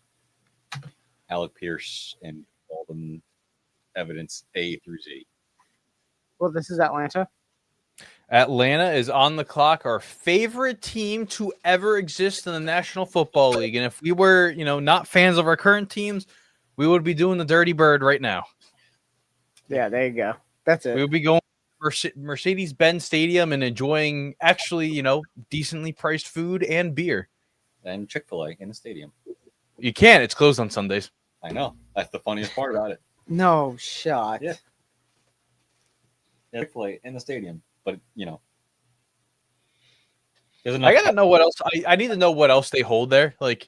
Alec Pierce and all them evidence A through Z. Well, this is Atlanta. Atlanta is on the clock, our favorite team to ever exist in the National Football League. And if we were, not fans of our current teams, we would be doing the Dirty Bird right now. Yeah, there you go. That's We it. would be going to Mercedes-Benz Stadium and enjoying actually, decently priced food and beer. And Chick-fil-A in the stadium. You can. It's closed on Sundays. I know. That's the funniest part about it. No shot. Yeah. Chick-fil-A in the stadium. But, there's enough. I gotta know what else. I need to know what else they hold there. Like,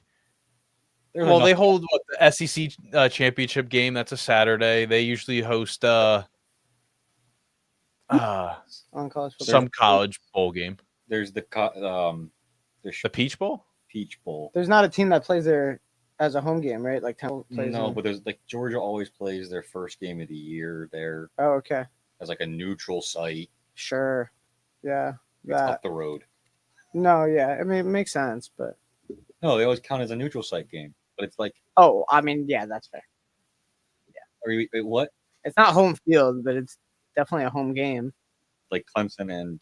There's well, enough- they hold the SEC championship game. That's a Saturday. They usually host On college football. some college bowl game. There's the there's The Peach Bowl. Peach Bowl. There's not a team that plays there as a home game, right? Like Temple plays. No, in- but there's like Georgia always plays their first game of the year there Oh, okay. as like a neutral site. Sure. Yeah. It's That. up the road. No, yeah. I mean, it makes sense, but No, they always count as a neutral site game. But it's like, oh, I mean, yeah, that's fair. wait, what? It's not home field, but it's definitely a home game. Like Clemson and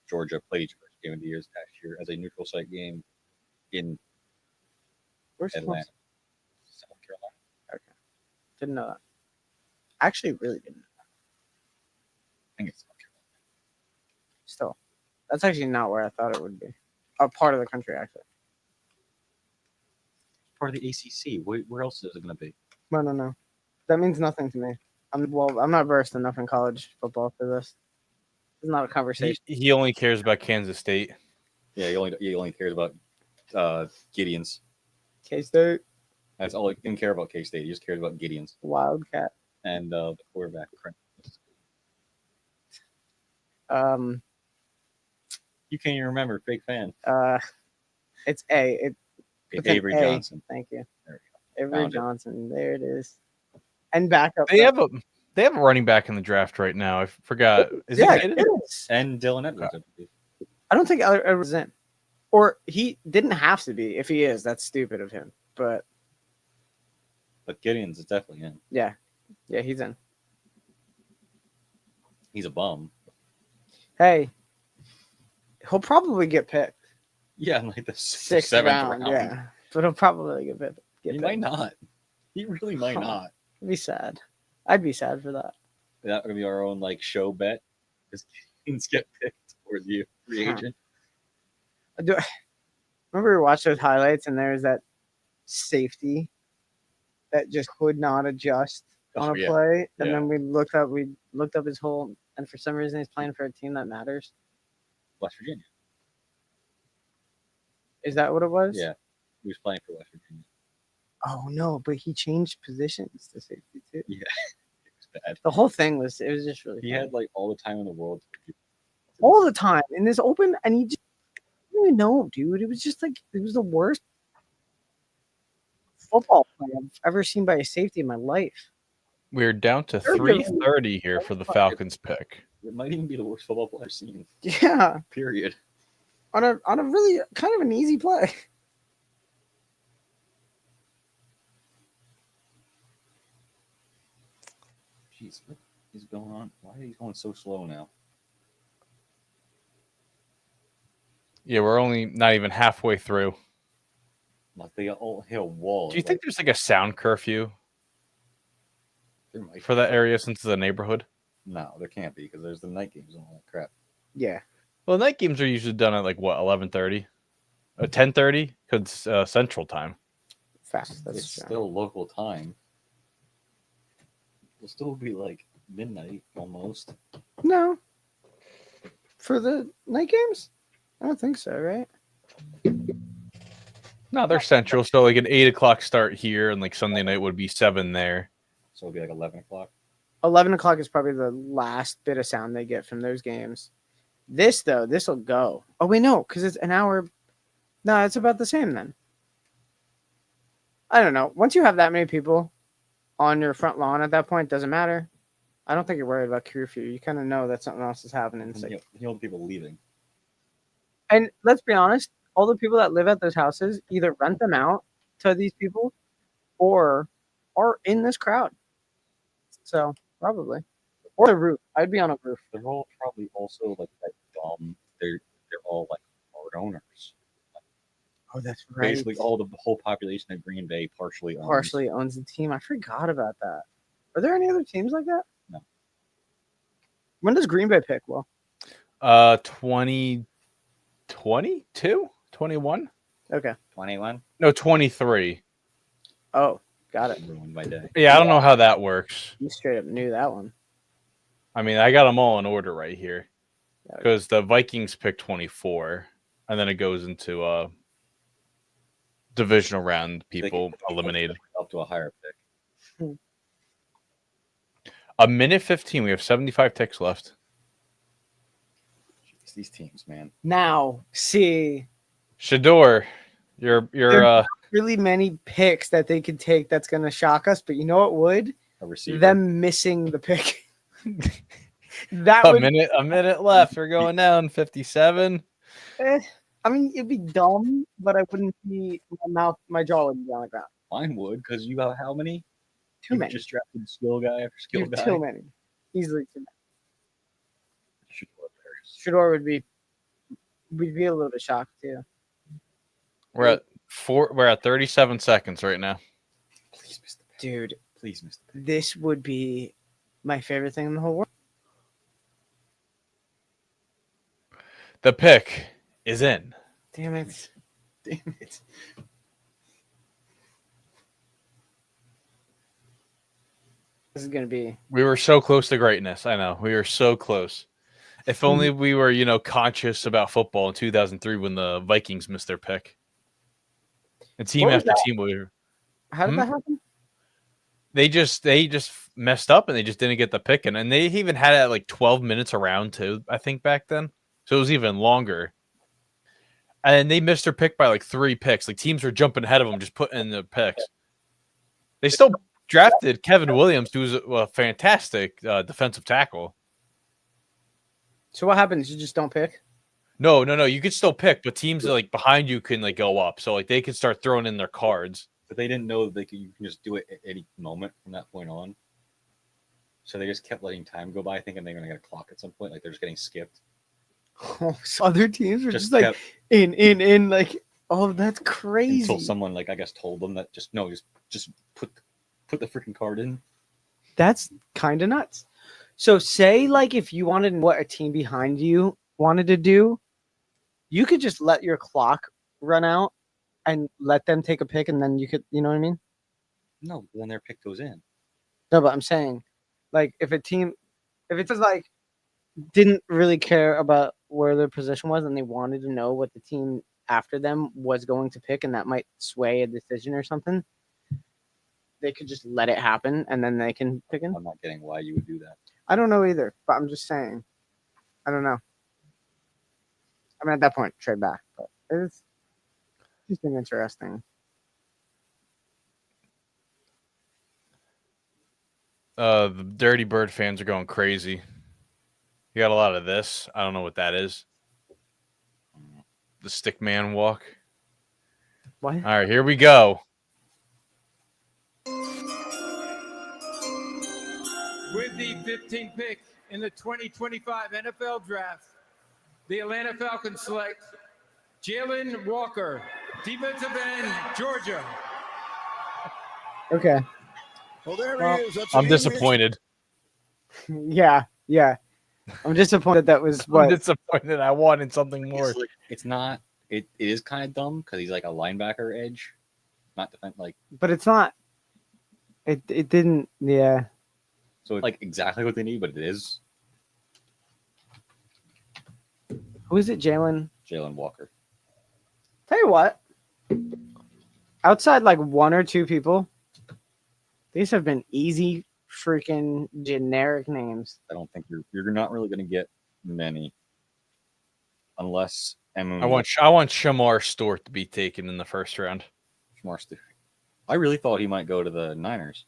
Georgia played each other's game of the year last year as a neutral site game in Where's Atlanta, Clemson? South Carolina. Didn't know that. Actually, really didn't. I think it's South Carolina. Still, that's actually not where I thought it would be. A part of the country, actually. Part of the ACC. Where else is it going to be? No. That means nothing to me. I'm not versed enough in college football for this. It's not a conversation. He only cares about Kansas State. Yeah, he only cares about Gideons. K-State, That's all. He didn't care about K-State. He just cares about Gideons Wildcat. and the quarterback. You can't even remember. Fake fan. It's A. It's an Avery A. Johnson. Thank you. There we Avery Found it. Johnson. There it is. And backup. They have a running back in the draft right now. I forgot. Is yeah, he it Caden? is. And Dylan Edwards. I believe. I don't think Edwards is in. Or he didn't have to be. If he is, that's stupid of him. But But Gideons is definitely in. yeah, he's in. He's a bum. Hey, he'll probably get picked. Yeah, in like the Sixth seventh round, yeah. But he'll probably get picked. He might not. He really might Huh. not. It'd be sad. I'd be sad for that. That would be our own like show bet. Because Gideons get picked for the free Huh. agent. Remember we watched those highlights and there's that safety that just could not adjust on a Yeah. play, and Yeah. then we looked up his whole, and for some reason he's playing for a team that matters. West Virginia. Is that what it was? Yeah. He was playing for West Virginia. Oh no, but he changed positions to safety too. It was bad. The whole thing was just really He funny. had like all the time in the world. all the time in this open, and he just I don't even know, dude. It was just like it was the worst football play I've ever seen by a safety in my life. We're down to They're really- 3:30 here for the Falcons pick. It might even be the worst football player I've seen. Yeah. Period. on a really kind of an easy play. Jeez, what is going on? Why are you going so slow now? Yeah, we're only not even halfway through. Like they all hit a wall. Do you think there's like a sound curfew there might for that area since it's a neighborhood? No, there can't be because there's the night games and all that crap. Yeah. Well, night games are usually done at like what 11:30, 10:30, because Central Time. Fast. That's It's true. still local time. It'll still be like midnight almost. No. For the night games? I don't think so, right? No, they're Central, so like an 8 o'clock start here, and like Sunday night would be 7 there. So it'll be like 11 o'clock. 11 o'clock is probably the last bit of sound they get from those games. This, though, this will go. Oh, wait, no, because it's an hour. No, it's about the same then. I don't know. Once you have that many people on your front lawn at that point, it doesn't matter. I don't think you're worried about curfew. You kind of know that something else is happening. It's And like, you know the people leaving. and let's be honest, all the people that live at those houses either rent them out to these people or are in this crowd. So probably. Or the roof. I'd be on a roof. They're all probably also like that dumb. They're all like hard owners. Oh, that's right. Basically, the whole population of Green Bay partially owns the team. I forgot about that. Are there any other teams like that? No. When does Green Bay pick? Well, 2022, 21? okay. 21. No, 23. Oh, got it. Ruined my day. Yeah, I don't know how that works. You straight up knew that one. I mean, I got them all in order right here Yeah. because the Vikings pick 24, and then it goes into divisional round. People eliminated. Up to a higher pick. A minute 15. We have 75 ticks left. Jeez, these teams, man. Now, see, Shador, you're really many picks that they could take that's going to shock us, but you know what would? A receiver. Them missing the pick. That a would, minute left. We're going down 57. I mean, it'd be dumb, but I wouldn't be my jaw would be on the ground. Mine would, because you have how many? Too You many. just drafted skill guy after skill You have guy. too many. Easily too many. Shador Shador we'd be a little bit shocked too. We're at 37 seconds right now. Please miss the pick. Dude, Please miss the pick. this would be my favorite thing in the whole world. The pick is in. Damn it. Damn it. This is gonna be We were so close to greatness. I know. We were so close. If only we were, conscious about football in 2003 when the Vikings missed their pick. And team What was after that? team we were. how did Hmm? that happen? They just messed up and they just didn't get the pick. And they even had it at like 12 minutes around too, I think, back then. So it was even longer. And they missed their pick by like 3 picks. Like teams were jumping ahead of them, just putting in the picks. They still drafted Kevin Williams, who's a fantastic defensive tackle. So what happens? You just don't pick? No. You could still pick, but teams like behind you can like go up. So like they could start throwing in their cards. But they didn't know that you can just do it at any moment from that point on. So they just kept letting time go by, thinking they're going to get a clock at some point. Like they're just getting skipped. Oh, so other teams were just like kept- in like, oh, that's crazy. until someone, like, I guess, told them that just put the freaking card in. That's kind of nuts. So say like if you wanted what a team behind you wanted to do, you could just let your clock run out and let them take a pick, and then you could, you know what I mean? No, then their pick goes in. No, but I'm saying, like, if it was like didn't really care about where their position was, and they wanted to know what the team after them was going to pick, and that might sway a decision or something, they could just let it happen, and then they can pick in. I'm not getting why you would do that. I don't know either, but I'm just saying. I don't know. I mean, at that point, trade back, but it's just been interesting. The Dirty Bird fans are going crazy. You got a lot of this. I don't know what that is. the stick man walk. What? All right, here we go. With the 15th pick in the 2025 NFL Draft, the Atlanta Falcons select Jalen Walker, defensive end, Georgia. Okay. Well, there Well, he is. That's I'm an image. disappointed. Yeah. I'm disappointed that was I'm what. disappointed. I wanted something more. It's like, it's not. It is kind of dumb because he's like a linebacker edge, not defense. Like But it's not. It didn't. Yeah. so, it's like exactly what they need, but it is Who is it, Jalen? Jalen Walker. Tell you what. Outside like one or two people, these have been easy freaking generic names. I don't think you're not really going to get many, unless I want Shamar Stewart to be taken in the first round. I really thought he might go to the Niners.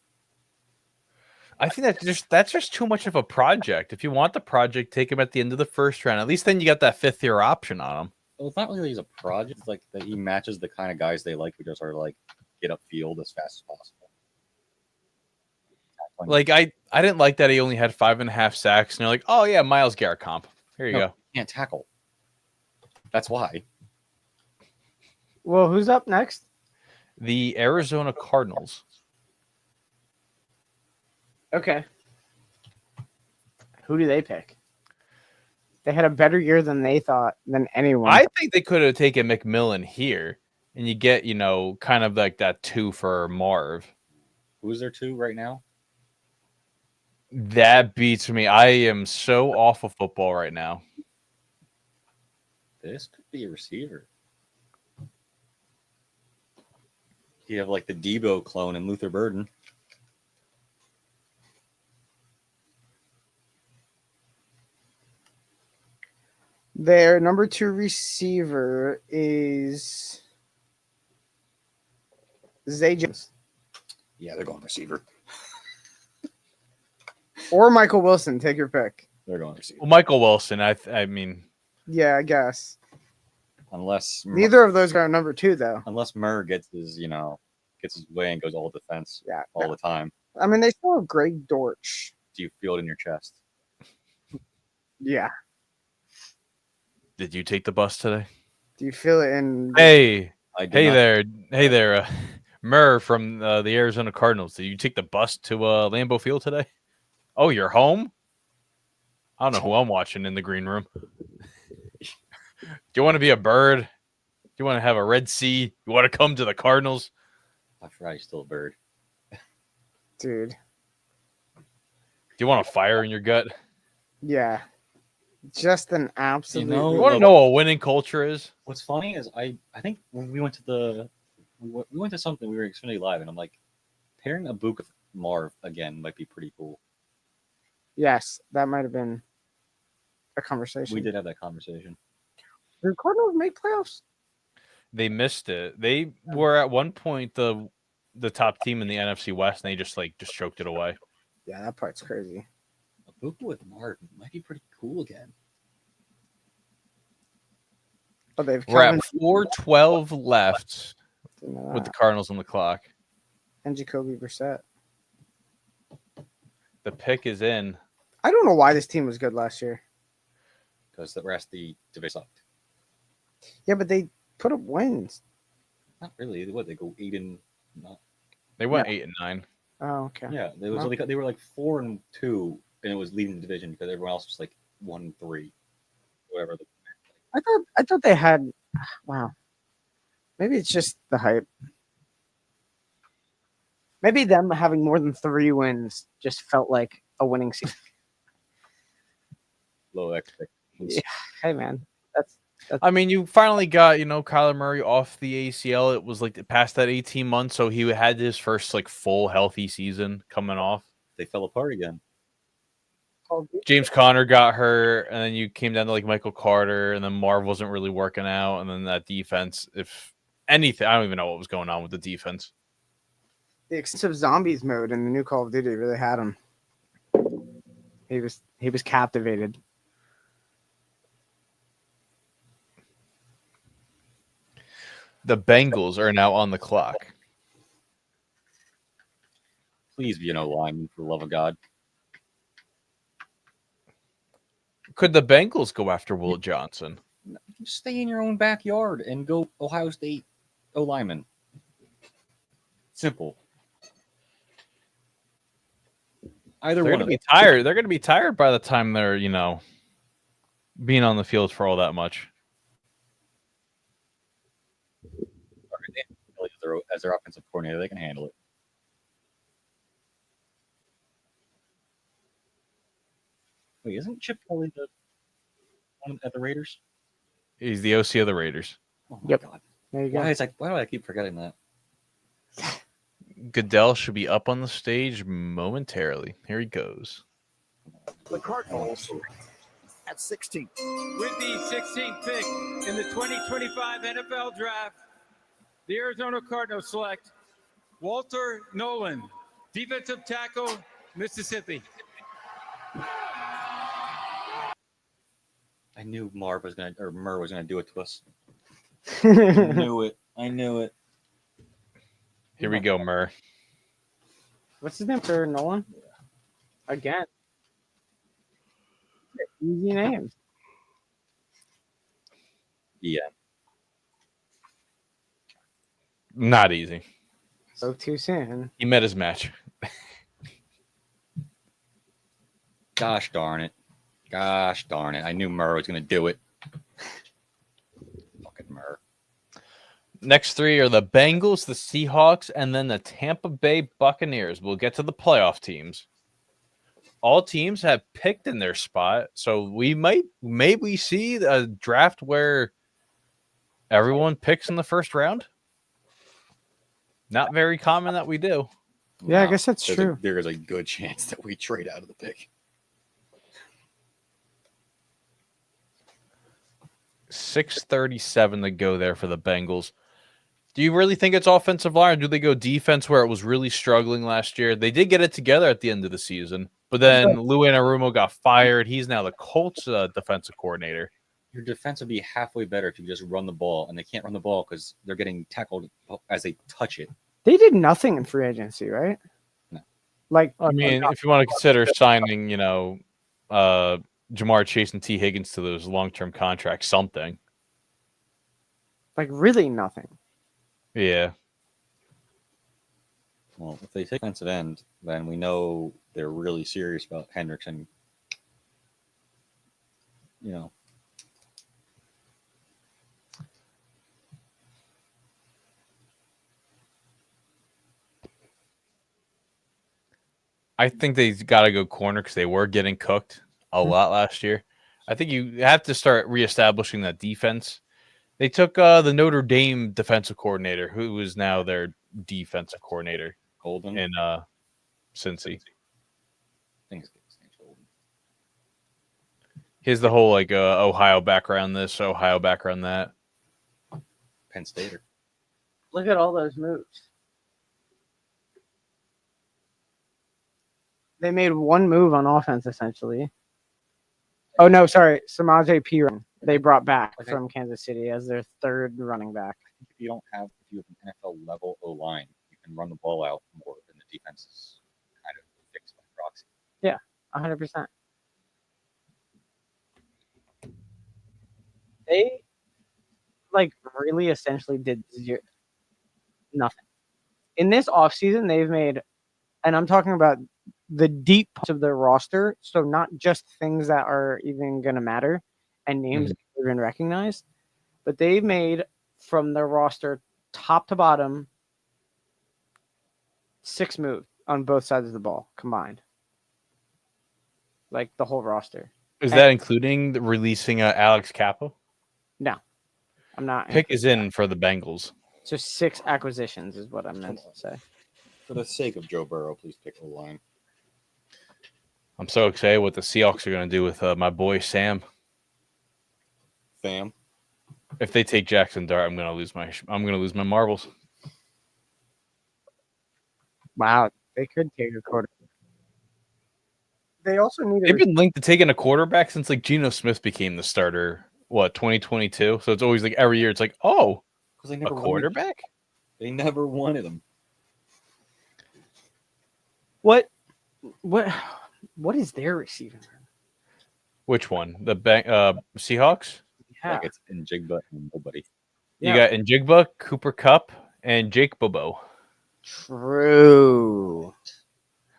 I think that's just too much of a project. If you want the project, take him at the end of the first round. At least then you got that 5th-year option on him. Well, it's not really that he's a project. It's like that he matches the kind of guys they like, who just are like get upfield as fast as possible. Like I didn't like that he only had 5.5 sacks, and you're like, oh yeah, Myles Garrett comp. Here you go. He can't tackle. That's why. Well, who's up next? The Arizona Cardinals. Okay. Who do they pick? They had a better year than they thought than anyone. I think they could have taken McMillan here, and you get, kind of like that 2 for Marv. Who's there two right now? That beats me. I am so off of football right now. This could be a receiver. You have like the Debo clone and Luther Burden. Their number 2 receiver is Zay Jones Yeah, they're going receiver. or Michael Wilson. Take your pick. They're going receiver. Well, Michael Wilson, I mean, Yeah, I guess. Unless Neither of those are number 2, though. unless Murr gets his way and goes all defense Yeah. all the time. I mean, they still have Greg Dortch. Do you feel it in your chest? Yeah. did you take the bus today? Do you feel it in? Hey, I did hey not- there, Murr from the Arizona Cardinals. Did you take the bus to Lambeau Field today? Oh, you're home? I don't know who I'm watching in the green room. Do you want to be a bird? Do you want to have a red sea? You want to come to the Cardinals? I forgot he's still a bird. Dude. Do you want a fire in your gut? Yeah. Just an absolute. know- You want to know what winning culture is? What's funny is I think when we went to we went to something, we were Xfinity Live, and I'm like, pairing a Book with Marv again might be pretty cool. Yes, that might have been a conversation. We did have that conversation. Did the Cardinals make playoffs? They missed it. They were at one point the top team in the NFC West, and they just choked it away. Yeah, that part's crazy. A Book with Marv might be pretty cool again. But they've We're Calvin at 4:12 left Fields with the Cardinals on the clock. and Jacoby Brissett. The pick is in. I don't know why this team was good last year. Because the rest of the division sucked. Yeah, but they put up wins. Not really. What, they go 8-9? They went 8 and 9. Oh, okay. Yeah, they was Well- they were like 4-2, and it was leading the division because everyone else was like 1-3, whatever. I thought they had. Wow. Maybe it's just the hype. Maybe them having more than 3 wins just felt like a winning season. Low expectations. Yeah. Hey, man, that's I mean, you finally got, Kyler Murray off the ACL. It was past that 18 months, so he had his first full healthy season coming off. They fell apart again. James Conner got hurt, and then you came down to Michael Carter, and then Marv wasn't really working out, and then that defense, if anything, I don't even know what was going on with the defense. the extensive zombies mode in the new Call of Duty really had him. He was captivated. The Bengals are now on the clock. Please be an O-lineman, for the love of God. Could the Bengals go after Will Johnson? Just stay in your own backyard and go Ohio State O-lineman. Simple. Either They're one going to of be them. tired. They're going to be tired by the time they're, being on the field for all that much. As their offensive coordinator, they can handle it. Wait, isn't Chip Kelly the one at the Raiders? He's the OC of the Raiders. Oh my Yep. God. There you go. Why do I keep forgetting that? Goodell should be up on the stage momentarily. Here he goes. The Cardinals at 16. With the 16th pick in the 2025 NFL Draft, the Arizona Cardinals select Walter Nolan, defensive tackle, Mississippi. I knew Murr was gonna do it to us. go. I knew it. Here we go, Murr. What's his name for Nolan? Again. Easy names. Yeah. Not easy. So too soon. He met his match. Gosh darn it. I knew Murr was gonna do it. Fucking Murr. Next three are the Bengals, the Seahawks, and then the Tampa Bay Buccaneers. We'll get to the playoff teams. All teams have picked in their spot, so we maybe see a draft where everyone picks in the first round. Not very common that we do. Yeah, I guess that's true. There is a good chance that we trade out of the pick. 6:37 to go there for the Bengals. Do you really think it's offensive line, or do they go defense where it was really struggling last year? They did get it together at the end of the season, but then Lou Anarumo got fired. He's now the Colts defensive coordinator. Your defense would be halfway better if you just run the ball, and they can't run the ball because they're getting tackled as they touch it. They did nothing in free agency, right? No. Like, I mean, if you want to consider signing, Jamar Chase and T. Higgins to those long-term contracts, something. like really nothing. Yeah. Well, if they take defensive end, then we know they're really serious about Hendrickson. I think they got to go corner because they were getting cooked a lot last year. I think you have to start reestablishing that defense. They took the Notre Dame defensive coordinator, who is now their defensive coordinator Golden. in Cincy. I think his name's Golden. He has the whole Ohio background, this Ohio background, that. Penn Stater. Look at all those moves. They made one move on offense, essentially. Oh, no, sorry. Samaje Perine they brought back from Kansas City as their third running back. If you have an NFL level O line, you can run the ball out more than the defense is kind of fixed by proxy. Yeah, 100%. They really essentially did nothing. In this offseason, they've made, and I'm talking about the deep parts of their roster, so not just things that are even going to matter and names that have been recognized, but they've made from their roster top to bottom 6 moves on both sides of the ball combined. Like the whole roster. Is that including releasing Alex Cappa? No, I'm not. Pick is in for the Bengals. So 6 acquisitions is what I meant to say. For the sake of Joe Burrow, please pick O line. I'm so excited what the Seahawks are going to do with my boy Sam. Fam. If they take Jackson Dart, I'm going to lose my marbles. Wow, they could take a quarterback. They also need. They've been linked to taking a quarterback since Geno Smith became the starter. 2022? So it's always every year. It's Because they A never wanted him. quarterback? They never wanted him. What is their receiving room? Which one? The Seahawks? Yeah. Like it's in Jigba and nobody. You Yeah. got Njigba, Cooper Cup, and Jake Bobo. True.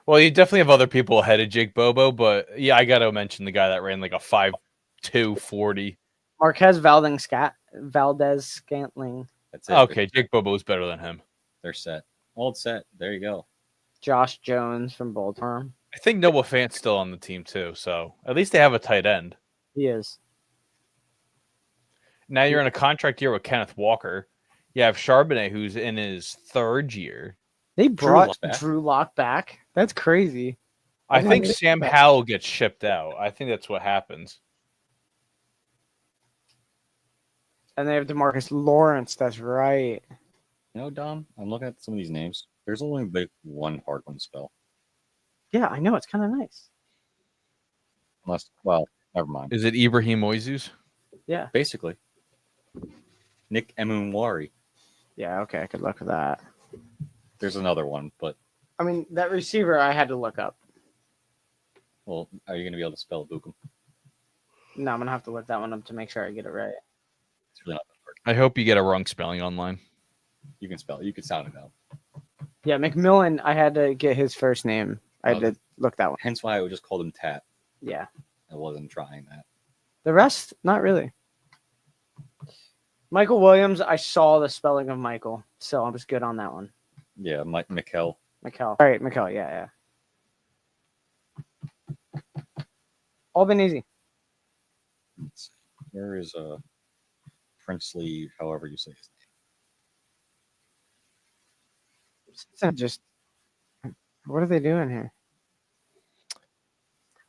Well, you definitely have other people ahead of Jake Bobo, but yeah, I got to mention the guy that ran like a 5.2 40. Marquez Valdez Scantling, That's it. Okay, Jake Bobo is better than him. They're set. All set. There you go. Josh Jones from Baltimore. I think Noah Fant's still on the team too, so at least they have a tight end. He is. Now you're in a contract year with Kenneth Walker. You have Charbonnet, who's in his third year. They brought Lock back. Drew Lock back. That's crazy. I didn't think think Sam that. Howell gets shipped out. I think that's what happens. And they have Demarcus Lawrence. That's right. You know, Dom, I'm looking at some of these names. There's only like one hard one to spell. Yeah, I know. It's kind of nice. Unless, well, never mind. Is it Ibrahim Moises? Yeah. Basically, Nick Emunwari. Yeah, okay. I could look at that. There's another one, but I mean, that receiver I had to look up. well, are you going to be able to spell Bukum? No, I'm going to have to look that one up to make sure I get it right. It's really not that hard. I hope you get a wrong spelling online. You can spell it. You can sound it out. Yeah, McMillan, I had to get his first name. I had to look that one. Hence why I would just call him Tat. Yeah. I wasn't trying that. The rest, not really. Michael Williams, I saw the spelling of Michael, so I was good on that one. Yeah, Mike Mikkel. Mikel. All right, Mikel. Yeah. All been easy. Where is Princely, however you say his It's not just what are they doing here?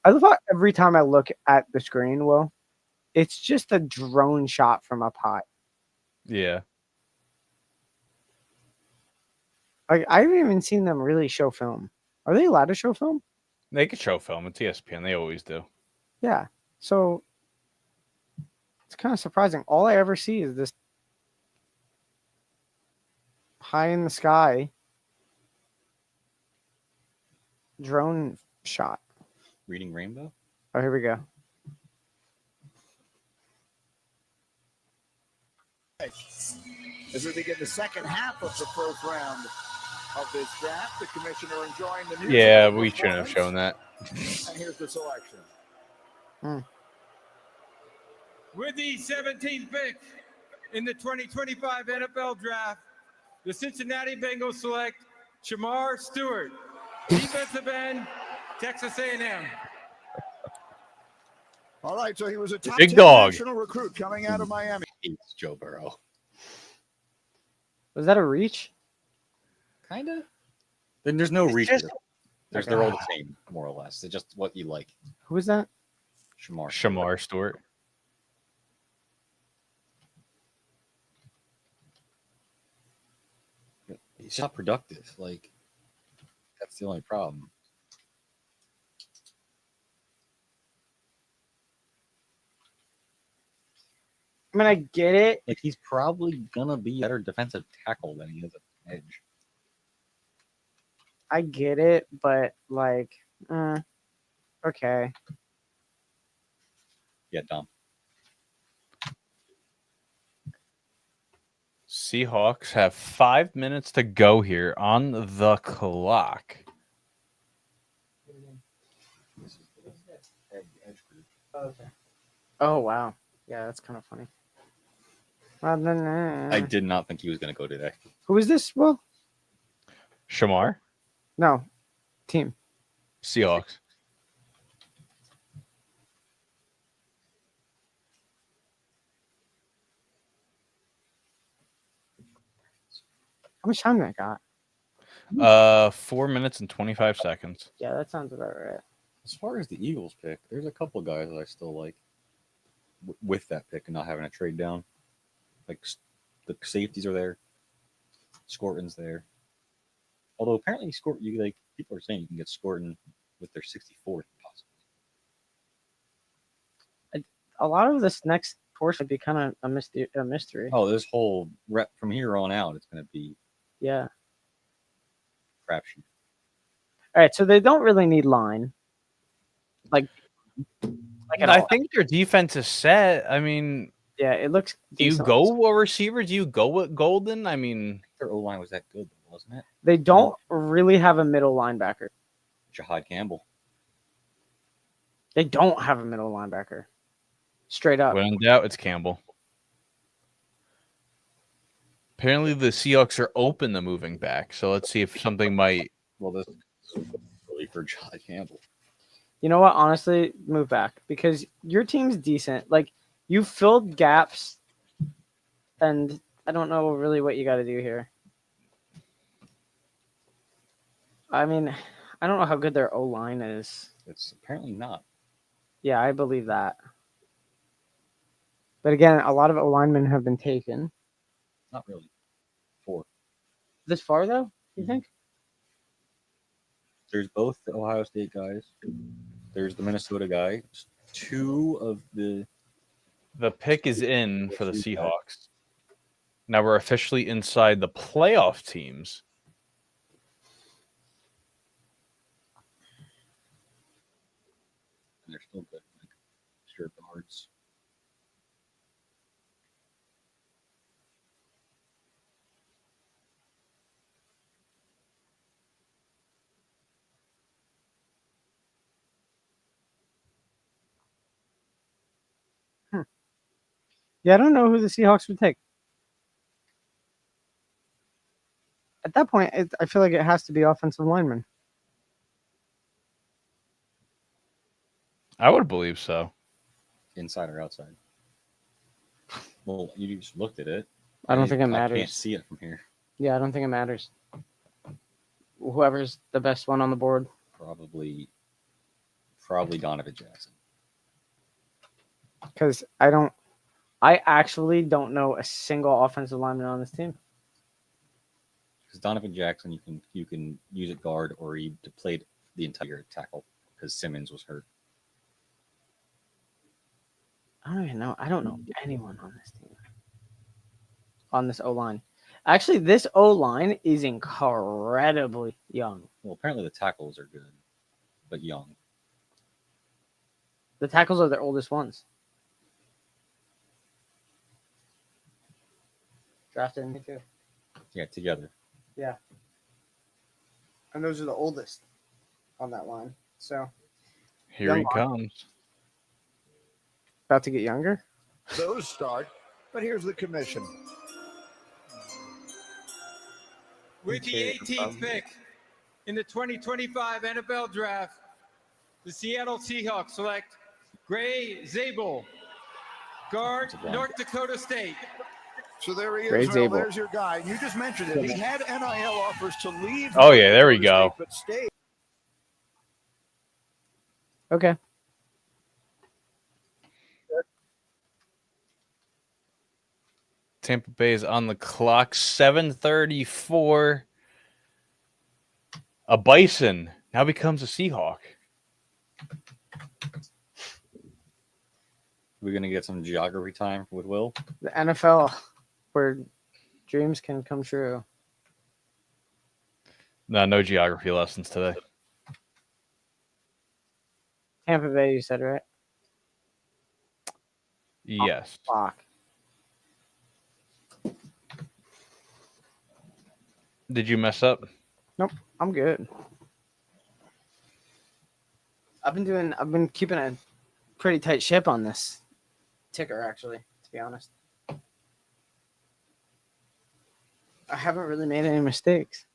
I love how every time I look at the screen, Will, it's just a drone shot from up high. Yeah. Like I haven't even seen them really show film. Are they allowed to show film? They could show film at ESPN. They always do. Yeah. So it's kind of surprising. All I ever see is this high in the sky drone shot. Reading Rainbow? Oh, here we go. As we begin the second half of the first round of this draft, the commissioner enjoying the music Yeah, of the we shouldn't have shown that. performance. And here's the selection. With the 17th pick in the 2025 NFL Draft, the Cincinnati Bengals select Shamar Stewart, defensive end, Texas A&M. All right, so he was a top Big 10 dog. national recruit coming out of Miami. It's Joe Burrow. Was that a reach? Kind of. Then there's no reach. just- They're all the same, more or less. It's just what you like. Who was that? Shamar. Shamar Stewart. He's not productive. Like, that's the only problem. I mean, I get it. Like, he's probably gonna be a better defensive tackle than he is an edge. I get it, but like, okay. Yeah, Dom. Seahawks have 5 minutes to go here on the clock. Oh wow, yeah, that's kind of funny. Well, then, I did not think he was gonna go today. who is this? Well, Shamar, no, team. Seahawks. How much time that got? 4 minutes and 25 seconds. Yeah, that sounds about right. As far as the Eagles pick, there's a couple guys that I still like with that pick and not having to trade down. Like the safeties are there, Scorton's there. Although apparently people are saying you can get Scorton with their 64th possibly. A lot of this next portion would be kind of a mystery. Oh, this whole rep from here on out, it's going to be Yeah. crapshoot. All right, so they don't really need line. Like at I all. think their defense is set. I mean, Yeah, it looks. do you decent. go a receiver? Do you go with Golden? I mean, Their O line was that good, wasn't it? They don't really have a middle linebacker. Jahad Campbell. They don't have a middle linebacker. Straight up. when in doubt, it's Campbell. Apparently, the Seahawks are open to moving back. So let's see if something might. Well, this is really for Jahad Campbell. You know what? Honestly, move back because your team's decent. Like you filled gaps, and I don't know really what you got to do here. I mean, I don't know how good their O line is. It's apparently not. Yeah, I believe that. But again, a lot of O linemen have been taken. Not really. 4. This far though, you think? There's both the Ohio State guys. There's the Minnesota guy. There's 2 of the. The pick is in for the Seahawks. Now we're officially inside the playoff teams. They're still good. Like, sure guards. Yeah, I don't know who the Seahawks would take. At that point, I feel like it has to be offensive lineman. I would believe so. Inside or outside? Well, you just looked at it. I don't think it I can't matters. see it from here. Yeah, I don't think it matters. Whoever's the best one on the board. Probably Donovan Jackson. Because I actually don't know a single offensive lineman on this team. Because Donovan Jackson, you can use at guard or he played the entire tackle because Simmons was hurt. I don't even know. I don't know anyone on this team. On this O line. Actually, this O line is incredibly young. Well, apparently the tackles are good, but young. The tackles are their oldest ones. Drafted in too. Yeah, together. Yeah. And those are the oldest on that line. So Here he Young comes. about to get younger. Those start, but here's the commission. With the 18th pick in the 2025 NFL Draft, the Seattle Seahawks select Gray Zabel, guard, North Dakota State. So there he is. Great Well, Zabel. there's your guy. You just mentioned it. He had NIL offers to leave. Oh, yeah, there we North Dakota go. State, but stayed. Okay. Tampa Bay is on the clock. 7:34. A Bison now becomes a Seahawk. We're gonna get some geography time with Will. The NFL where dreams can come true. No geography lessons today. Tampa Bay, you said, right? Yes. Fuck. Did you mess up? I'm good. I've been keeping a pretty tight ship on this ticker, actually, to be honest. I haven't really made any mistakes.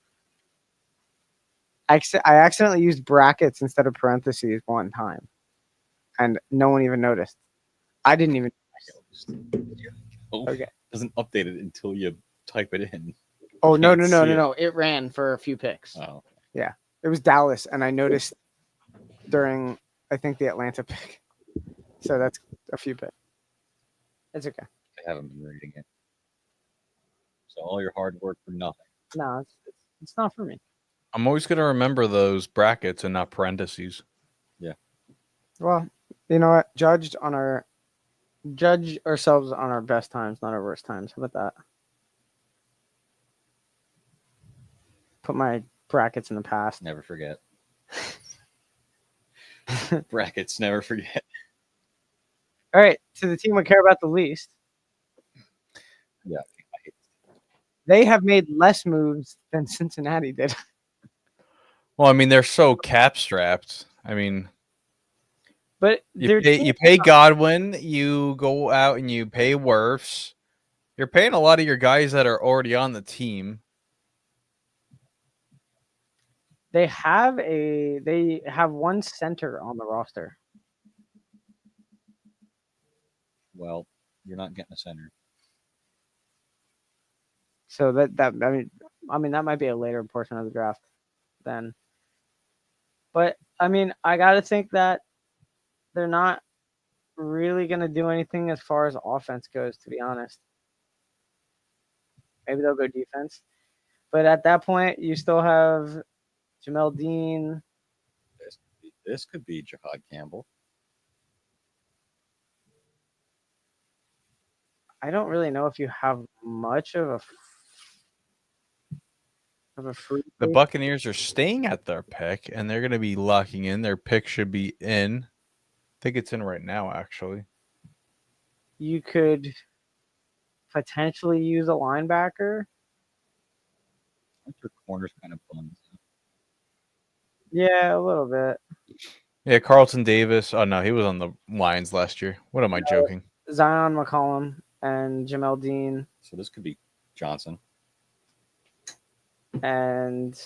I accidentally used brackets instead of parentheses one time, and no one even noticed. I didn't even. Oh, Okay. doesn't update it until you type it in. Oh no! Can't see it. It ran for a few picks. Oh, It was Dallas, and I noticed during I think the Atlanta pick. So that's a few picks. It's okay. I haven't been reading it. So all your hard work for nothing. No, it's not for me. I'm always going to remember those brackets and not parentheses. Well, you know what? Judged on our judge ourselves on our best times, not our worst times. How about that? Put my brackets in the past. Never forget. Brackets, never forget. All right, to the team we care about the least. Yeah. I hate They have made less moves than Cincinnati did. Well, I mean, they're so cap strapped. I mean, But you pay Godwin, you go out and you pay Wirfs. You're paying a lot of your guys that are already on the team. they have one center on the roster. Well, you're not getting a center. So that I mean that might be a later portion of the draft then. But I mean, I got to think that they're not really going to do anything as far as offense goes, to be honest. Maybe they'll go defense. But at that point, you still have Jamel Dean. This could be Jahad Campbell. I don't really know if you have much of a free. The Buccaneers are staying at their pick, and they're going to be locking in. Their pick should be in. I think it's in right now, actually. You could potentially use a linebacker. Aren't your corners kind of bums? Yeah, a little bit. Yeah, Carlton Davis. Oh, no, he was on the Lions last year. What am I joking? Zion McCollum and Jamel Dean So this could be Johnson. and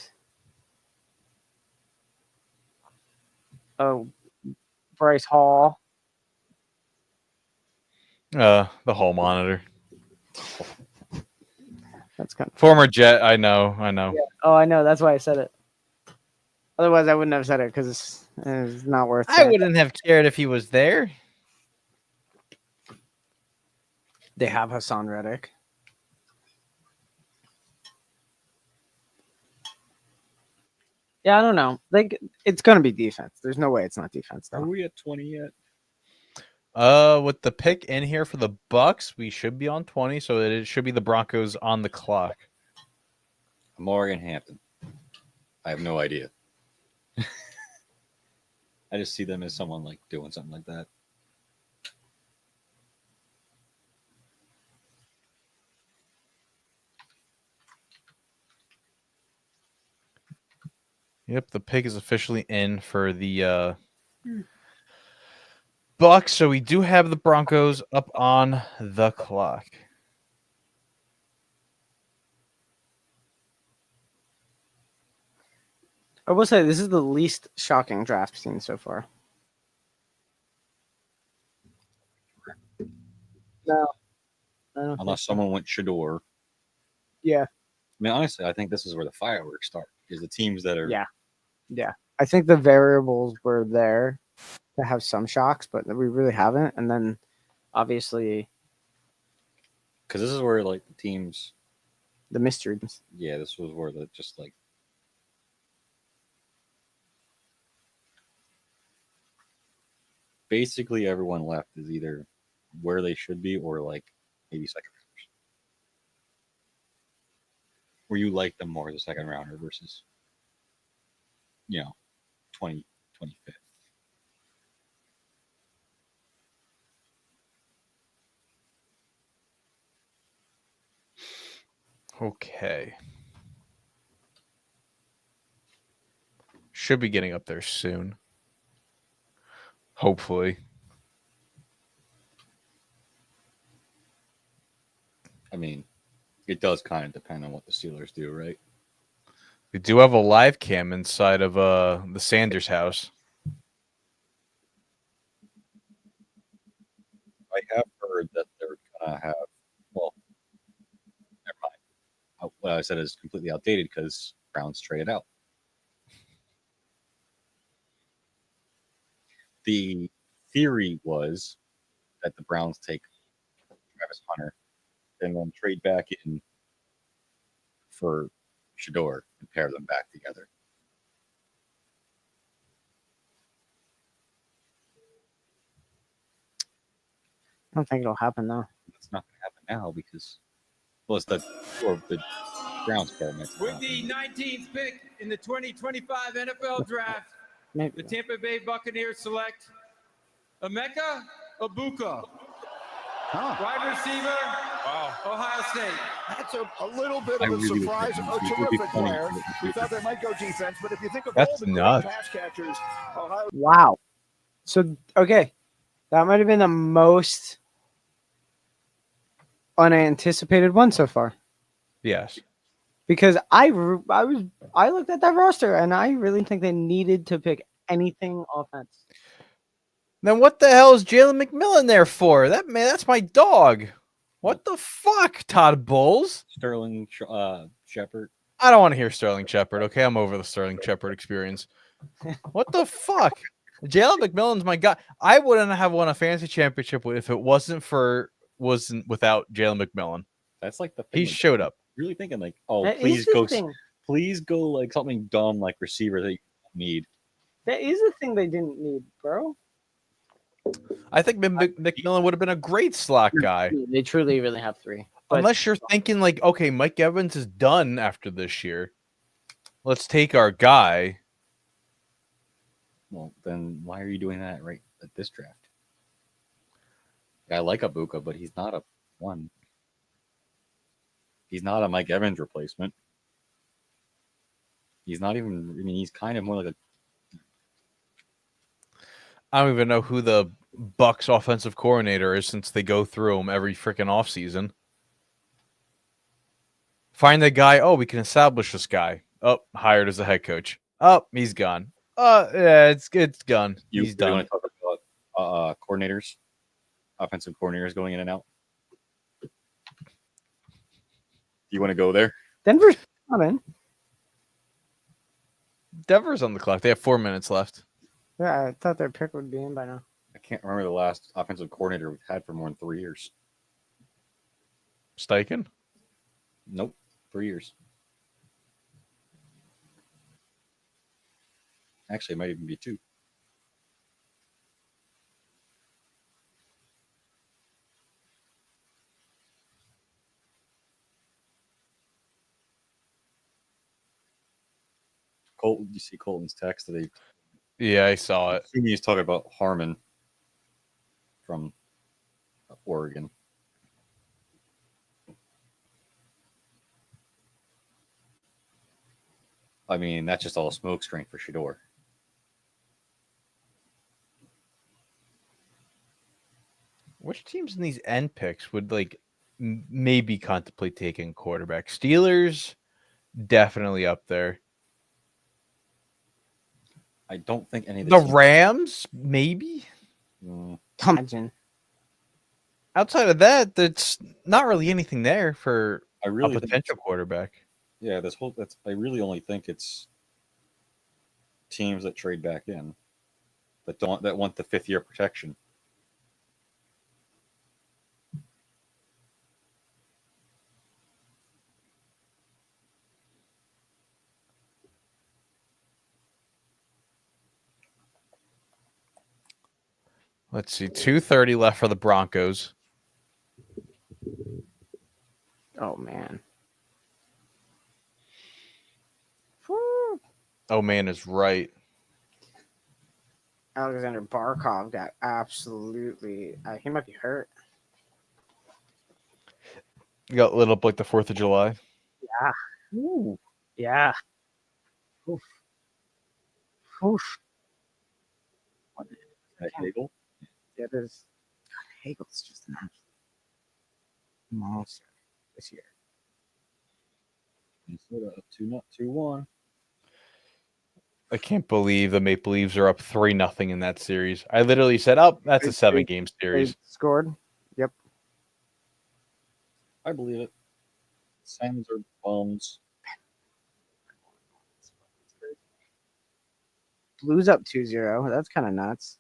Bryce Hall. The Hall monitor. That's kind of Former Jet. I know. yeah. Oh, I know. That's why I said it. Otherwise, I wouldn't have said it because it's not worth. I saying. wouldn't have cared if he was there. They have Hassan Reddick. Yeah, I don't know. Like, it's gonna be defense. There's no way it's not defense Are though. we at 20 yet? With the pick in here for the Bucks, we should be on 20, so it should be the Broncos on the clock. Morgan Hampton. I have no idea. I just see them as someone like doing something like that. Yep, the pick is officially in for the Bucks, so we do have the Broncos up on the clock. I will say this is the least shocking draft seen so far. No, I don't think Unless so. someone went Shador. Yeah, I mean, honestly, I think this is where the fireworks start. Is the teams that are yeah. I think the variables were there to have some shocks, but we really haven't. And then, obviously, because this is where like the teams. the mysteries. Yeah, this was where the just like basically everyone left is either where they should be or like maybe second rounders. Where you like them more as a second rounder versus 25th. Okay. Should be getting up there soon. Hopefully. I mean, it does kind of depend on what the Steelers do, right? We do have a live cam inside of the Sanders house. I have heard that they're gonna have. Well, never mind. What I said is completely outdated because Browns traded out. The theory was that the Browns take Travis Hunter and then trade back in for Shador and pair them back together. I don't think it'll happen though. That's not going to happen now because, well, it's the Browns experiment. With the 19th pick in the 2025 NFL Draft, Maybe. the Tampa Bay Buccaneers select Emeka Ibuka, wide receiver, Ohio State. That's a little bit I of a really would surprise. think A it would be terrific funny player. if We it- thought they might go defense, but if you think of That's all the great nuts. pass catchers, Ohio Wow. So okay, that might have been the most unanticipated one so far. Yes. Because I looked at that roster and I really think they needed to pick anything offense. Then what the hell is Jalen McMillan there for? That's my dog. What the fuck, Todd Bowles? Sterling Shepard. I don't want to hear Sterling Shepard. Okay, I'm over the Sterling Shepard experience. What the fuck? Jalen McMillan's my guy. I wouldn't have won a fantasy championship if it wasn't without Jalen McMillan. That's like the thing. He like, showed up. really thinking like, oh, That is please the go, thing. please go like something dumb like receiver that you need. That is the thing they didn't need, bro. I think McMillan would have been a great slot guy. They truly really have three. But Unless you're thinking like, okay, Mike Evans is done after this year. Let's take our guy. Well, then why are you doing that right at this draft? I like Ibuka, but he's not a one. He's not a Mike Evans replacement. He's not even. I mean, he's kind of more like a. I don't even know who the Bucks offensive coordinator is since they go through him every freaking offseason. Find the guy. Oh, we can establish this guy. Oh, hired as a head coach. Oh, he's gone. Yeah, it's gone. You He's really done. want to talk about coordinators, offensive coordinators going in and out? You want to go there? Denver's coming. Denver's on the clock. They have 4 minutes left. Yeah, I thought their pick would be in by now. I can't remember the last offensive coordinator we've had for more than 3 years. Steichen? Nope, 3 years. Actually, it might even be 2. Colton, you see Colton's text that Yeah, I saw it. assuming he's talking about Harmon from Oregon. I mean, that's just all smoke screen for Shador. Which teams in these end picks would like maybe contemplate taking quarterback? Steelers, definitely up there. I don't think any of The teams- Rams, maybe. Imagine. Outside of that, that's not really anything there for I a really think potential quarterback. yeah, I really only think it's teams that trade back in that want the 5th-year protection. Let's see, 2:30 left for the Broncos. Oh man. Oh man, is right. Alexander Barkov got absolutely. He might be hurt. You got lit up like the 4th of July. Ooh. Yeah. Oof. Oof. Hagel? It is. God, Hagel's just an absolute monster this year. Minnesota up 2-1. I can't believe the Maple Leafs are up 3-0 in that series. I literally said, "Oh, that's a 7-game They series." scored. Yep. I believe it. Sens are bums. Blues up 2-0. That's kind of nuts.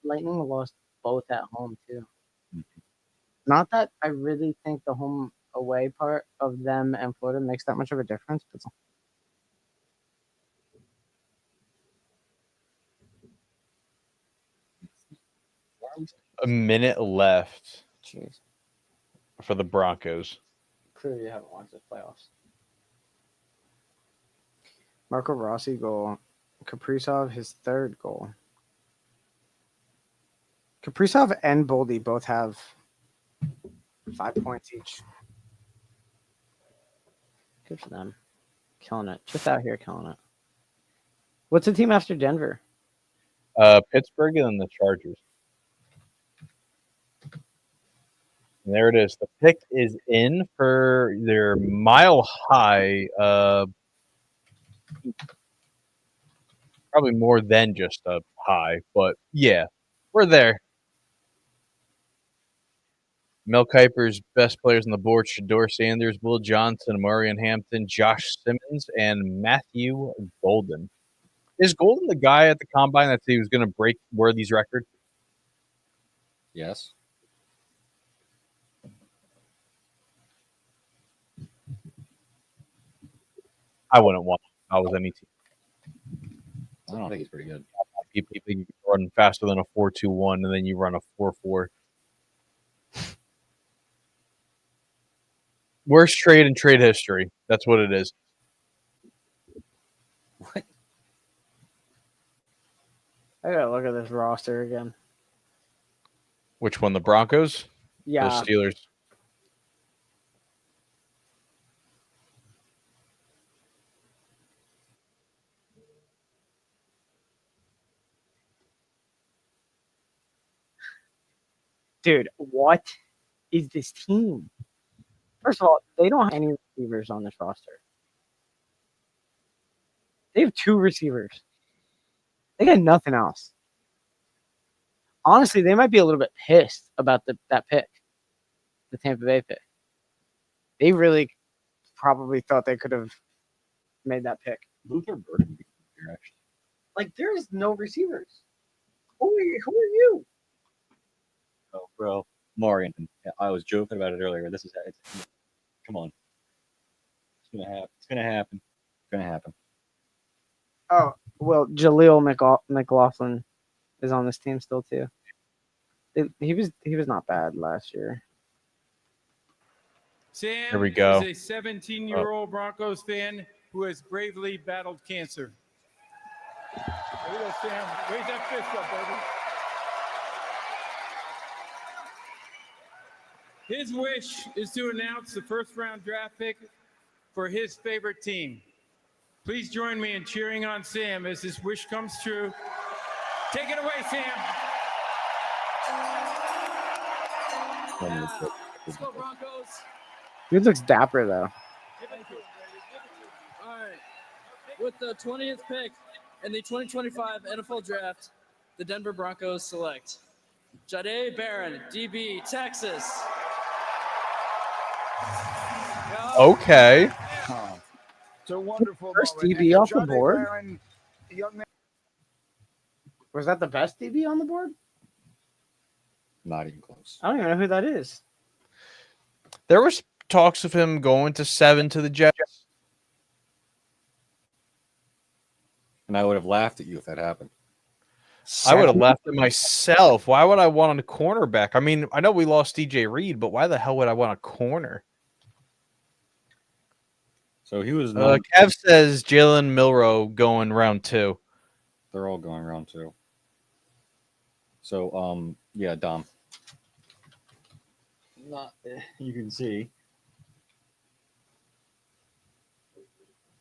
Lightning lost both at home too. Not that I really think the home away part of them and Florida makes that much of a difference, but A minute left Jeez. for the Broncos. Clearly, you haven't watched the playoffs. Marco Rossi goal. Kaprizov, his third goal. Kaprizov and Boldy both have 5 points each. Good for them. Killing it. Just out here killing it. What's the team after Denver? Pittsburgh and then the Chargers. And there it is. The pick is in for their mile high. Probably more than just a high, but yeah, we're there. Mel Kiper's best players on the board: Shador Sanders, Will Johnson, Marion Hampton, Josh Simmons, and Matthew Golden. Is Golden the guy at the combine that he was going to break Worthy's record? Yes. I wouldn't want him if I was any team. I don't think he's pretty good. People you run faster than a 4.21, and then you run a 4.4. Worst trade in trade history. That's what it is. What? I gotta look at this roster again. Which one? The Broncos? Yeah. The Steelers? Dude, what is this team? First of all, they don't have any receivers on this roster. They have 2 receivers. They got nothing else. Honestly, they might be a little bit pissed about that pick, the Tampa Bay pick. They really probably thought they could have made that pick. Luther Burden would be here, actually. Like, there is no receivers. Who are you? Oh, bro. Marion. I was joking about it earlier. This is come on. It's gonna happen. It's gonna happen. It's gonna happen. Oh, well, Jaleel McLaughlin is on this team still too. He was not bad last year. Sam Here we go. is a 17-year-old Broncos fan who has bravely battled cancer. There you go, Sam. Raise that fist up, baby. His wish is to announce the first-round draft pick for his favorite team. Please join me in cheering on Sam as his wish comes true. Take it away, Sam. Let's go, Broncos. Dude looks dapper though. All right. With the 20th pick in the 2025 NFL Draft, the Denver Broncos select Jahdae Barron, DB, Texas. Okay. It's a wonderful First moment. DB And off the Jahdae board? Barron, young man. Was that the best DB on the board? Not even close. I don't even know who that is. There was talks of him going to 7 to the Jets. And I would have laughed at you if that happened. I would have left it myself. Why would I want a cornerback? I mean, I know we lost DJ Reed, but why the hell would I want a corner? So he was. Kev says Jalen Milroe going round 2. They're all going round 2. So, yeah, Dom. Not. You can see.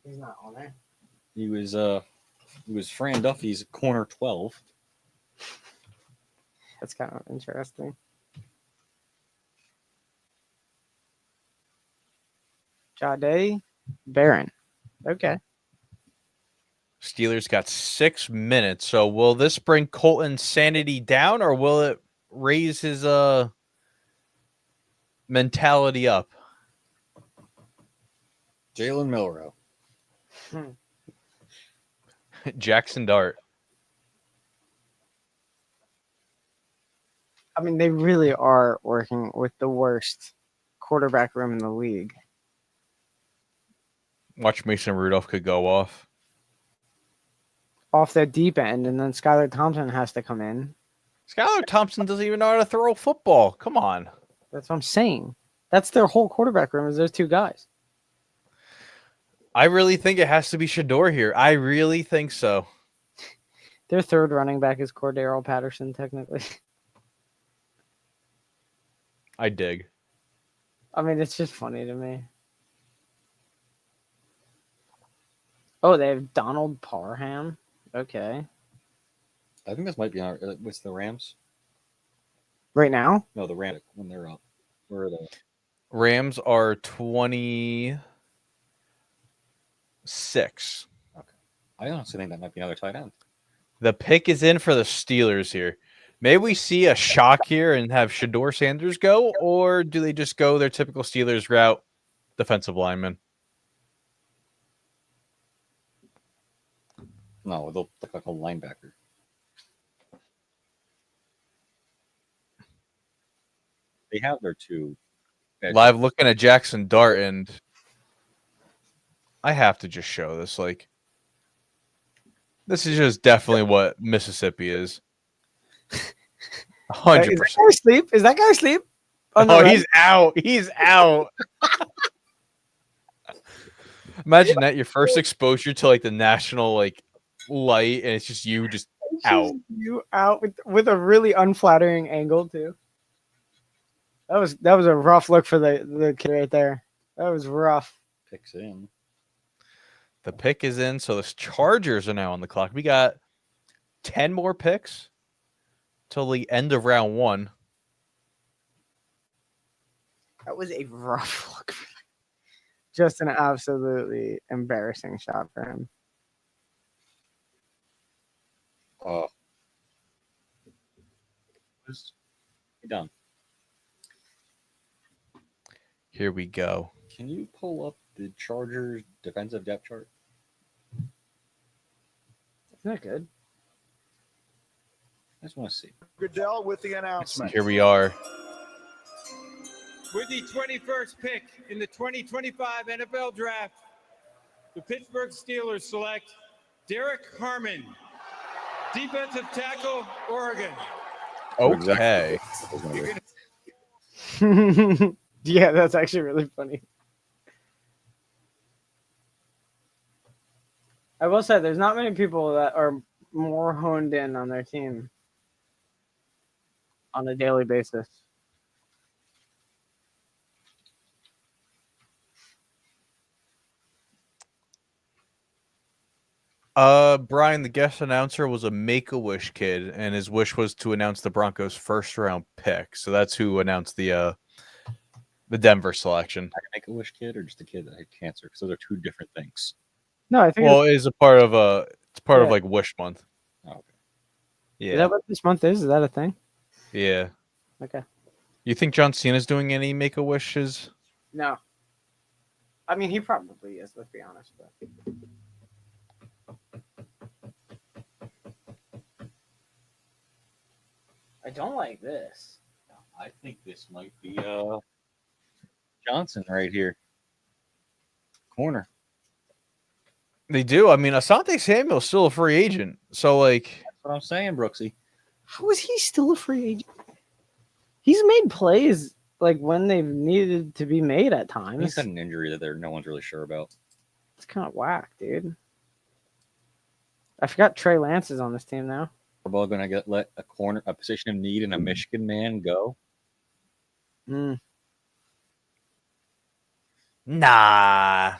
He's not on there. He was Fran Duffy's corner 12. That's kind of interesting. Jahdae Barron. Okay. Steelers got 6 minutes. So will this bring Colton's sanity down, or will it raise his mentality up? Jalen Milroe. Jackson Dart. I mean, they really are working with the worst quarterback room in the league. Watch Mason Rudolph could go off. Off the deep end, and then Skylar Thompson has to come in. Skylar Thompson doesn't even know how to throw a football. Come on. That's what I'm saying. That's their whole quarterback room is those two guys. I really think it has to be Shador here. I really think so. Their third running back is Cordero Patterson, technically. I dig. I mean, it's just funny to me. Oh, they have Donald Parham. Okay. I think this might be our. What's the Rams? Right now? No, the Rams when they're up. Where are they? Rams are 26. I honestly think that might be another tight end. The pick is in for the Steelers here. Maybe we see a shock here and have Shador Sanders go, or do they just go their typical Steelers route, defensive lineman? No, they'll look like a linebacker. They have their two. Live looking at Jackson Dart, and I have to just show this. Like, this is just definitely what Mississippi is. 100%. Is that guy asleep? Is that guy asleep? On the Oh, right? he's out. He's out. Imagine that your first exposure to like the national like light, and it's just you just out. You out with a really unflattering angle too. That was a rough look for the kid right there. That was rough. Picks in. The pick is in, so the Chargers are now on the clock. We got 10 more picks till the end of round 1. That was a rough look. Just an absolutely embarrassing shot for him. Done. Here we go. Can you pull up the Chargers defensive depth chart? Isn't that good? I just want to see. Goodell with the announcement. Here we are. With the 21st pick in the 2025 NFL Draft, the Pittsburgh Steelers select Derek Harmon, defensive tackle, Oregon. Okay. Yeah, that's actually really funny. I will say there's not many people that are more honed in on their team on a daily basis. Brian, the guest announcer, was a Make-A-Wish kid, and his wish was to announce the Broncos' first-round pick. So that's who announced the Denver selection. Make-A-Wish kid or just a kid that had cancer? Because those are two different things. No, I think Well, it's part of Yeah. like Wish Month. Oh, okay. is Yeah, that what this month is? Is that a thing? yeah. Okay. You think John Cena's doing any Make-A-Wishes? No. I mean, he probably is. Let's be honest. But... I don't like this. I think this might be Johnson right here. Corner. They do. I mean, Asante Samuel's still a free agent, so like, That's what I'm saying, Brooksy. How is he still a free agent? He's made plays like when they've needed to be made at times. He's had an injury that no one's really sure about. It's kind of whack, dude. I forgot Trey Lance is on this team now. Harbaugh going to let a position of need and a Michigan man go? Mm. nah.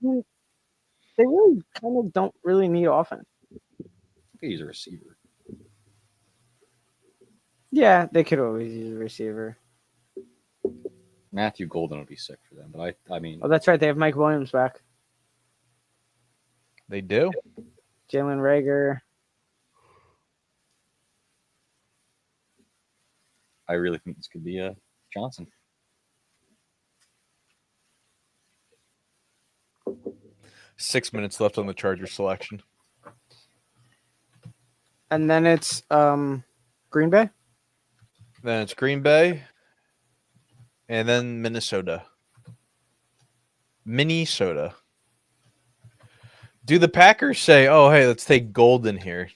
They really kind of don't really need offense. He's a receiver. Yeah, they could always use a receiver. Matthew Golden would be sick for them, but I mean, Oh, that's right. They have Mike Williams back. They do. Jalen Rager. I really think this could be Johnson. Six minutes left on the Chargers selection. And then it's Green Bay. Then it's Green Bay, and then Minnesota. Do the Packers say, "Oh, hey, let's take Golden here"?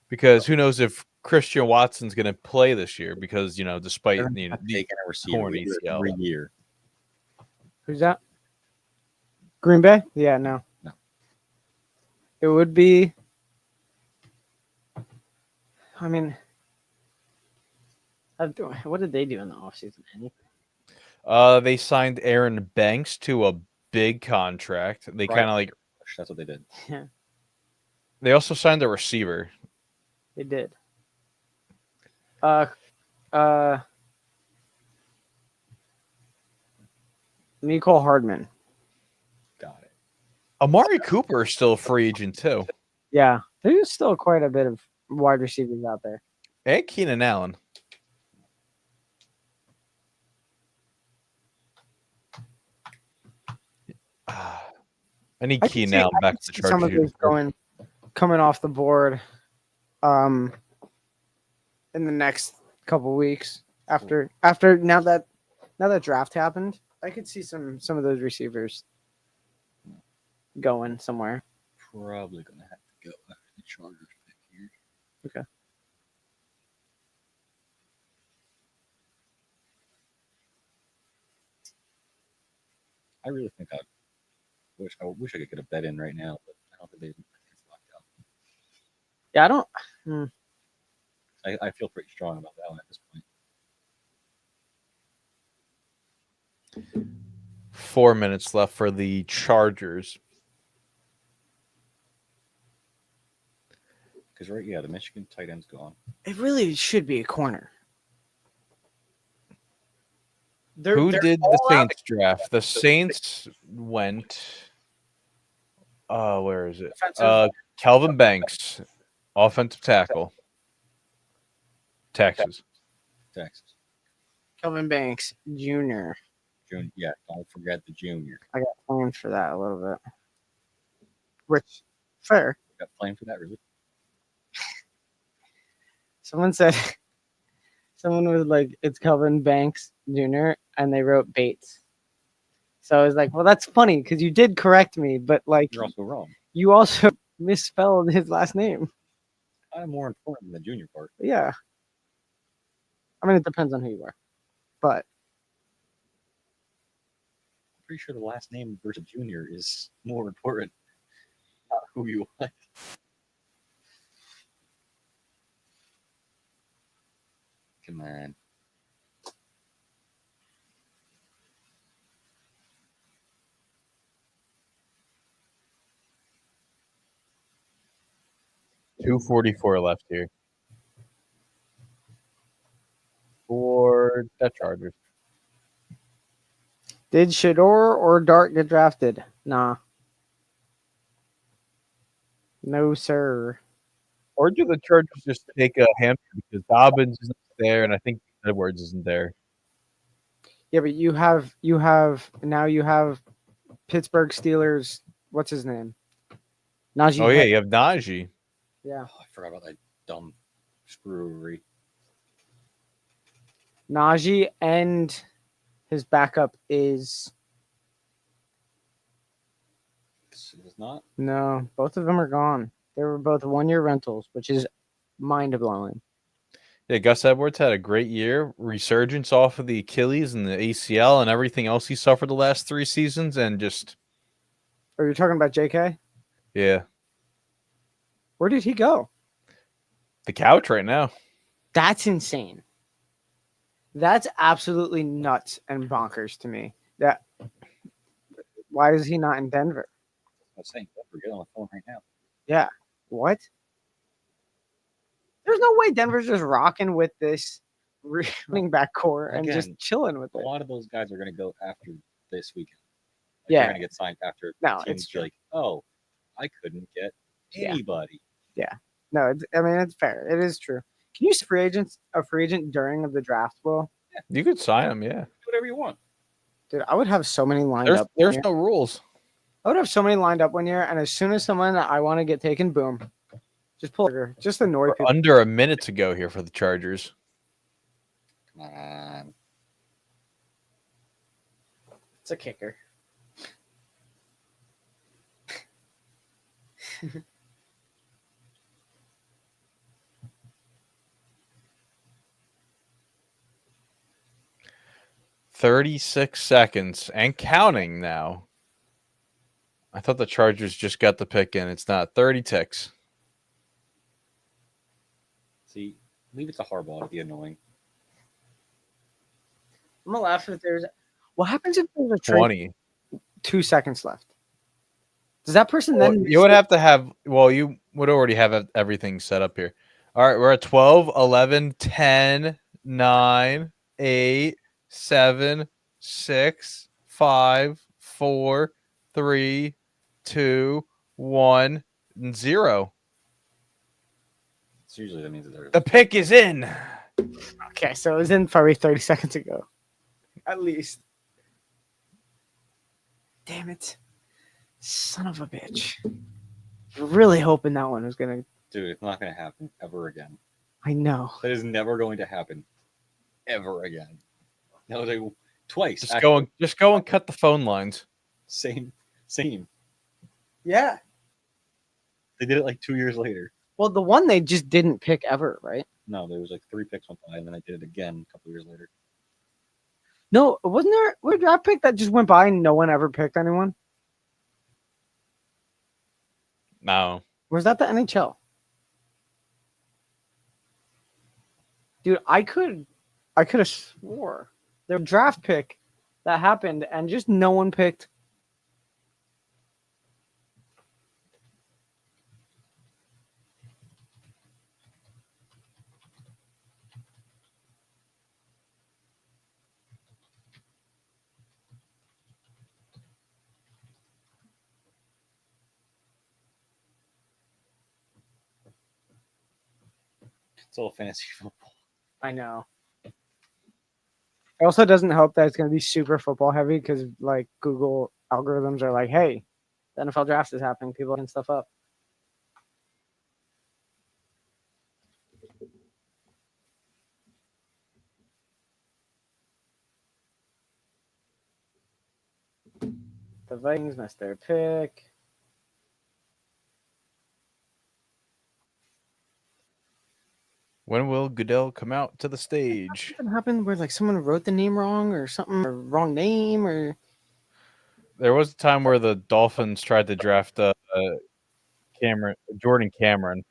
Because who knows if Christian Watson's going to play this year because despite They're the taking a receiver torn leader ACL. every year. Who's that? Green Bay? Yeah, no. No. It would be. I mean, what did they do in the offseason? Anything? They signed Aaron Banks to a big contract. They Right. kind of like That's what they did. Yeah, they also signed a receiver. they did. Nicole Hardman. Got it. Amari Cooper is still a free agent too, Yeah, there's still quite a bit of wide receivers out there. and Keenan Allen. I need I can Keenan see- Allen I back can to the see some of Chargers. those coming off the board in the next couple weeks after now that draft happened. I could see some of those receivers going somewhere. Probably gonna have to go after the Chargers pick here. Okay. I really think I wish I could get a bet in right now, but I don't think it's locked out. Yeah, I don't. I feel pretty strong about that one at this point. 4 minutes left for the Chargers. Because the Michigan tight end's gone. It really should be a corner. Who they're did the all out. Saints draft? The Saints went. Where is it? Defensive. Calvin Banks, offensive tackle, Texas. Texas. Kelvin Banks Jr. Yeah, don't forget the junior. I got plans for that a little bit. Which, fair. Got playing for that, really? Someone was like, it's Kelvin Banks Jr., and they wrote Bates. So I was like, well, that's funny because you did correct me, but like, You're also wrong. you also misspelled his last name. I'm more important than the junior part. Yeah. I mean, it depends on who you are. But I'm pretty sure the last name versus junior is more important. Not who you are. Come on. $2.44 left here for the Chargers. did Shador or Dart get drafted? Nah. No, sir. Or do the Chargers just take a hamster because Dobbins isn't there, and I think Edwards isn't there. Yeah, but you have Pittsburgh Steelers. What's his name? Najee. Oh yeah, Harris. you have Najee. Yeah. Oh, I forgot about that dumb screwery. Najee and his backup is It's not. no. Both of them are gone. They were both 1-year rentals, which is mind blowing. Yeah, Gus Edwards had a great year, resurgence off of the Achilles and the ACL and everything else he suffered the last 3 seasons, and just Are you talking about JK? yeah, Where did he go? the couch right now. That's insane. That's absolutely nuts and bonkers to me. Why is he not in Denver? I was saying, don't forget on the phone right now. Yeah. What? There's no way Denver's just rocking with this running back core and just Again, chilling with A it. lot of those guys are going to go after this weekend. Yeah. They're going to get signed after. No, teams it's be like, oh, I couldn't get Yeah. anybody. No, I mean it's fair. It is true. Can you use a free agent during the draft, Will? You could sign him, yeah. Do whatever you want. Dude, I would have so many lined up. There's one year. no rules. I would have so many lined up 1 year, and as soon as someone that I want to get taken, boom, just pull the trigger. Just annoy We're people. under a minute to go here for the Chargers. Come on. It's a kicker. 36 seconds and counting now. I thought the Chargers just got the pick in. It's not 30 ticks. See, leave it to Harbaugh to be annoying. I'm gonna laugh if there's. What happens if there's a trade 20. 2 seconds left? Does that person Well, then? you would have to have, well, you would already have everything set up here. All right, we're at 12, 11, 10, 9, 8, 7, 6, 5, 4, 3, 2, 1, 0. It's usually that means that they're The pick is in. Okay, so it was in probably 30 seconds ago, at least. Damn it, son of a bitch! Really hoping that one was gonna. dude. It's not going to happen ever again. I know. That is never going to happen ever again. No, they twice. Just go and cut the phone lines. Same. Yeah. They did it like 2 years later. Well, the one they just didn't pick ever, right? No, there was like 3 picks went by, and then I did it again a couple years later. No, wasn't there a draft pick that just went by and no one ever picked anyone? No. Or was that the NHL? Dude, I could have swore their draft pick that happened and just no one picked. It's all fantasy football. I know. It also doesn't help that it's going to be super football heavy because like Google algorithms are like, hey, the NFL draft is happening. People can stuff up. The Vikings missed their pick. When will Goodell come out to the stage? Something happened where like someone wrote the name wrong or something, or wrong name, or There was a time where the Dolphins tried to draft Jordan Cameron.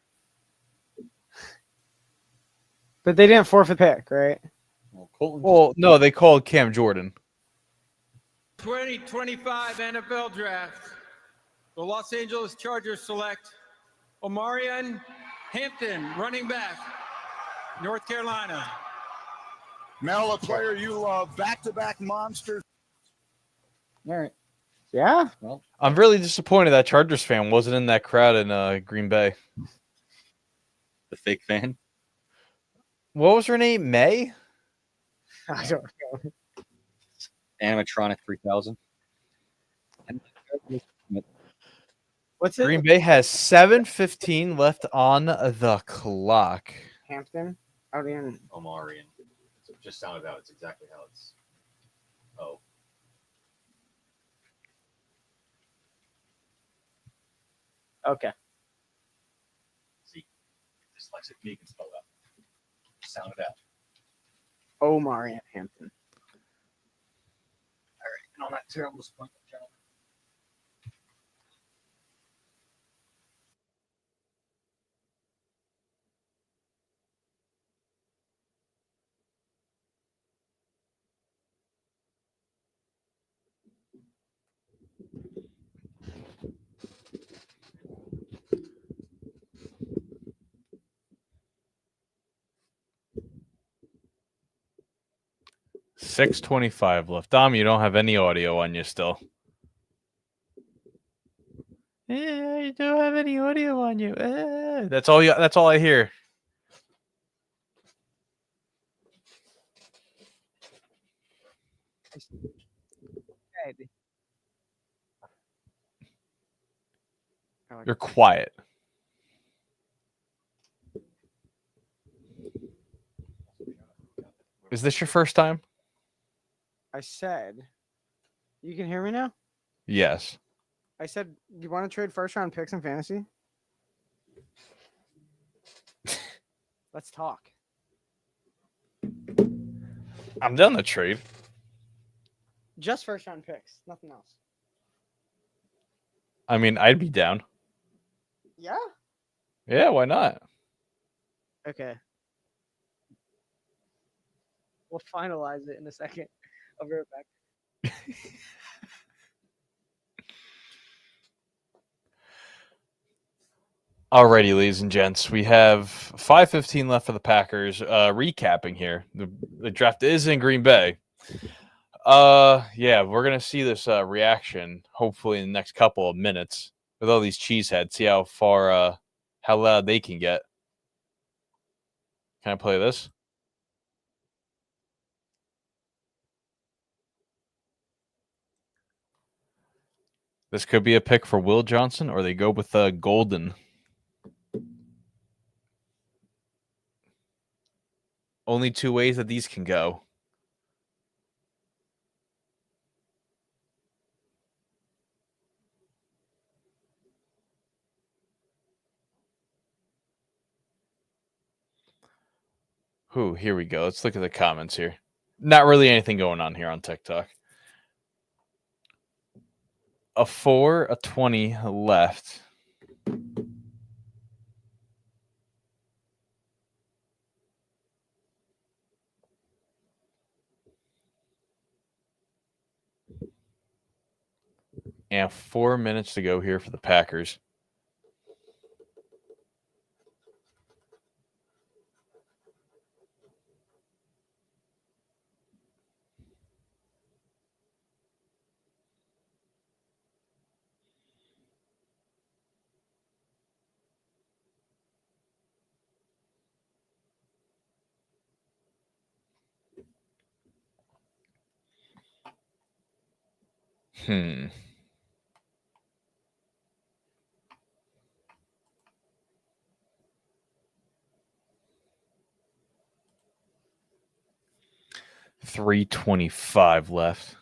but they didn't forfeit pick, right? Well, Colton. Well, no, they called Cam Jordan. 2025 NFL Draft. The Los Angeles Chargers select Omarion Hampton, running back, North Carolina. Mel, a player you love, back-to-back monsters. All right. Yeah. I'm really disappointed that Chargers fan wasn't in that crowd in Green Bay. The fake fan. What was her name? May? I don't know. Animatronic 3000. What's it? Green Bay has 7:15 left on the clock. Hampton. Out in. Omarion. It just sounded out. It's exactly how it's. Oh. Okay. See, dyslexic me can spell that. Sound it out. Omar at Hampton. All right. And on that terrible disappointment, gentlemen. $6.25 left. Dom, you don't have any audio on you still. Yeah, you don't have any audio on you. That's all you. That's all I hear. You're quiet. Is this your first time? I said, you can hear me now? Yes. I said, you want to trade first round picks in fantasy? Let's talk. I'm done the trade. Just first round picks, nothing else. I mean, I'd be down. Yeah. Yeah, why not? Okay. We'll finalize it in a second. I'll be right back. Alrighty, ladies and gents, we have 5:15 left for the Packers. Recapping here, the draft is in Green Bay. Yeah, we're gonna see this reaction hopefully in the next couple of minutes with all these cheeseheads. See how far, how loud they can get. Can I play this? This could be a pick for Will Johnson, or they go with Golden. Only two ways that these can go. Ooh, here we go. Let's look at the comments here. Not really anything going on here on TikTok. A 4, a 20 left. And 4 minutes to go here for the Packers. Hmm. $3.25 left.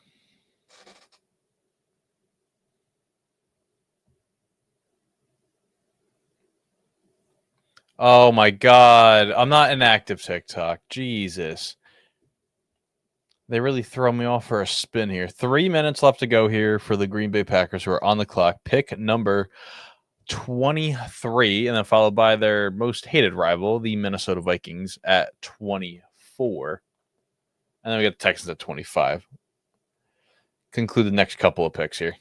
Oh my God. I'm not an active TikTok. Jesus. They really throw me off for a spin here. 3 minutes left to go here for the Green Bay Packers, who are on the clock. Pick number 23, and then followed by their most hated rival, the Minnesota Vikings, at 24. And then we got the Texans at 25. Conclude the next couple of picks here.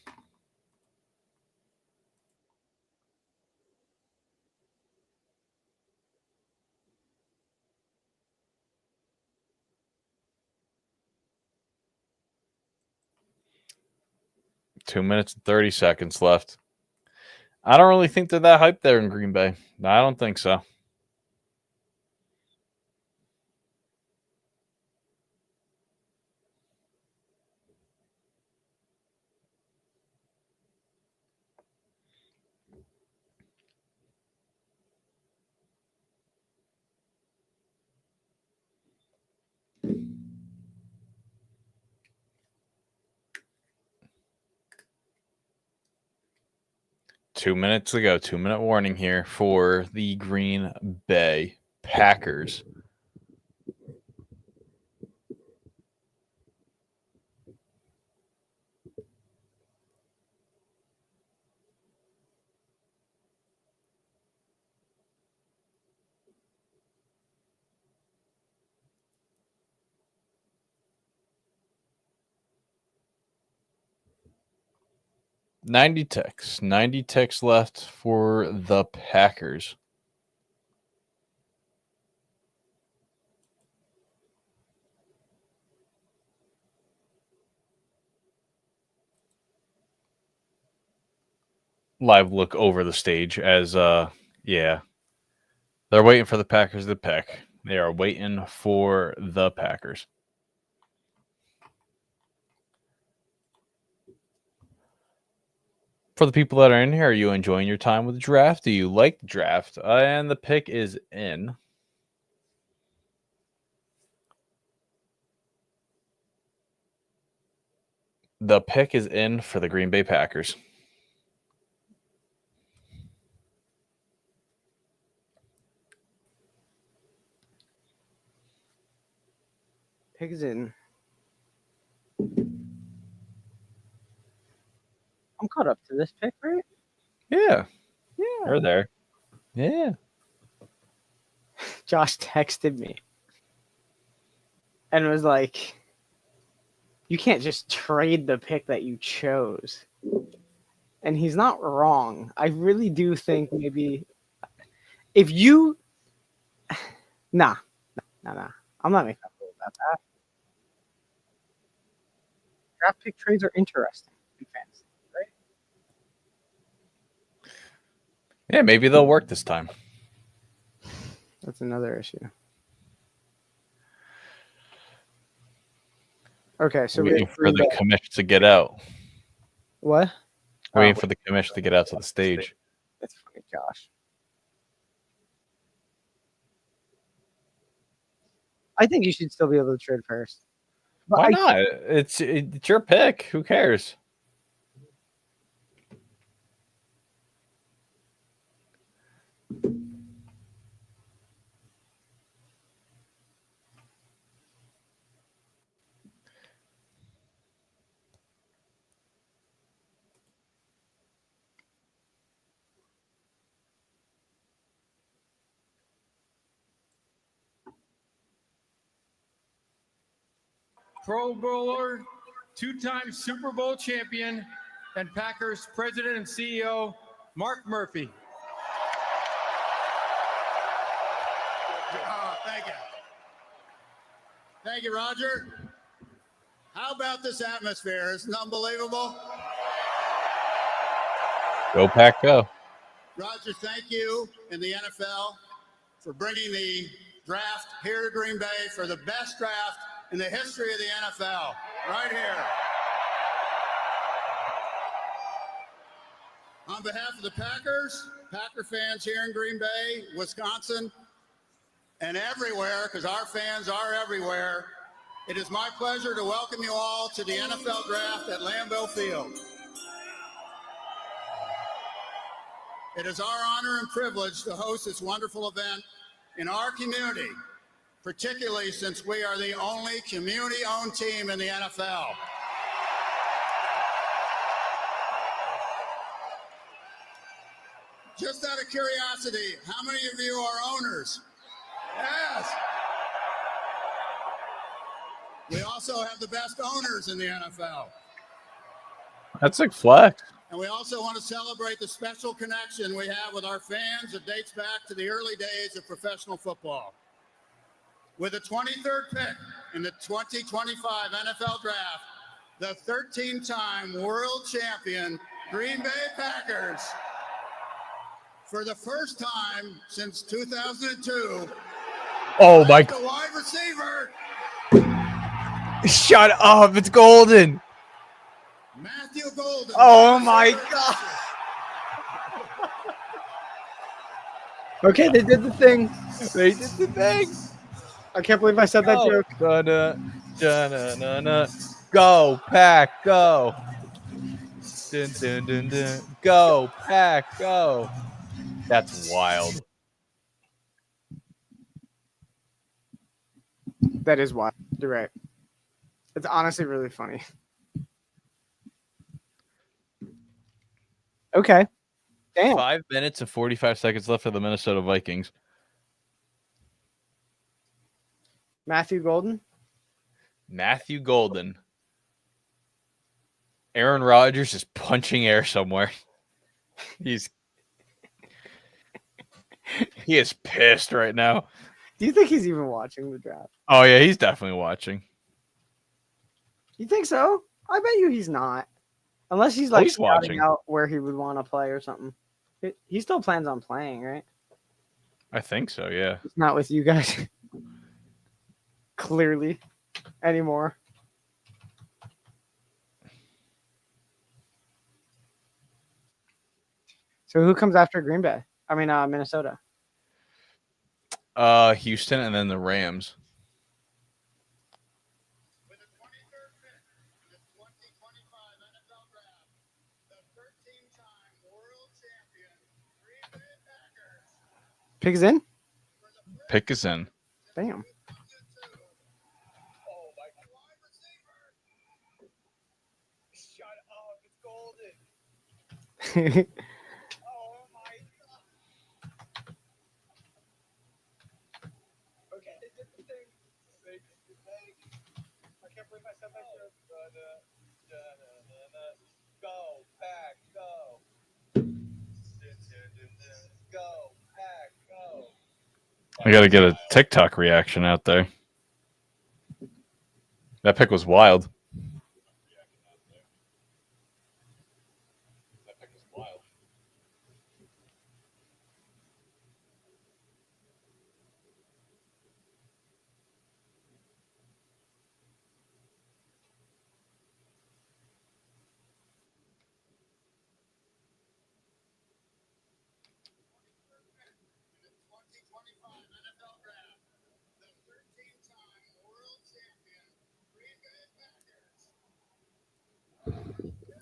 Two minutes and 30 seconds left. I don't really think they're that hyped there in Green Bay. I don't think so. Two minutes to go. 2-minute warning here for the Green Bay Packers. Ninety ticks left for the Packers. Live look over the stage as yeah, they're waiting for the Packers to pick. They are waiting for the Packers. For the people that are in here, are you enjoying your time with the draft? Do you like the draft? And the pick is in. The pick is in for the Green Bay Packers. Pick is in. caught up to this pick, right? Yeah, Yeah. you're there. Yeah. Josh texted me and was like, "You can't just trade the pick that you chose." And he's not wrong. I really do think maybe if you, nah. I'm not making a rule about that. Draft pick trades are interesting in fantasy, right? Yeah, maybe they'll work this time. That's another issue. Okay, so we Waiting have for the Green Bay. commission to get out. What? Waiting Oh, for the commission to get out to the stage. that's funny, Josh. I think you should still be able to trade first. But Why I- not? It's your pick. Who cares? Pro Bowler, two-time Super Bowl champion, and Packers president and CEO, Mark Murphy. Thank you. Thank you, Roger. How about this atmosphere? Isn't it unbelievable? Go Pack, go. Roger, thank you and the NFL for bringing the draft here to Green Bay for the best draft in the history of the NFL. Right here. On behalf of the Packers, Packer fans here in Green Bay, Wisconsin, and everywhere, because our fans are everywhere, it is my pleasure to welcome you all to the NFL Draft at Lambeau Field. It is our honor and privilege to host this wonderful event in our community, particularly since we are the only community-owned team in the NFL. Just out of curiosity, how many of you are owners? Yes. We also have the best owners in the NFL. That's like flex. And we also want to celebrate the special connection we have with our fans that dates back to the early days of professional football. With the 23rd pick in the 2025 NFL Draft, the 13-time world champion Green Bay Packers, for the first time since 2002, Oh my! the wide receiver, Shut up! It's golden. Matthew Golden. Oh my God. Okay, they did the thing. They did the thing. I can't believe I said that joke. Go Pack, go. Dun, dun, dun, dun. Go Pack, go. That's wild. That is wild. You're right. It's honestly really funny. Okay. Damn. 5 minutes and 45 seconds left for the Minnesota Vikings. Matthew Golden. Matthew Golden. Aaron Rodgers is punching air somewhere. He is pissed right now. Do you think he's even watching the draft? Oh yeah, he's definitely watching. You think so? I bet you he's not. Unless he's like he's scouting watching. out where he would want to play or something. He still plans on playing, right? I think so, yeah. It's not with you guys. Clearly. Anymore. So who comes after Green Bay? I mean, Minnesota. Houston and then the Rams. With the 23rd pick in the 2025 NFL Draft, the 13-time world champion Green Bay Packers. Pick is in? Pick is in. Damn. I got to get a TikTok reaction out there. That pick was wild.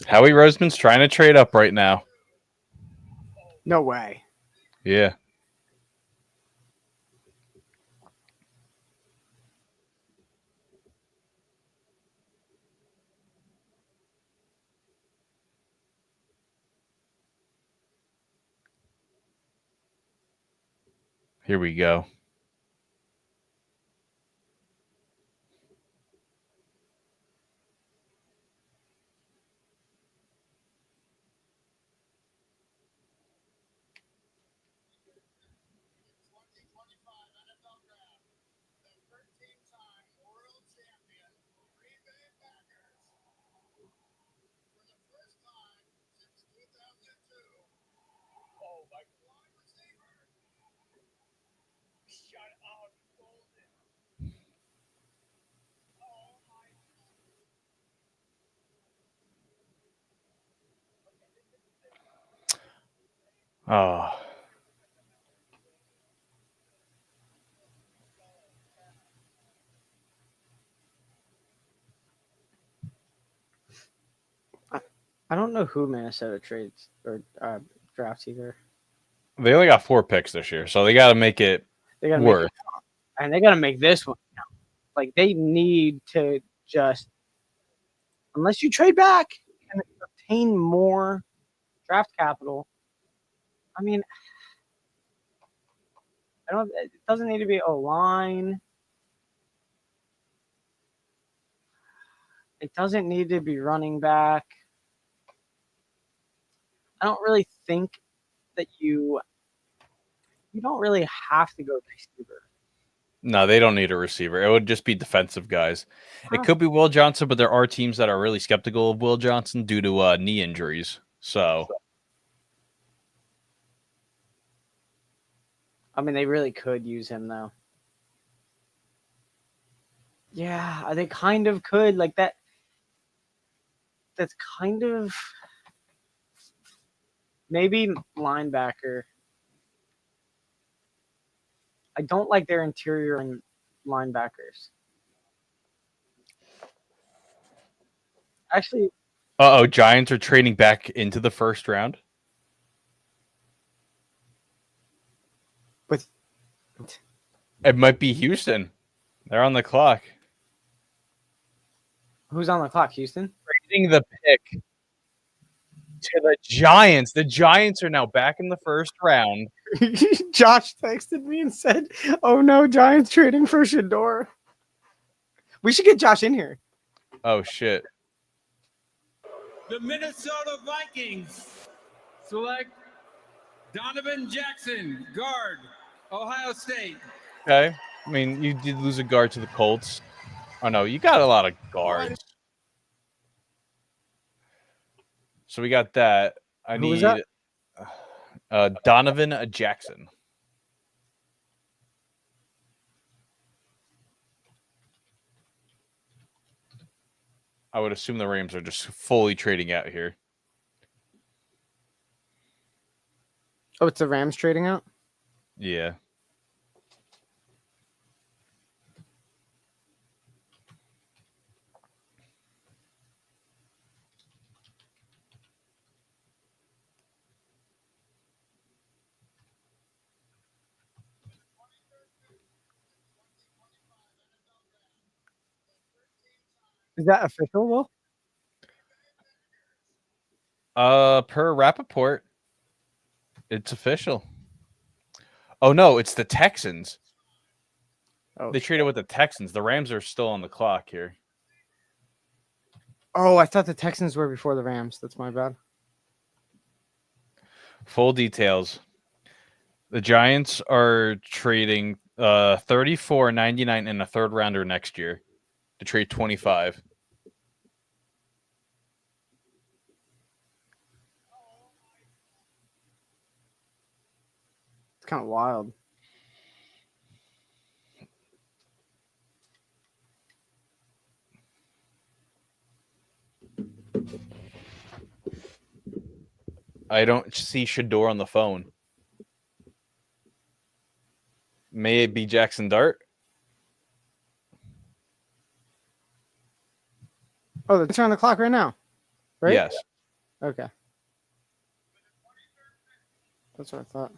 Howie Roseman's trying to trade up right now. No way. Yeah. Here we go. Oh. I don't know who Minnesota trades or drafts either. They only got 4 picks this year, so they got to make it They gotta worth. and they got to make this one count. Like they need to just, unless you trade back and obtain more draft capital. I mean, It doesn't need to be a line. It doesn't need to be running back. I don't really think that you don't really have to go receiver. No, they don't need a receiver. It would just be defensive guys. It Huh. could be Will Johnson, but there are teams that are really skeptical of Will Johnson due to knee injuries. So I mean, they really could use him though. Yeah, they kind of could. Like that. That's kind of maybe linebacker. I don't like their interior and linebackers. Actually, Giants are trading back into the first round. with It might be Houston. They're on the clock. who's on the clock? Houston. Trading the pick to the Giants. The Giants are now back in the first round. Josh texted me and said, "Oh no, Giants trading for Shador." We should get Josh in here. Oh shit. The Minnesota Vikings select Donovan Jackson, guard, Ohio State. Okay. I mean, you did lose a guard to the Colts. Oh no, you got a lot of guards. So we got that. I Who was need Donovan Jackson. I would assume the Rams are just fully trading out here. Oh, it's the Rams trading out? Yeah. Is that official, Will? Per Rappaport, it's official. Oh no, it's the Texans. Oh, They traded with the Texans. The Rams are still on the clock here. oh, I thought the Texans were before the Rams. That's my bad. Full details. The Giants are trading 34.99 and a third rounder next year to trade 25. It's kind of wild. I don't see Shador on the phone. May it be Jackson Dart? Oh, they're on the clock right now, right? Yes. Okay. That's what I thought.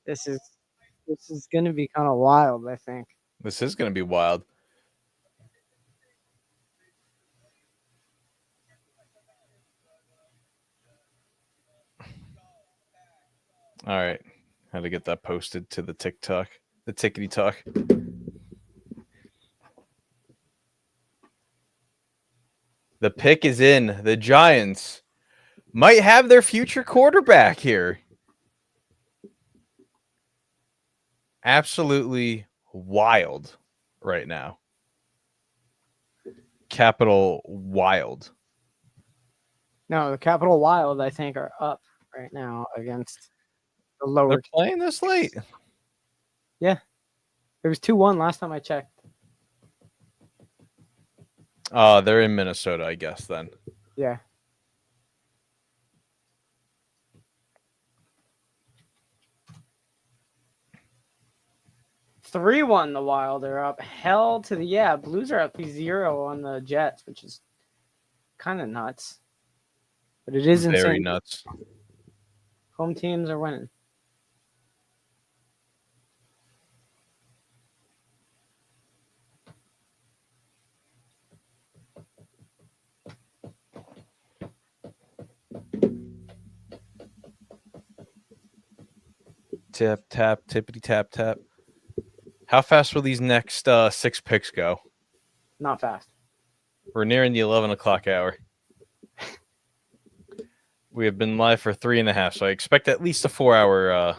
This is going to be kind of wild, I think. This is going to be wild. All right. How to get that posted to the TikTok, the Tickety Talk. The pick is in. The Giants might have their future quarterback here. Absolutely wild right now. Capital Wild. No, the Capital Wild, I think, are up right now against the lower. They're playing this late. Yeah. It was 2-1 last time I checked. They're in Minnesota, I guess, then. Yeah. Three 3-1 the Wild are up. Hell to the Blues are up 0 on the Jets, which is kind of nuts. But it is insane. Very nuts. Home teams are winning. Tap, tap, tippity tap, tap. How fast will these next 6 picks go? Not fast. We're nearing the 11 o'clock hour. We have been live for 3.5, so I expect at least a 4-hour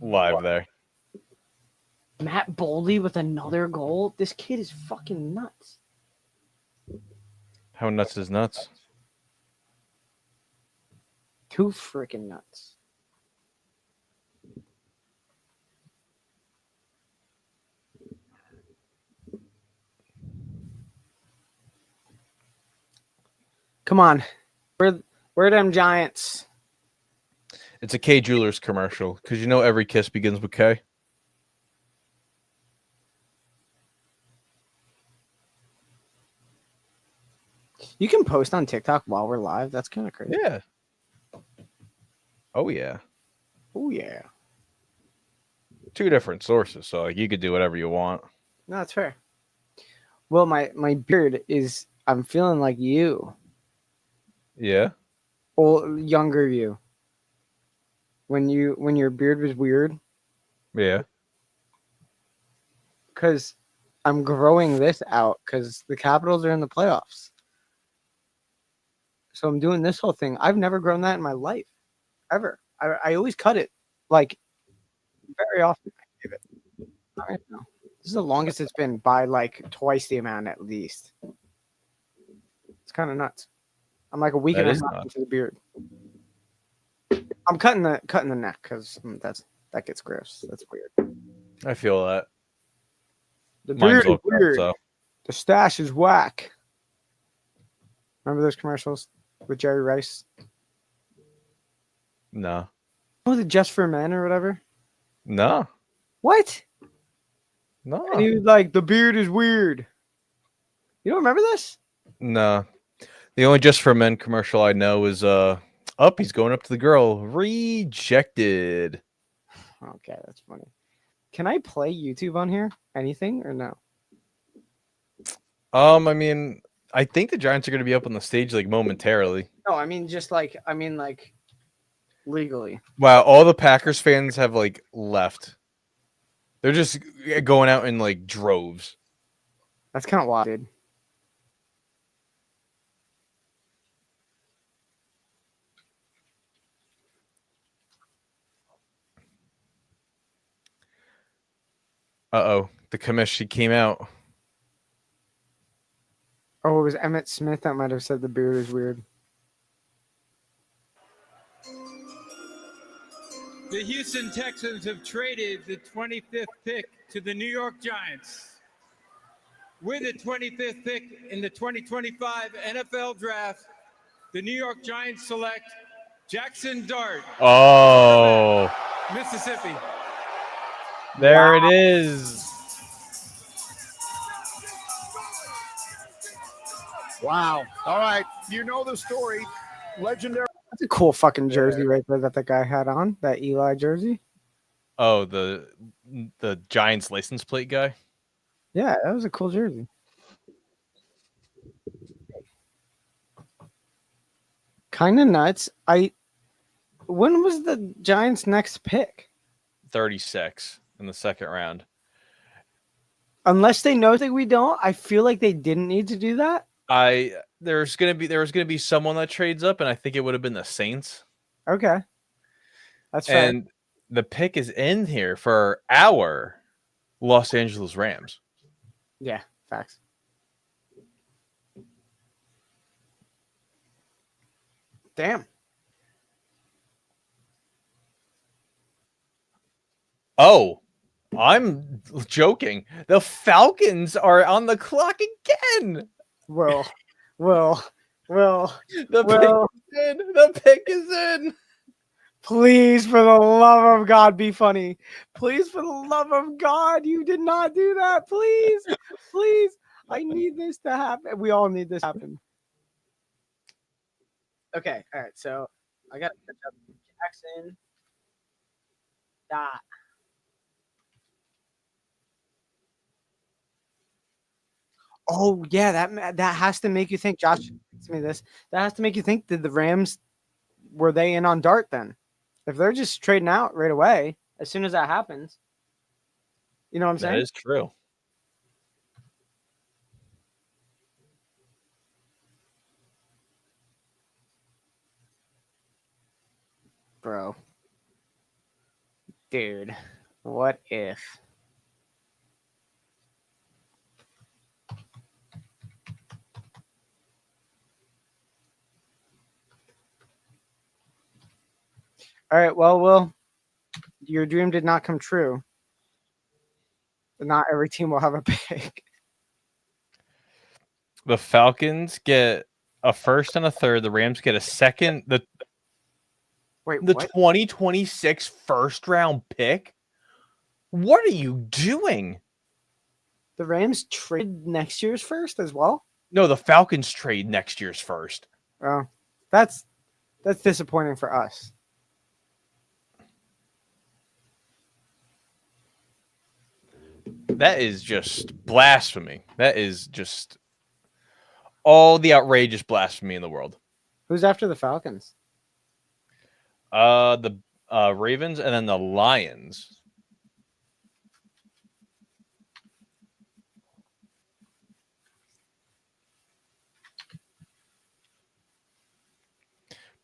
live there. Matt Boldy with another goal. This kid is fucking nuts. How nuts is nuts? Too freaking nuts. Come on. Where them Giants? It's a K Jewelers commercial because you know every kiss begins with K. You can post on TikTok while we're live. That's kind of crazy. Yeah. Oh, yeah. Oh, yeah. 2 different sources, so like you could do whatever you want. No, that's fair. Well, my beard is, I'm feeling like you. Yeah. Old, younger you. When your beard was weird. Yeah. Because I'm growing this out because the Capitals are in the playoffs. So I'm doing this whole thing. I've never grown that in my life. Ever. I always cut it. Like, very often I give it. All right now. This is the longest it's been by like twice the amount at least. It's kind of nuts. I'm like a week That and a is half nuts. into the beard. I'm cutting the neck because that gets gross. That's weird. I feel that. The Mine's beard all is weird. so. The stash is whack. Remember those commercials with Jerry Rice? No. Oh, the Just for Men or whatever. No. What? No. And he was like, the beard is weird. You don't remember this? No. The only Just for Men commercial I know is up. He's going up to the girl. Rejected. Okay, that's funny. Can I play YouTube on here? Anything or no? I mean, I think the Giants are going to be up on the stage like momentarily. No, I mean legally. Wow, all the Packers fans have like left. They're just going out in like droves. That's kind of wild, dude. Uh-oh, the commission came out. Oh, it was Emmett Smith that might have said the beard is weird. The Houston Texans have traded the 25th pick to the New York Giants. With the 25th pick in the 2025 NFL Draft, the New York Giants select Jackson Dart, Oh, Mississippi. there it is. Wow. All right. You know the story. Legendary. That's a cool fucking jersey right there that guy had on. That Eli jersey. Oh, the Giants license plate guy. Yeah, that was a cool jersey. Kind of nuts. When was the Giants' next pick? 36 in the second round. Unless they know that we don't, I feel like they didn't need to do that. There was gonna be someone that trades up, and I think it would have been the Saints. Okay, that's fair. And the pick is in here for our Los Angeles Rams. Yeah, facts. Damn. Oh, I'm joking. The Falcons are on the clock again. Well. The pick is in. The pick is in. Please, for the love of God, be funny. Please, for the love of God, you did not do that. Please, please. I need this to happen. We all need this to happen. Okay, all right. So I got to catch up. Jackson. Dot. Oh yeah, that has to make you think. Josh, ask me this. That has to make you think. Did the Rams were they in on Dart then? If they're just trading out right away, as soon as that happens, you know what I'm saying? That is true. Bro. Dude, what if? All right, well, Will, your dream did not come true. Not every team will have a pick. The Falcons get a first and a third. The Rams get a second. Wait, The what? 2026 first round pick? What are you doing? The Rams trade next year's first as well? No, the Falcons trade next year's first. Oh, that's disappointing for us. That is just blasphemy. That is just all the outrageous blasphemy in the world. Who's after the Falcons? The Ravens and then the Lions.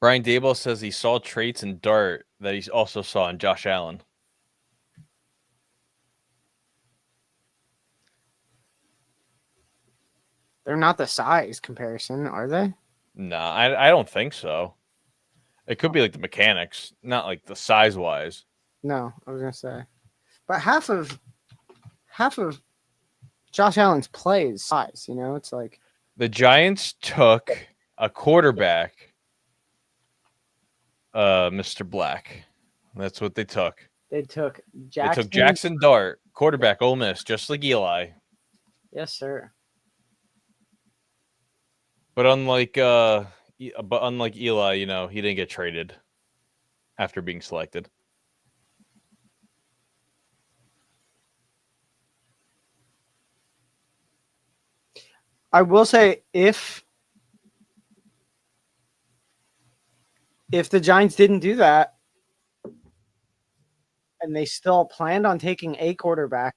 Brian Daboll says he saw traits in Dart that he also saw in Josh Allen. They're not the size comparison, are they? No, I don't think so. It could be like the mechanics, not like the size wise. No, I was gonna say, but half of Josh Allen's play is size. You know, it's like The Giants took a quarterback, Mr. Black. That's what they took. they took They took Jackson Dart, quarterback, Ole Miss, just like Eli. Yes, sir. But unlike Eli, he didn't get traded after being selected. I will say if the Giants didn't do that and they still planned on taking a quarterback,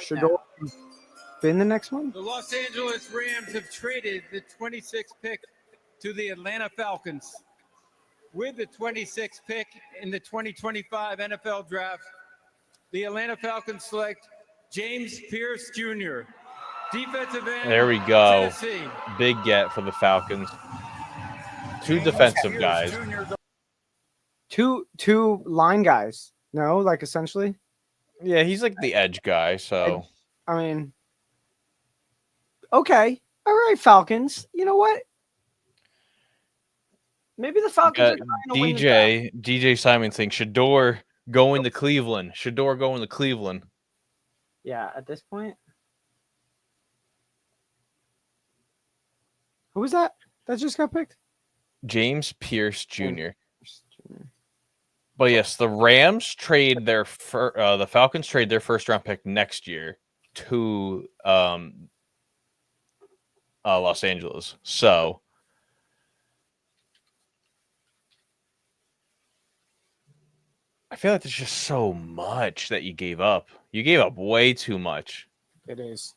should been the next one. The Los Angeles Rams have traded the 26th pick to the Atlanta Falcons. With the 26th pick in the 2025 NFL Draft, the Atlanta Falcons select James Pierce Jr., defensive end. There we go. Tennessee. Big get for the Falcons. Two defensive guys. Two line guys. No, like essentially. Yeah, he's like the edge guy. So I mean, okay, all right, Falcons. You know what? Maybe the Falcons are trying to win the DJ Simon saying Shador going to Cleveland. Shador going to Cleveland. Yeah, at this point. Who was that just got picked? James Pierce Jr. But yes, the Rams trade the Falcons trade their first round pick next year to Los Angeles. So I feel like there's just so much that you gave up. You gave up way too much. It is.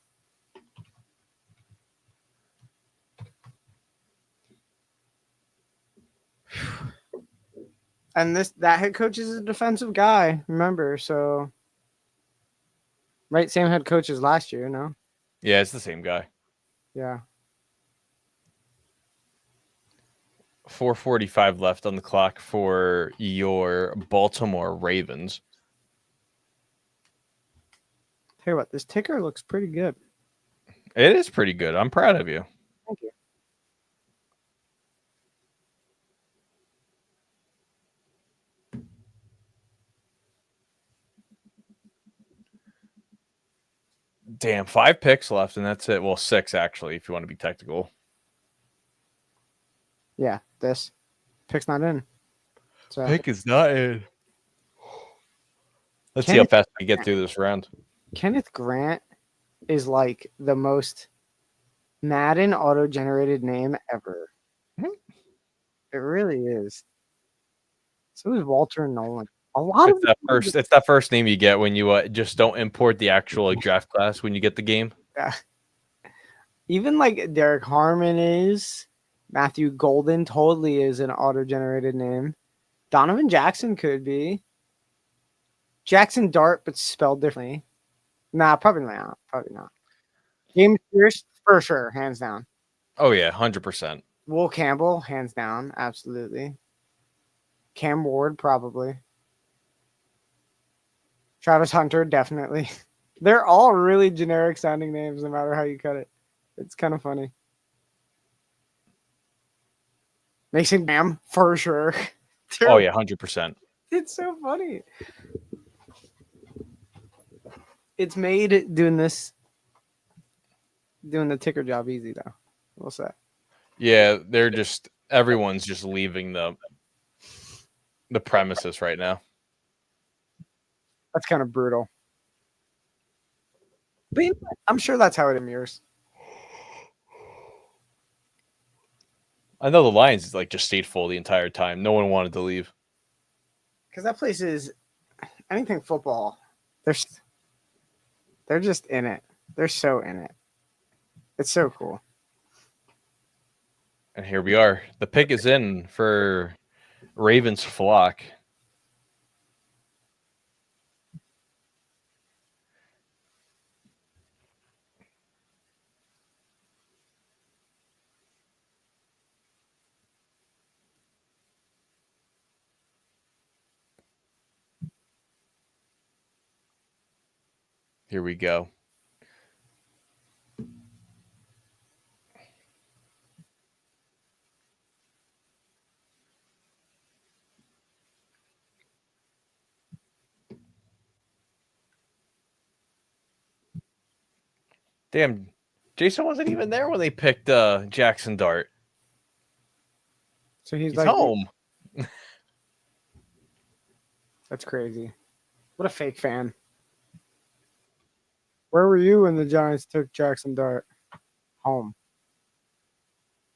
And that head coach is a defensive guy, remember? So, right, same head coach as last year, no? Yeah, it's the same guy. Yeah. 4:45 left on the clock for your Baltimore Ravens. Tell you what, this ticker looks pretty good. It is pretty good. I'm proud of you. Thank you. Damn, 5 picks left, and that's it. Well, 6 actually, if you want to be technical. Yeah, this pick's not in. So Pick is not in. Let's see how fast we get through this round. Kenneth Grant is like the most Madden auto-generated name ever. It really is. So is Walter Nolan. A lot It's that first name you get when you just don't import the actual draft class when you get the game. Yeah. Even like Derek Harmon is. Matthew Golden totally is an auto-generated name. Donovan Jackson could be. Jackson Dart, but spelled differently. Nah, probably not. Probably not. James Pierce, for sure, hands down. Oh, yeah, 100%. Will Campbell, hands down, absolutely. Cam Ward, probably. Travis Hunter, definitely. They're all really generic sounding names, no matter how you cut it. It's kind of funny. Mason Graham, for sure. Oh, yeah, 100%. It's so funny. It's made doing the ticker job easy, though. We'll say. Yeah, everyone's just leaving the premises right now. That's kind of brutal. But I'm sure that's how it mirrors. I know the Lions just stayed full the entire time. No one wanted to leave. Because that place is anything football. They're just in it. They're so in it. It's so cool. And here we are. The pick is in for Ravens flock. Here we go. Damn, Jason wasn't even there when they picked Jackson Dart. So he's He's like, home. that's crazy. What a fake fan. Where were you when the Giants took Jackson Dart? Home.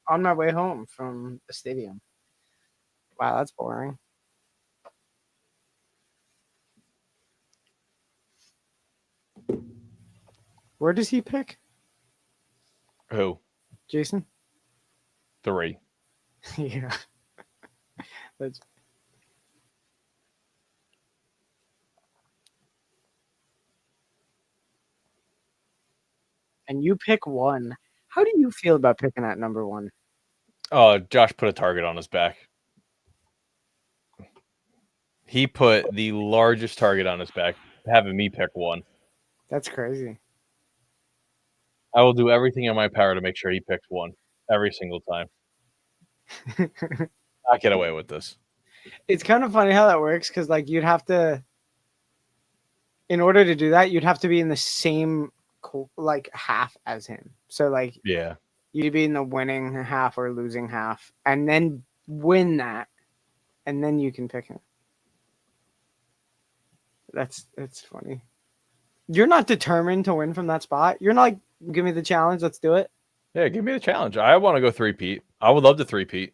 On my way home from the stadium. Wow, that's boring. Where does he pick? Who? Jason? 3. Yeah. That's and you pick 1. How do you feel about picking at number 1? Oh, Josh put a target on his back. He put the largest target on his back, having me pick 1. That's crazy. I will do everything in my power to make sure he picks 1 every single time. I get away with this. It's kind of funny how that works because, like, you'd have to, in order to do that, you'd have to be in the same, like, half as him. So, like, Yeah. you'd be in the winning half or losing half, and then win that, and then you can pick him. That's funny. You're not determined to win from that spot. You're not like, give me the challenge, let's do it. Yeah, give me the challenge. I want to go 3-peat. I would love to 3-peat.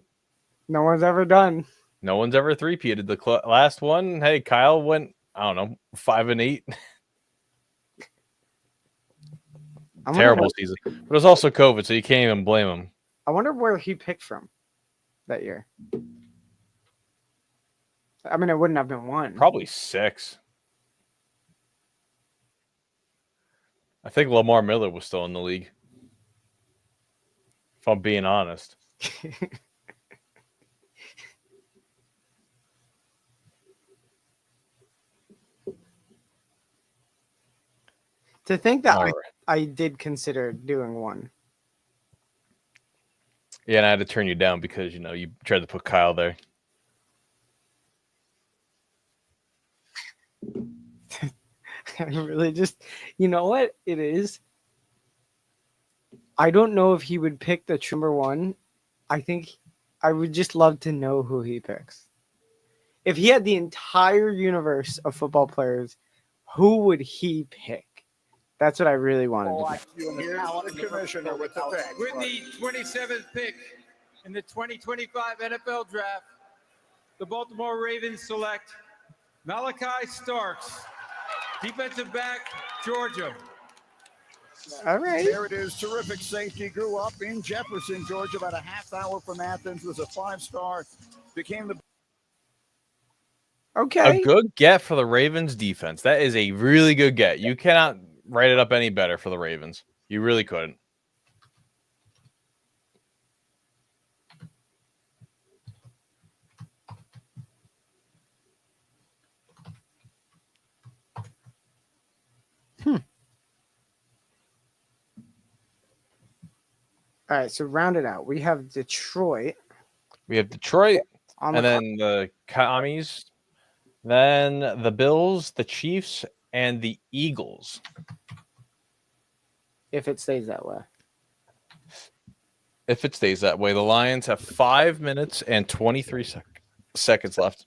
No one's ever done. No one's ever 3-peated. The last one, hey, Kyle went, I don't know, 5-8. Terrible season. But it was also COVID, so you can't even blame him. I wonder where he picked from that year. I mean, it wouldn't have been 1. Probably 6. I think Lamar Miller was still in the league. If I'm being honest. To think that All I did consider doing 1. Yeah, and I had to turn you down because, you tried to put Kyle there. I really just, you know what it is? I don't know if he would pick the number 1. I think I would just love to know who he picks. If he had the entire universe of football players, who would he pick? That's what I really wanted to know. Here's the commissioner with the pick. With the 27th pick in the 2025 NFL Draft, the Baltimore Ravens select Malachi Starks, defensive back, Georgia. All right. There it is. Terrific safety. Grew up in Jefferson, Georgia, about a half hour from Athens. Was a 5-star. Became the Okay. A good get for the Ravens defense. That is a really good get. You cannot write it up any better for the Ravens. You really couldn't. All right, so round it out. We have Detroit. We have Detroit, On and the then the Commies, then the Bills, the Chiefs, and the Eagles. if it stays that way. If it stays that way, the Lions have 5 minutes and 23 seconds left.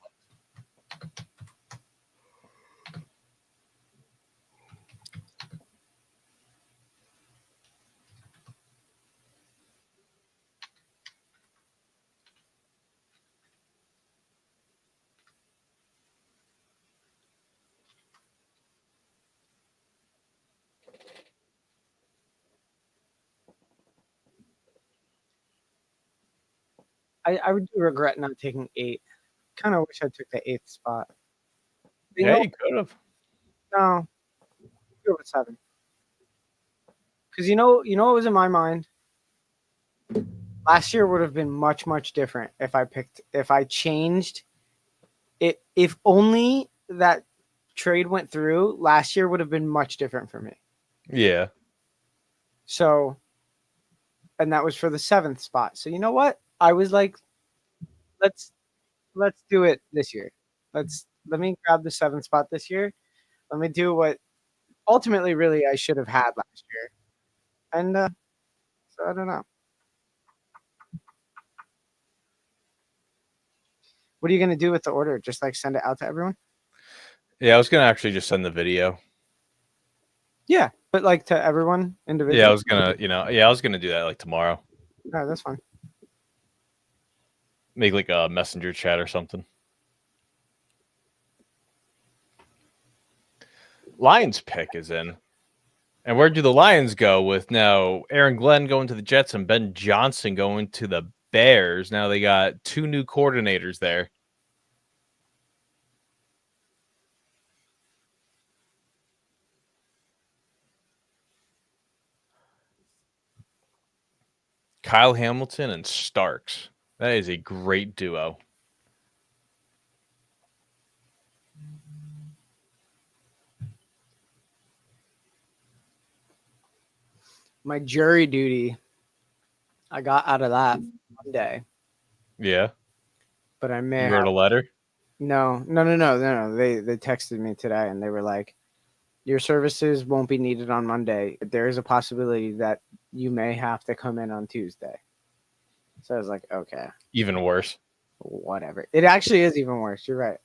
I would regret not taking 8. Kind of wish I took the 8th spot. Yeah, you could have. No, go with 7. Because you know what was in my mind. Last year would have been much different if I changed it. If only that trade went through, last year would have been much different for me. Yeah. So, and that was for the 7th spot. So you know what? I was like, let's do it this year. Let me grab the 7th spot this year. Let me do what ultimately really I should have had last year. And So I don't know. What are you gonna do with the order? Just like send it out to everyone? Yeah, I was gonna actually just send the video. Yeah, but like to everyone individually. Yeah, I was gonna, I was gonna do that like tomorrow. No, that's fine. Make like a messenger chat or something. Lions pick is in. And where do the Lions go with now Aaron Glenn going to the Jets and Ben Johnson going to the Bears? Now they got 2 new coordinators there. Kyle Hamilton and Starks. That is a great duo. My jury duty, I got out of that Monday, Yeah. but I may You wrote a letter? No. They texted me today and they were like, your services won't be needed on Monday. There is a possibility that you may have to come in on Tuesday. So I was like, okay, Even worse. whatever. It actually is even worse. You're right.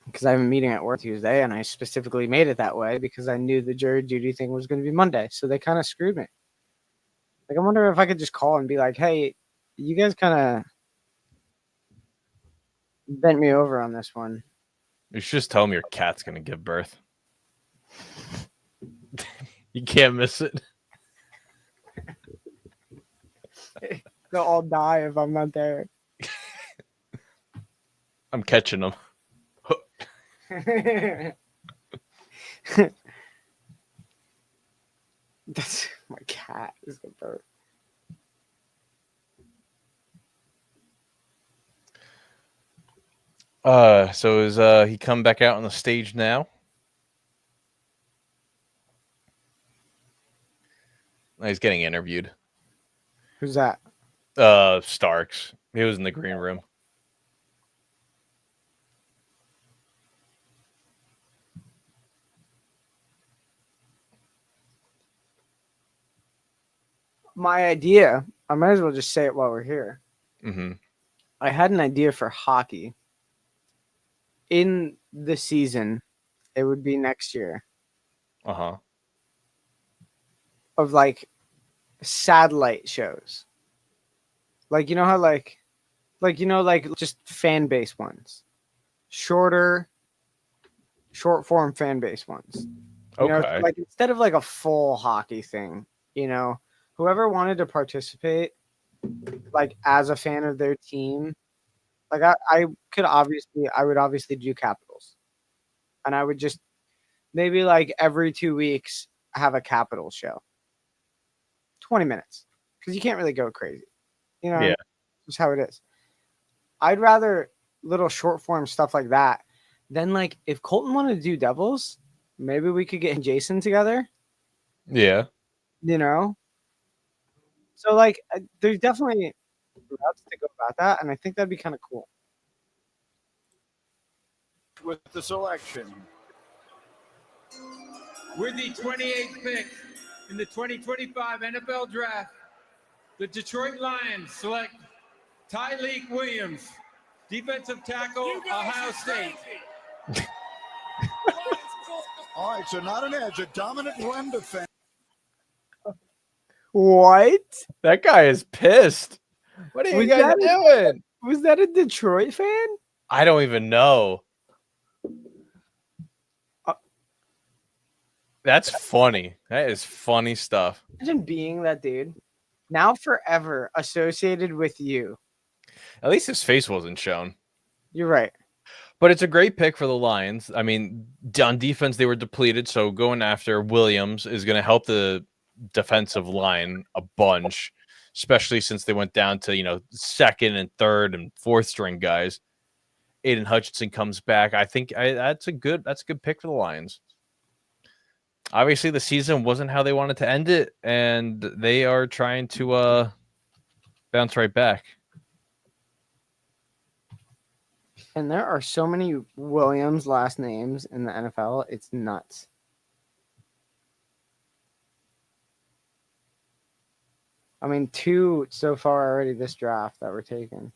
Because I have a meeting at work Tuesday and I specifically made it that way because I knew the jury duty thing was going to be Monday. So they kind of screwed me. Like, I wonder if I could just call and be like, hey, you guys kind of bent me over on this one. You should just tell them your cat's going to give birth. You can't miss it. They'll all die if I'm not there. I'm catching them. That's my cat is the bird. So is he come back out on the stage now? He's getting interviewed. Who's that? Starks. He was in the green room. My idea, I might as well just say it while we're here. Mm-hmm. I had an idea for hockey. In the season, it would be next year, Uh-huh. of like satellite shows. Like, you know how like just fan base ones. Short form fan base ones. You know, Okay. like instead of like a full hockey thing, whoever wanted to participate, like as a fan of their team, like I would obviously do Capitals, and I would just maybe like every 2 weeks have a Capitals show, 20 minutes, because you can't really go crazy, Yeah. Just how it is. I'd rather little short form stuff like that than like if Colton wanted to do Devils, maybe we could get Jason together. Yeah. So like, there's definitely routes to go about that, and I think that'd be kind of cool. With the selection. With the 28th pick in the 2025 NFL Draft, the Detroit Lions select Tyleik Williams, defensive tackle, Ohio State. All right, so not an edge, a dominant run defense. What? That guy is pissed. What are you Was guys that doing? Was that a Detroit fan? I don't even know. That's funny. That is funny stuff. Imagine being that dude. Now forever associated with you. At least his face wasn't shown. You're right. But it's a great pick for the Lions. I mean, on defense, they were depleted. So going after Williams is going to help the defensive line a bunch, especially since they went down to, second and third and fourth string guys. Aiden Hutchinson comes back. I think that's a good pick for the Lions. Obviously, the season wasn't how they wanted to end it, and they are trying to bounce right back. And there are so many Williams last names in the NFL. It's nuts. I mean, 2 so far already this draft that we're taking.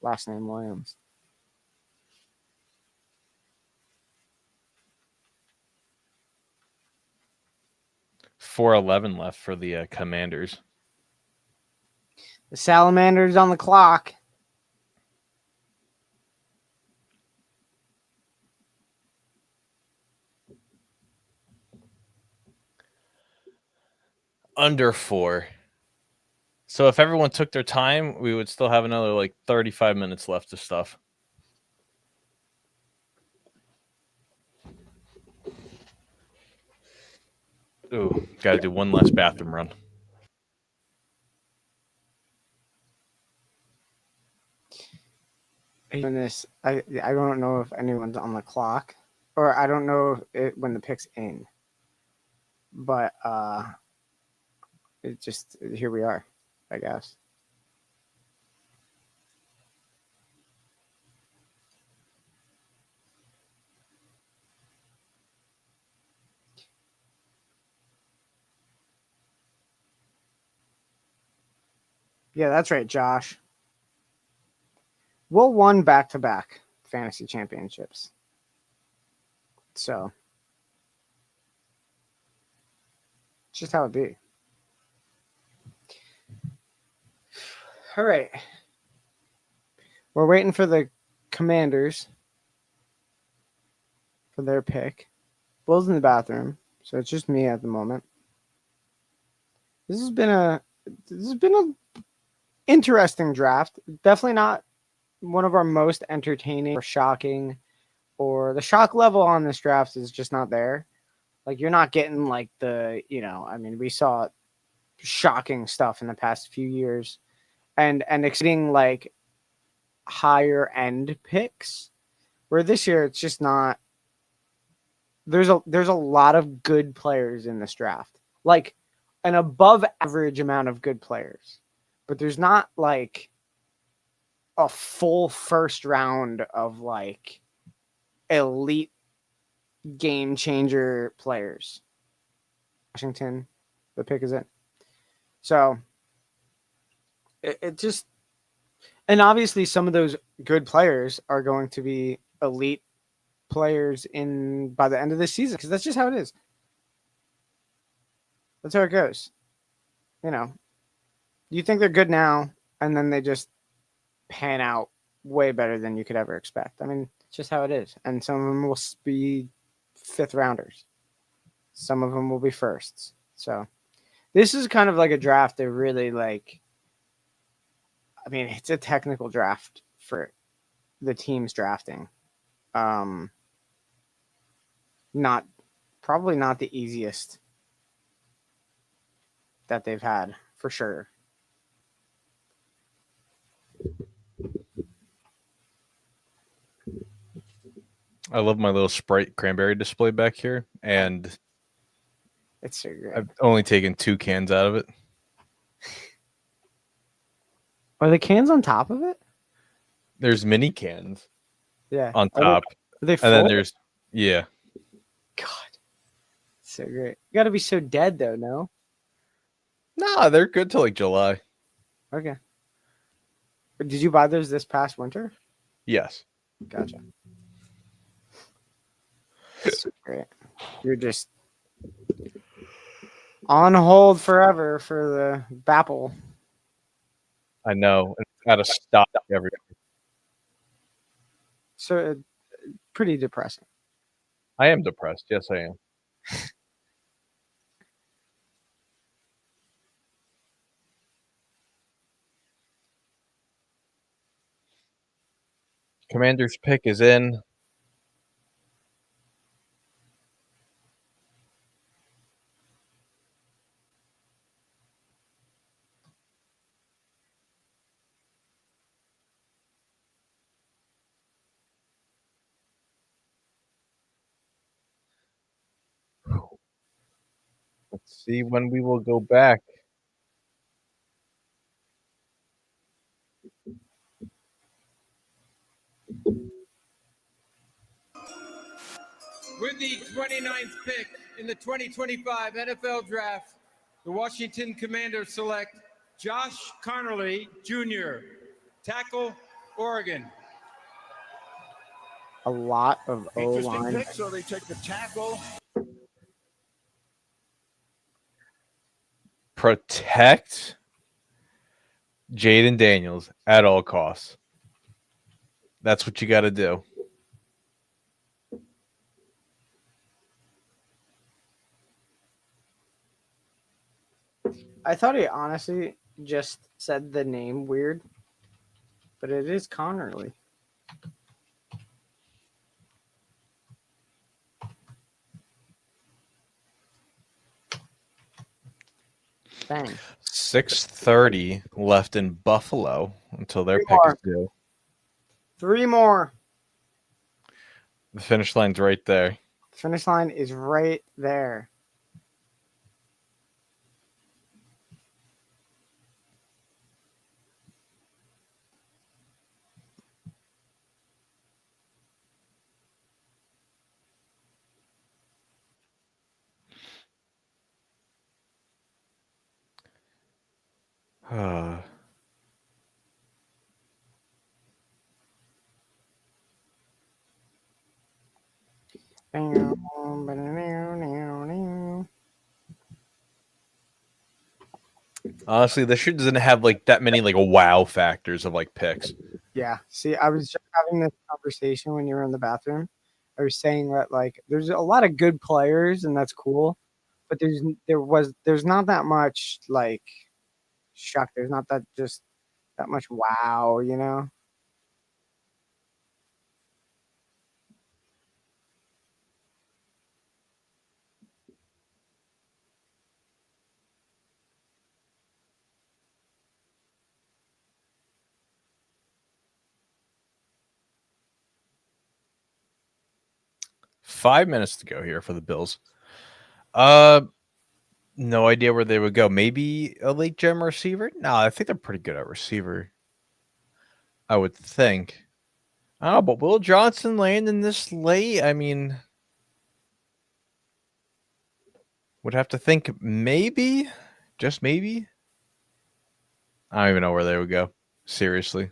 Last name Williams. .411 left for the Commanders. The Salamanders on the clock. Under 4. So if everyone took their time, we would still have another like 35 minutes left of stuff. Ooh, got to do one last bathroom run. Doing this, I don't know if anyone's on the clock, or I don't know when the pick's in. But it just here we are, I guess. Yeah, that's right, Josh. Will won back-to-back fantasy championships. So, it's just how it be. All right. We're waiting for the Commanders for their pick. Will's in the bathroom, so it's just me at the moment. This has been a interesting draft. Definitely not one of our most entertaining or shocking, or the shock level on this draft is just not there. Like, you're not getting like the, I mean, we saw shocking stuff in the past few years and exceeding like higher end picks, where this year it's just not. There's a lot of good players in this draft, like an above average amount of good players, but there's not like a full first round of like elite game changer players. Washington, the pick is in. So it just, and obviously some of those good players are going to be elite players by the end of this season, because that's just how it is. That's how it goes. You think they're good now, and then they just pan out way better than you could ever expect. I mean, it's just how it is. And some of them will be 5th rounders. Some of them will be firsts. So this is kind of like a draft that really like, I mean, it's a technical draft for the teams drafting. Probably not the easiest that they've had, for sure. I love my little Sprite cranberry display back here, and it's so great. I've only taken 2 cans out of it. Are the cans on top of it? There's mini cans. Yeah. On top. Are they full? And then there's, yeah. God. So great. You got to be so dead, though, no? Nah, they're good till like July. Okay. Did you buy those this past winter? Yes. Gotcha. So great. You're just on hold forever for the Bapple. I know. It's got to stop every. So pretty depressing. I am depressed. Yes, I am. Commander's pick is in. Let's see when we will go back. With the 29th pick in the 2025 NFL Draft, The Washington Commanders select Josh Connerly Jr., tackle, Oregon. A lot of Interesting O-line. pick, so they take the tackle. Protect Jaden Daniels at all costs. That's what you got to do. I thought he honestly just said the name weird, but it is Connerly. Bang. 6:30 left in Buffalo until their Three pick more. is due. 3 more. The finish line's right there. Finish line is right there. Honestly, this shit doesn't have like that many like wow factors of like picks. Yeah. See, I was just having this conversation when you were in the bathroom. I was saying that like there's a lot of good players and that's cool, but there's not that much like shock. There's not that much wow, you know? 5 minutes to go here for the Bills. No idea where they would go. Maybe a late gem receiver? No, I think they're pretty good at receiver. I would think. I don't know, but Will Johnson landing this late? I mean, would have to think maybe, just maybe. I don't even know where they would go. Seriously.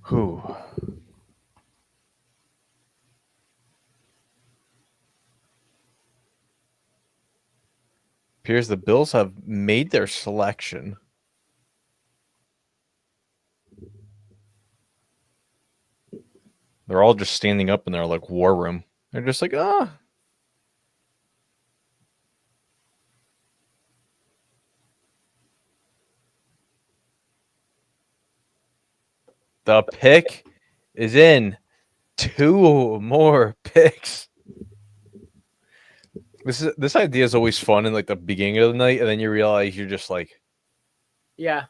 Who? Appears the Bills have made their selection. They're all just standing up in their like war room. They're just like, ah. The pick is in. 2 more picks. This idea is always fun in like the beginning of the night, and then you realize you're just like Yeah.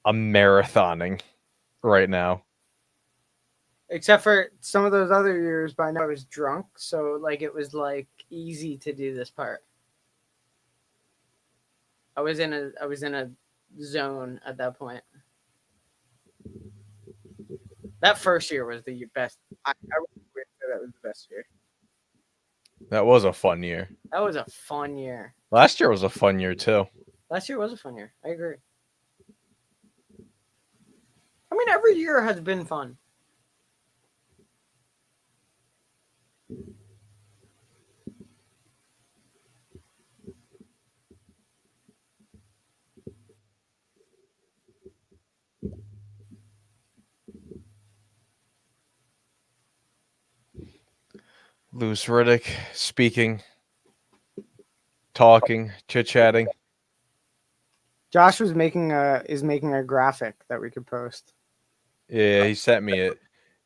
I'm marathoning right now. Except for some of those other years by now I was drunk, so like it was like easy to do this part. I was in a zone at that point. That first year was the best. I would say that was the best year. That was a fun year. That was a fun year. Last year was a fun year too. Last year was a fun year. I agree. I mean, every year has been fun. Louis Riddick speaking, talking, chit-chatting. Josh is making a graphic that we could post. Yeah, he sent me it.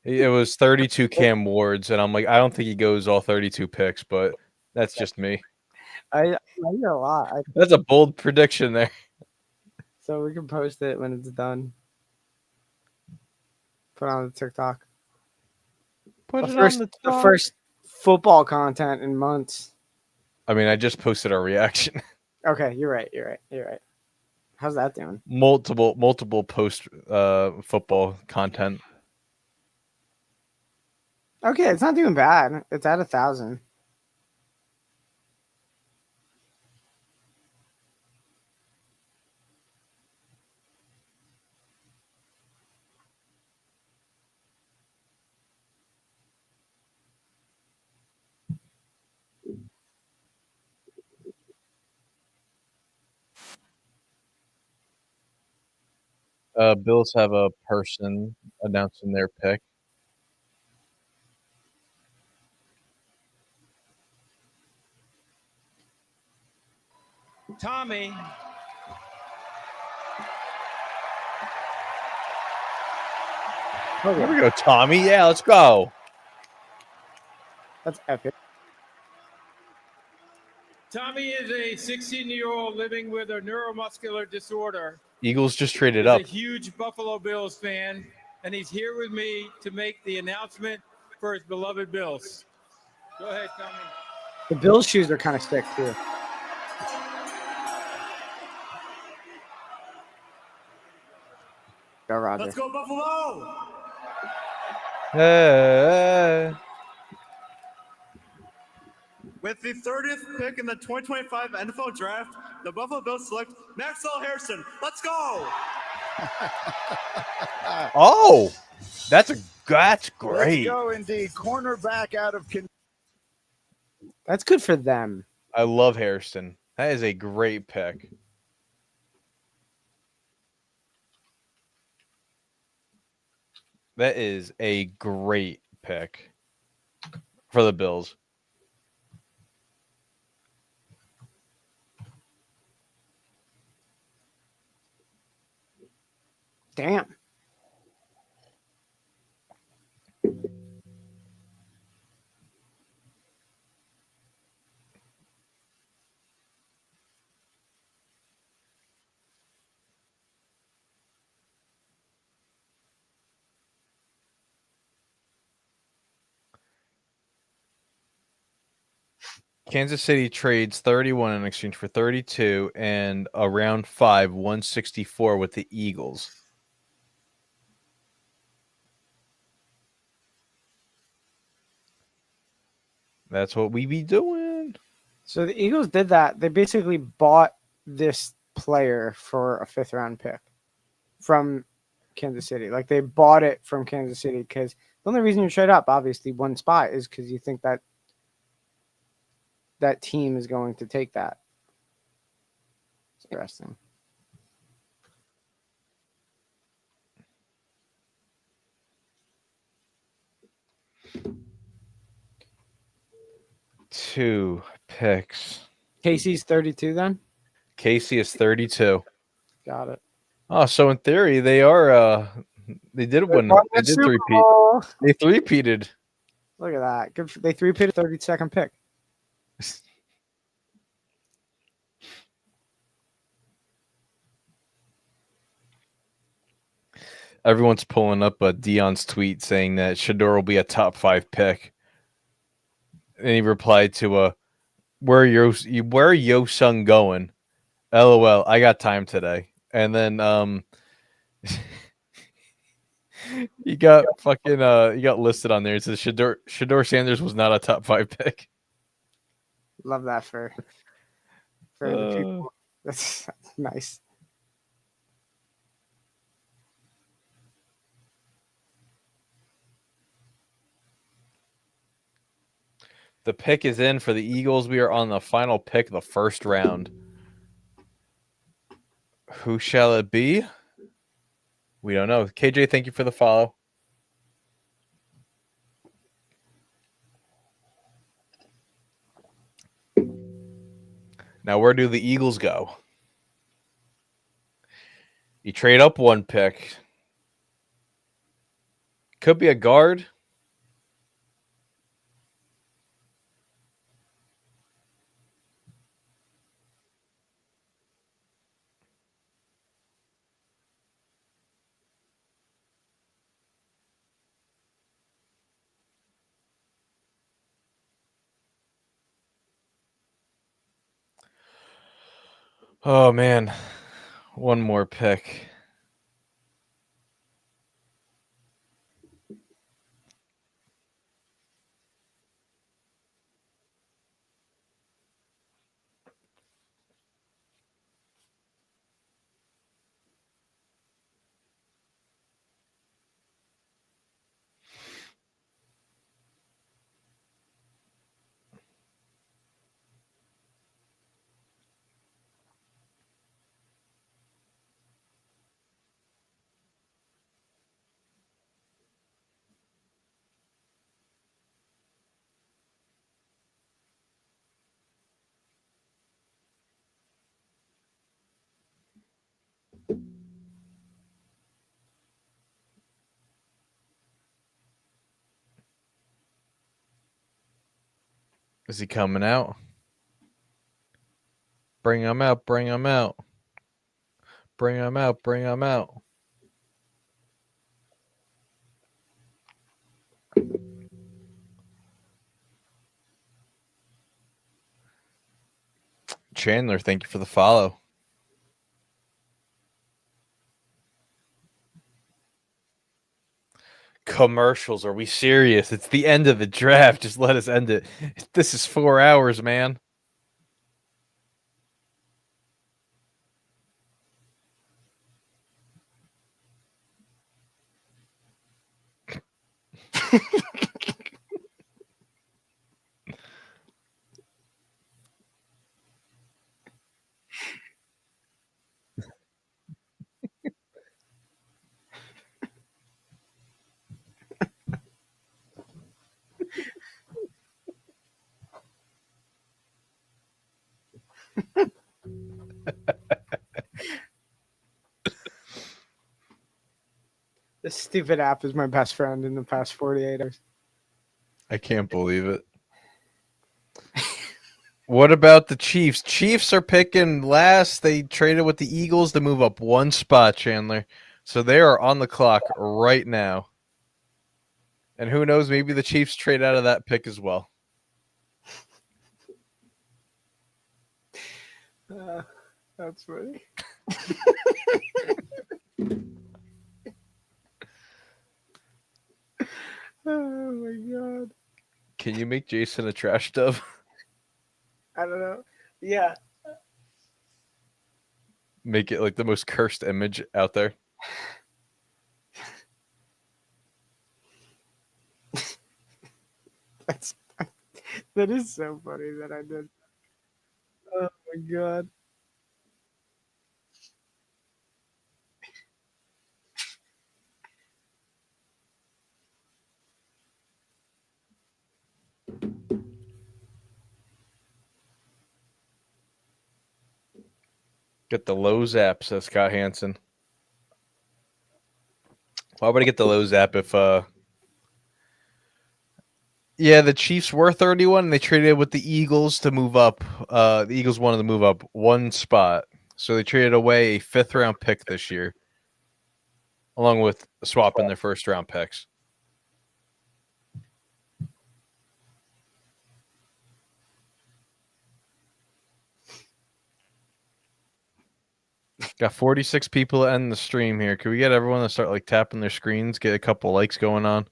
It was 32 Cam Wards, and I'm like, I don't think he goes all 32 picks, but that's just me. I like it a lot. That's a bold prediction there. So we can post it when it's done. Put on the TikTok. Put The it first, on the the top. first football content in months. I mean, I just posted our reaction. Okay, you're right. How's that doing? multiple post football content. Okay, it's not doing bad. It's at 1,000. Bills have a person announcing their pick. Tommy. Here we go, Tommy. Yeah, let's go. That's epic. Tommy is a 16-year-old living with a neuromuscular disorder. Eagles just traded He's up. a huge Buffalo Bills fan, and he's here with me to make the announcement for his beloved Bills. Go ahead, Tommy. The Bills' shoes are kind of sick, too. Go, Roger. Let's go, Buffalo! With the 30th pick in the 2025 NFL Draft, the Buffalo Bills select Maxwell Harrison. Let's go! Oh, that's Let's great. go indeed. Cornerback out of That's good for them. I love Harrison. That is a great pick. That is a great pick for the Bills. Damn. Kansas City trades 31 in exchange for 32 and a round 5, 164 with the Eagles. That's what we be doing. So the Eagles did that. They basically bought this player for a 5th-round pick from Kansas City. Like, they bought it from Kansas City because the only reason you trade up, obviously, one spot is because you think that that team is going to take that. It's interesting. Two picks. Casey's 32 then? Casey is 32. Got it. Oh, so in theory, they are they did win. won They the did Super three-peat. Bowl. They three-peated. Look at that. Good. They 3-peated 32nd pick. Everyone's pulling up Dion's tweet saying that Shador will be a top 5 pick. And he replied to where are Yo Sung going? LOL, I got time today. And then he got listed on there. It says Shador Sanders was not a top 5 pick. Love that for the people. That's nice. The pick is in for the Eagles. We are on the final pick of the first round. Who shall it be? We don't know. KJ, thank you for the follow. Now, where do the Eagles go? You trade up one pick. Could be a guard. Oh man, one more pick. Is he coming out? Bring him out, bring him out. Bring him out, bring him out. Chandler, thank you for the follow. Commercials, are we serious? It's the end of the draft. Just let us end it. This is 4 hours, man. This stupid app is my best friend in the past 48 hours. I can't believe it. What about the Chiefs? Chiefs are picking last. They traded with the Eagles to move up one spot, Chandler. So they are on the clock right now. And who knows, maybe the Chiefs trade out of that pick as well. That's funny. Oh my god. Can you make Jason a trash dove? I don't know. Yeah. Make it like the most cursed image out there. That is so funny that I did. Oh my god. Get the Lowe's app, says Scott Hansen. Why would I get the Lowe's app if yeah, the Chiefs were 31 and they traded with the Eagles to move up. The Eagles wanted to move up one spot. So they traded away a 5th round pick this year, along with swapping their 1st round picks. Got 46 people end the stream here. Can we get everyone to start like tapping their screens, get a couple likes going on?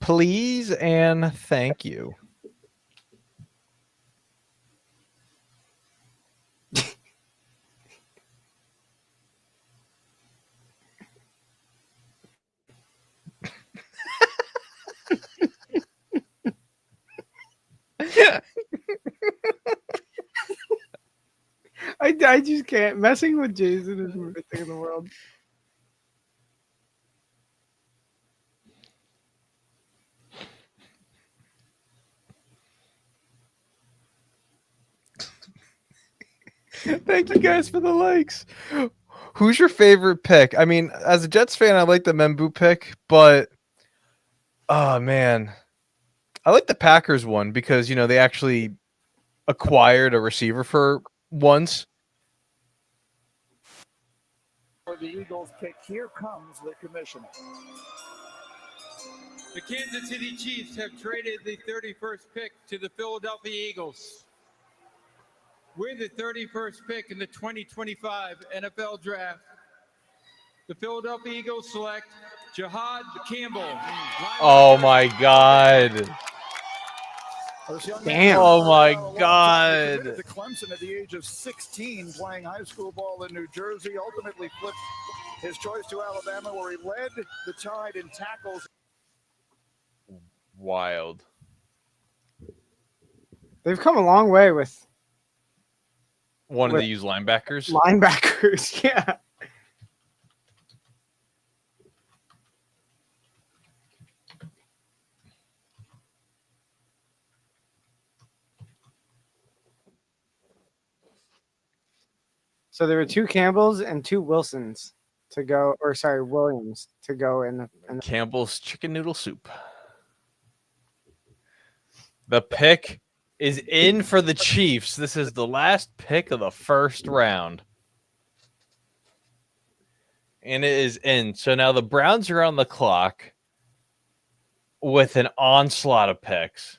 Please and thank you. I just can't. Messing with Jason is my favorite thing in the world. Thank you guys for the likes. Who's your favorite pick? I mean, as a Jets fan, I like the Membu pick, but oh man, I like the Packers one because you know they actually acquired a receiver for once. For the Eagles pick, here comes the commissioner. The Kansas City Chiefs have traded the 31st pick to the Philadelphia Eagles. With the 31st pick in the 2025 NFL Draft, the Philadelphia Eagles select Jihad Campbell. Oh my God. This young Damn. man Oh my a long time. He God. committed to Clemson at the age of 16, playing high school ball in New Jersey. Ultimately flipped his choice to Alabama, where he led the Tide in tackles. Wild. They've come a long way with Wanted With- to use linebackers. linebackers. Yeah. So there were 2 Campbells and 2 Wilsons to go, or sorry, Williams to go in the Campbell's chicken noodle soup. The pick is in for the Chiefs. This is the last pick of the first round. And it is in. So now the Browns are on the clock with an onslaught of picks.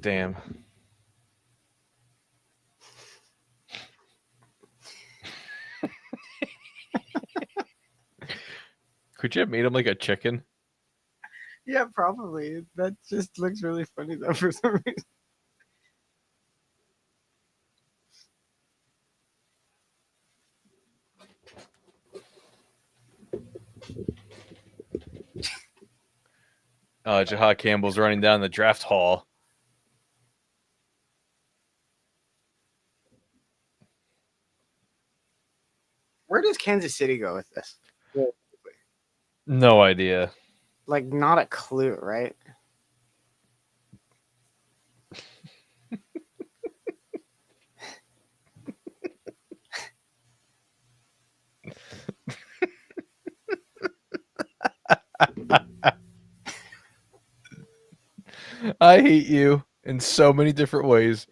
Damn. Could you have made him like a chicken? Yeah, probably. That just looks really funny though for some reason. Jihad Campbell's running down the draft hall. Where does Kansas City go with this? No idea. Like, not a clue, right? I hate you in so many different ways.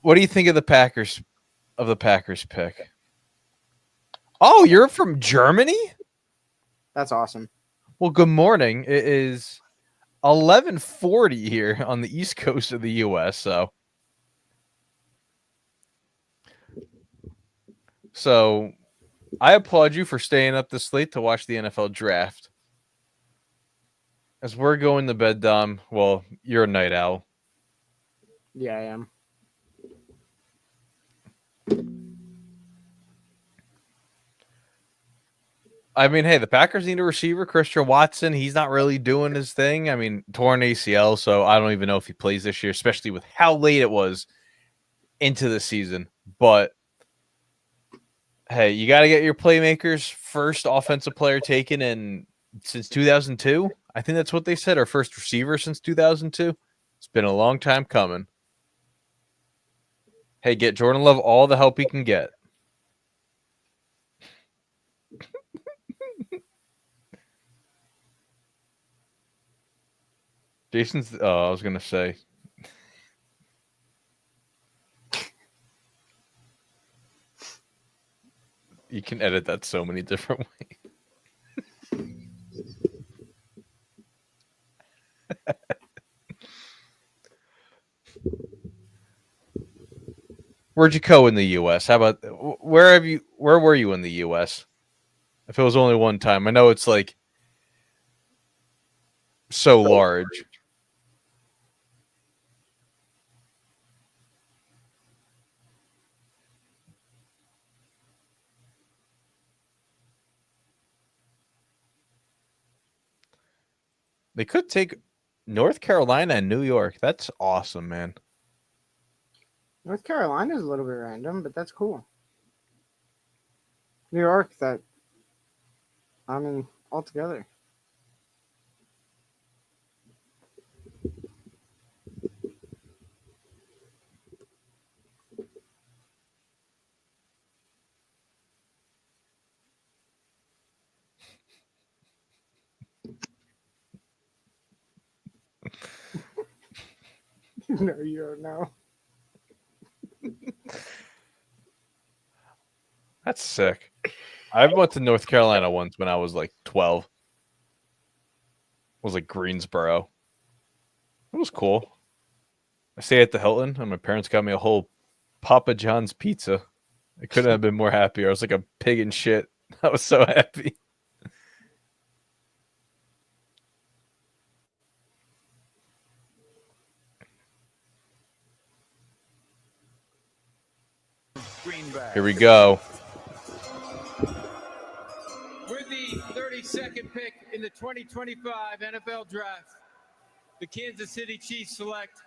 What do you think of the Packers pick? Oh, you're from Germany? That's awesome. Well, good morning. It is 11:40 here on the East Coast of the US, so I applaud you for staying up this late to watch the NFL draft. As we're going to bed, Dom, well, you're a night owl. Yeah, I am. I mean, hey, the Packers need a receiver. Christian Watson, he's not really doing his thing. I mean, torn ACL, so I don't even know if he plays this year, especially with how late it was into the season. But hey, you got to get your playmakers first offensive player taken in since 2002. I think that's what they said. Our first receiver since 2002. It's been a long time coming. Hey, get Jordan Love all the help he can get. Jason's. Oh, I was gonna say. You can edit that so many different ways. Where'd you go in the U.S.? How about where were you in the U.S.? If it was only one time, I know it's like so large. They could take North Carolina and New York. That's awesome, man. North Carolina is a little bit random, but that's cool. New York, that I'm in altogether. No, you don't know. That's sick. I went to North Carolina once when I was like 12. It was like Greensboro. It was cool. I stayed at the Hilton, and my parents got me a whole Papa John's pizza. I couldn't have been more happy. I was like a pig in shit. I was so happy. Greenback. Here we go. With the 32nd pick in the 2025 NFL Draft, the Kansas City Chiefs select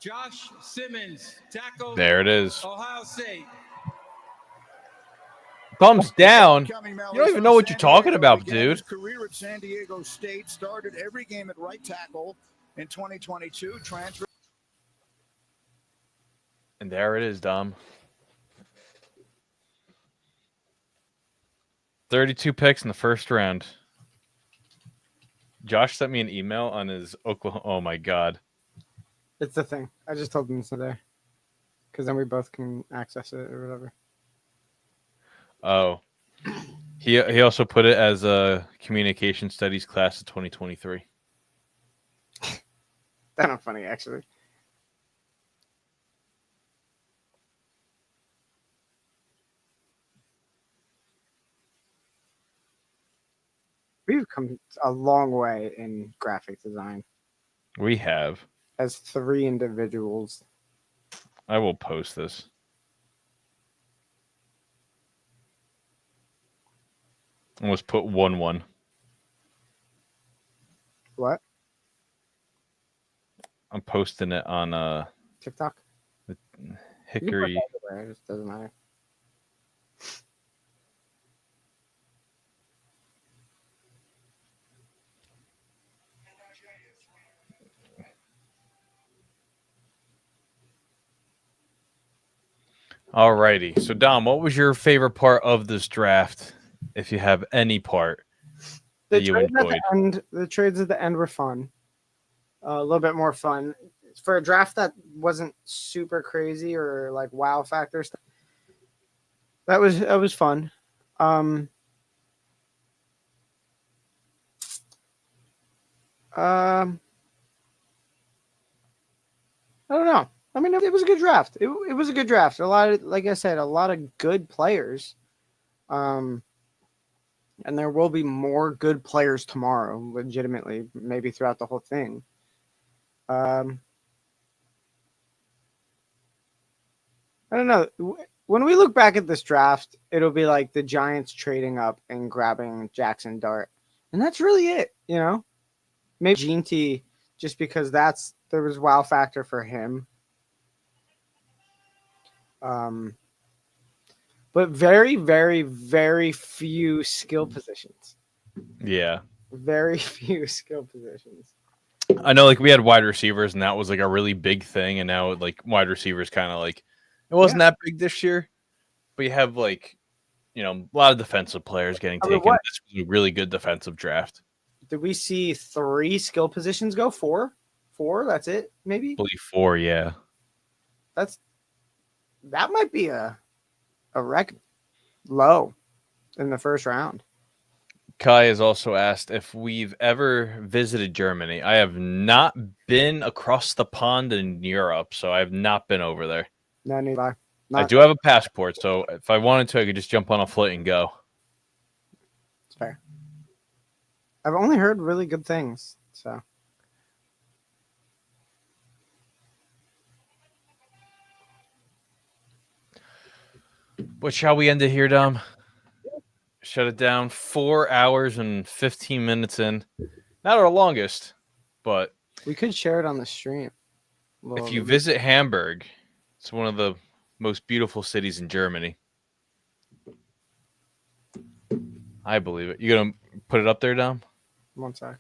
Josh Simmons, tackle, There it is. Ohio State. Thumbs down. Coming You don't even know what you're talking about, began his dude. career at San Diego State, started every game at right tackle in 2022, transferred. And there it is, Dom. 32 picks in the first round. Josh sent me an email on his Oklahoma. Oh my god. It's the thing. I just told him this today. Because then we both can access it or whatever. Oh. He also put it as a communication studies class of 2023. That's not funny, actually. We've come a long way in graphic design We have. as 3 individuals. I will post this. Almost put 1-1. What? I'm posting it on TikTok? You can put Hickory. that everywhere, it just doesn't matter. Alrighty. So Dom, what was your favorite part of this draft? If you have any part The that you trades at enjoyed. the end, the trades at the end were fun. A little bit more fun for a draft that wasn't super crazy or like wow factor stuff. That was fun. I don't know. I mean, it was a good draft. It was a good draft. A lot of, like I said, a lot of good players. And there will be more good players tomorrow, legitimately, maybe throughout the whole thing. I don't know. When we look back at this draft, it'll be like the Giants trading up and grabbing Jackson Dart. And that's really it, you know? Maybe Gene T, just because there was wow factor for him. But very, very, very few skill positions. Yeah. Very few skill positions. I know like we had wide receivers and that was like a really big thing, and now like wide receivers kind of like it wasn't that big this year. But you have like, you know, a lot of defensive players getting taken. This was a really good defensive draft. Did we see 3 skill positions go? 4? 4? That's it, maybe? I believe 4, yeah. That might be a record low in the first round. Kai has also asked if we've ever visited Germany. I have not been across the pond in Europe, so I have not been over there. No, neither. I do have a passport, so if I wanted to, I could just jump on a flight and go. It's fair. I've only heard really good things, so. But shall we end it here, Dom? Shut it down. 4 hours and 15 minutes in. Not our longest, but we could share it on the stream. If you visit Hamburg, it's one of the most beautiful cities in Germany. I believe it. You gonna put it up there, Dom? 1 sec.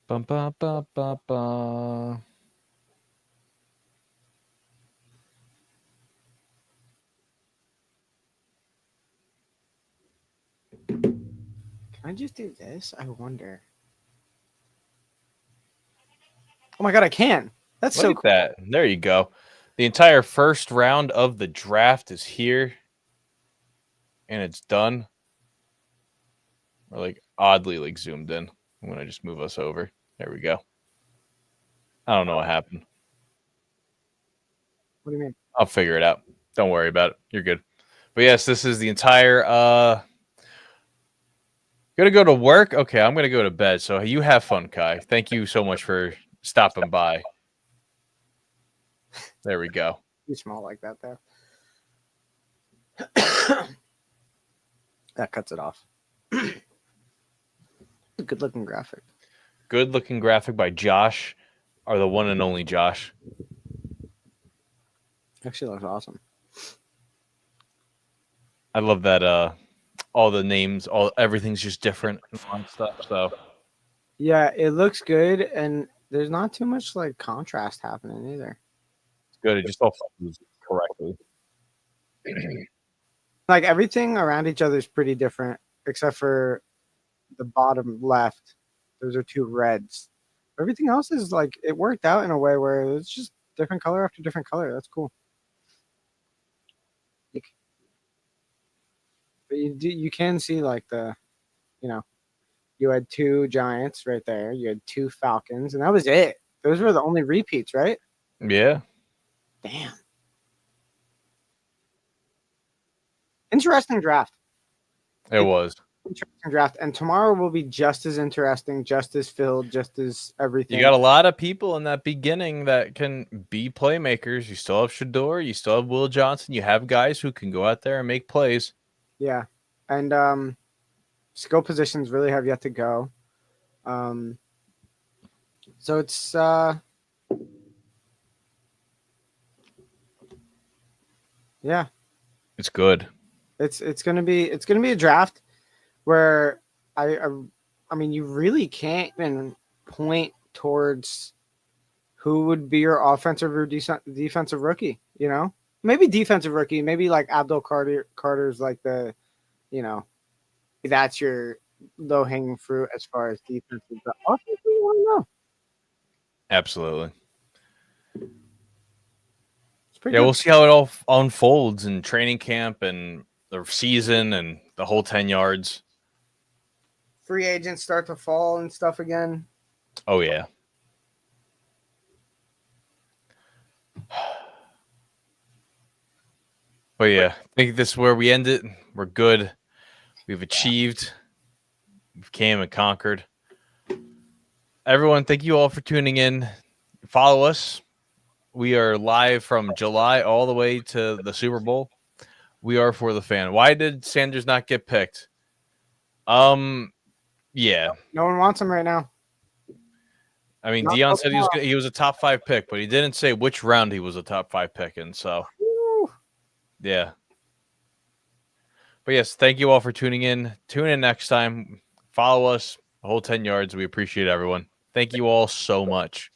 Bum, ba, ba, ba, ba. Can I just do this? I wonder. Oh my god, I can. That's Look so at cool. that. There you go. The entire first round of the draft is here. And it's done. We're like oddly like zoomed in. I'm gonna just move us over. There we go. I don't know what happened. What do you mean? I'll figure it out. Don't worry about it. You're good. But yes, this is the entire gonna go to work. Okay, I'm gonna go to bed. So you have fun, Kai. Thank you so much for stopping by. There we go. You smell like that though. That cuts it off. Good looking graphic. Good looking graphic by Josh, or the one and only Josh. Actually looks awesome. I love that all the names, everything's just different and fun stuff. So Yeah, it looks good, and there's not too much like contrast happening either. it's good. It just all flows correctly. Like everything around each other is pretty different, except for the bottom left. Those are two reds. Everything else is like it worked out in a way where it's just different color after different color. That's cool. But you can see like you had two Giants right there. You had two Falcons, and that was it. Those were the only repeats, right? Yeah. Damn. Interesting draft. It was. Interesting draft. And tomorrow will be just as interesting, just as filled, just as everything. You got a lot of people in that beginning that can be playmakers. You still have Shador. You still have Will Johnson. You have guys who can go out there and make plays. Yeah. And skill positions really have yet to go. So it's yeah. It's good. It's gonna be a draft where I mean you really can't even point towards who would be your offensive or defensive rookie. You know, maybe defensive rookie, maybe like Abdul Carter's like the, that's your low hanging fruit as far as defense. But offensive, I don't know. Absolutely. It's pretty Yeah, good. we'll see how it all unfolds in training camp and the season and the whole 10 yards. Free agents start to fall and stuff again. Oh, yeah. But yeah, I think this is where we end it. We're good. We've achieved. We came and conquered. Everyone, thank you all for tuning in. Follow us. We are live from July all the way to the Super Bowl. We are For the Fan. Why did Sanders not get picked? Yeah. No one wants him right now. I mean, Not Dion so said he was a top 5 pick, but he didn't say which round he was a top 5 pick in. So, yeah. But yes, thank you all for tuning in. Tune in next time. Follow us, the whole 10 yards. We appreciate everyone. Thank you all so much.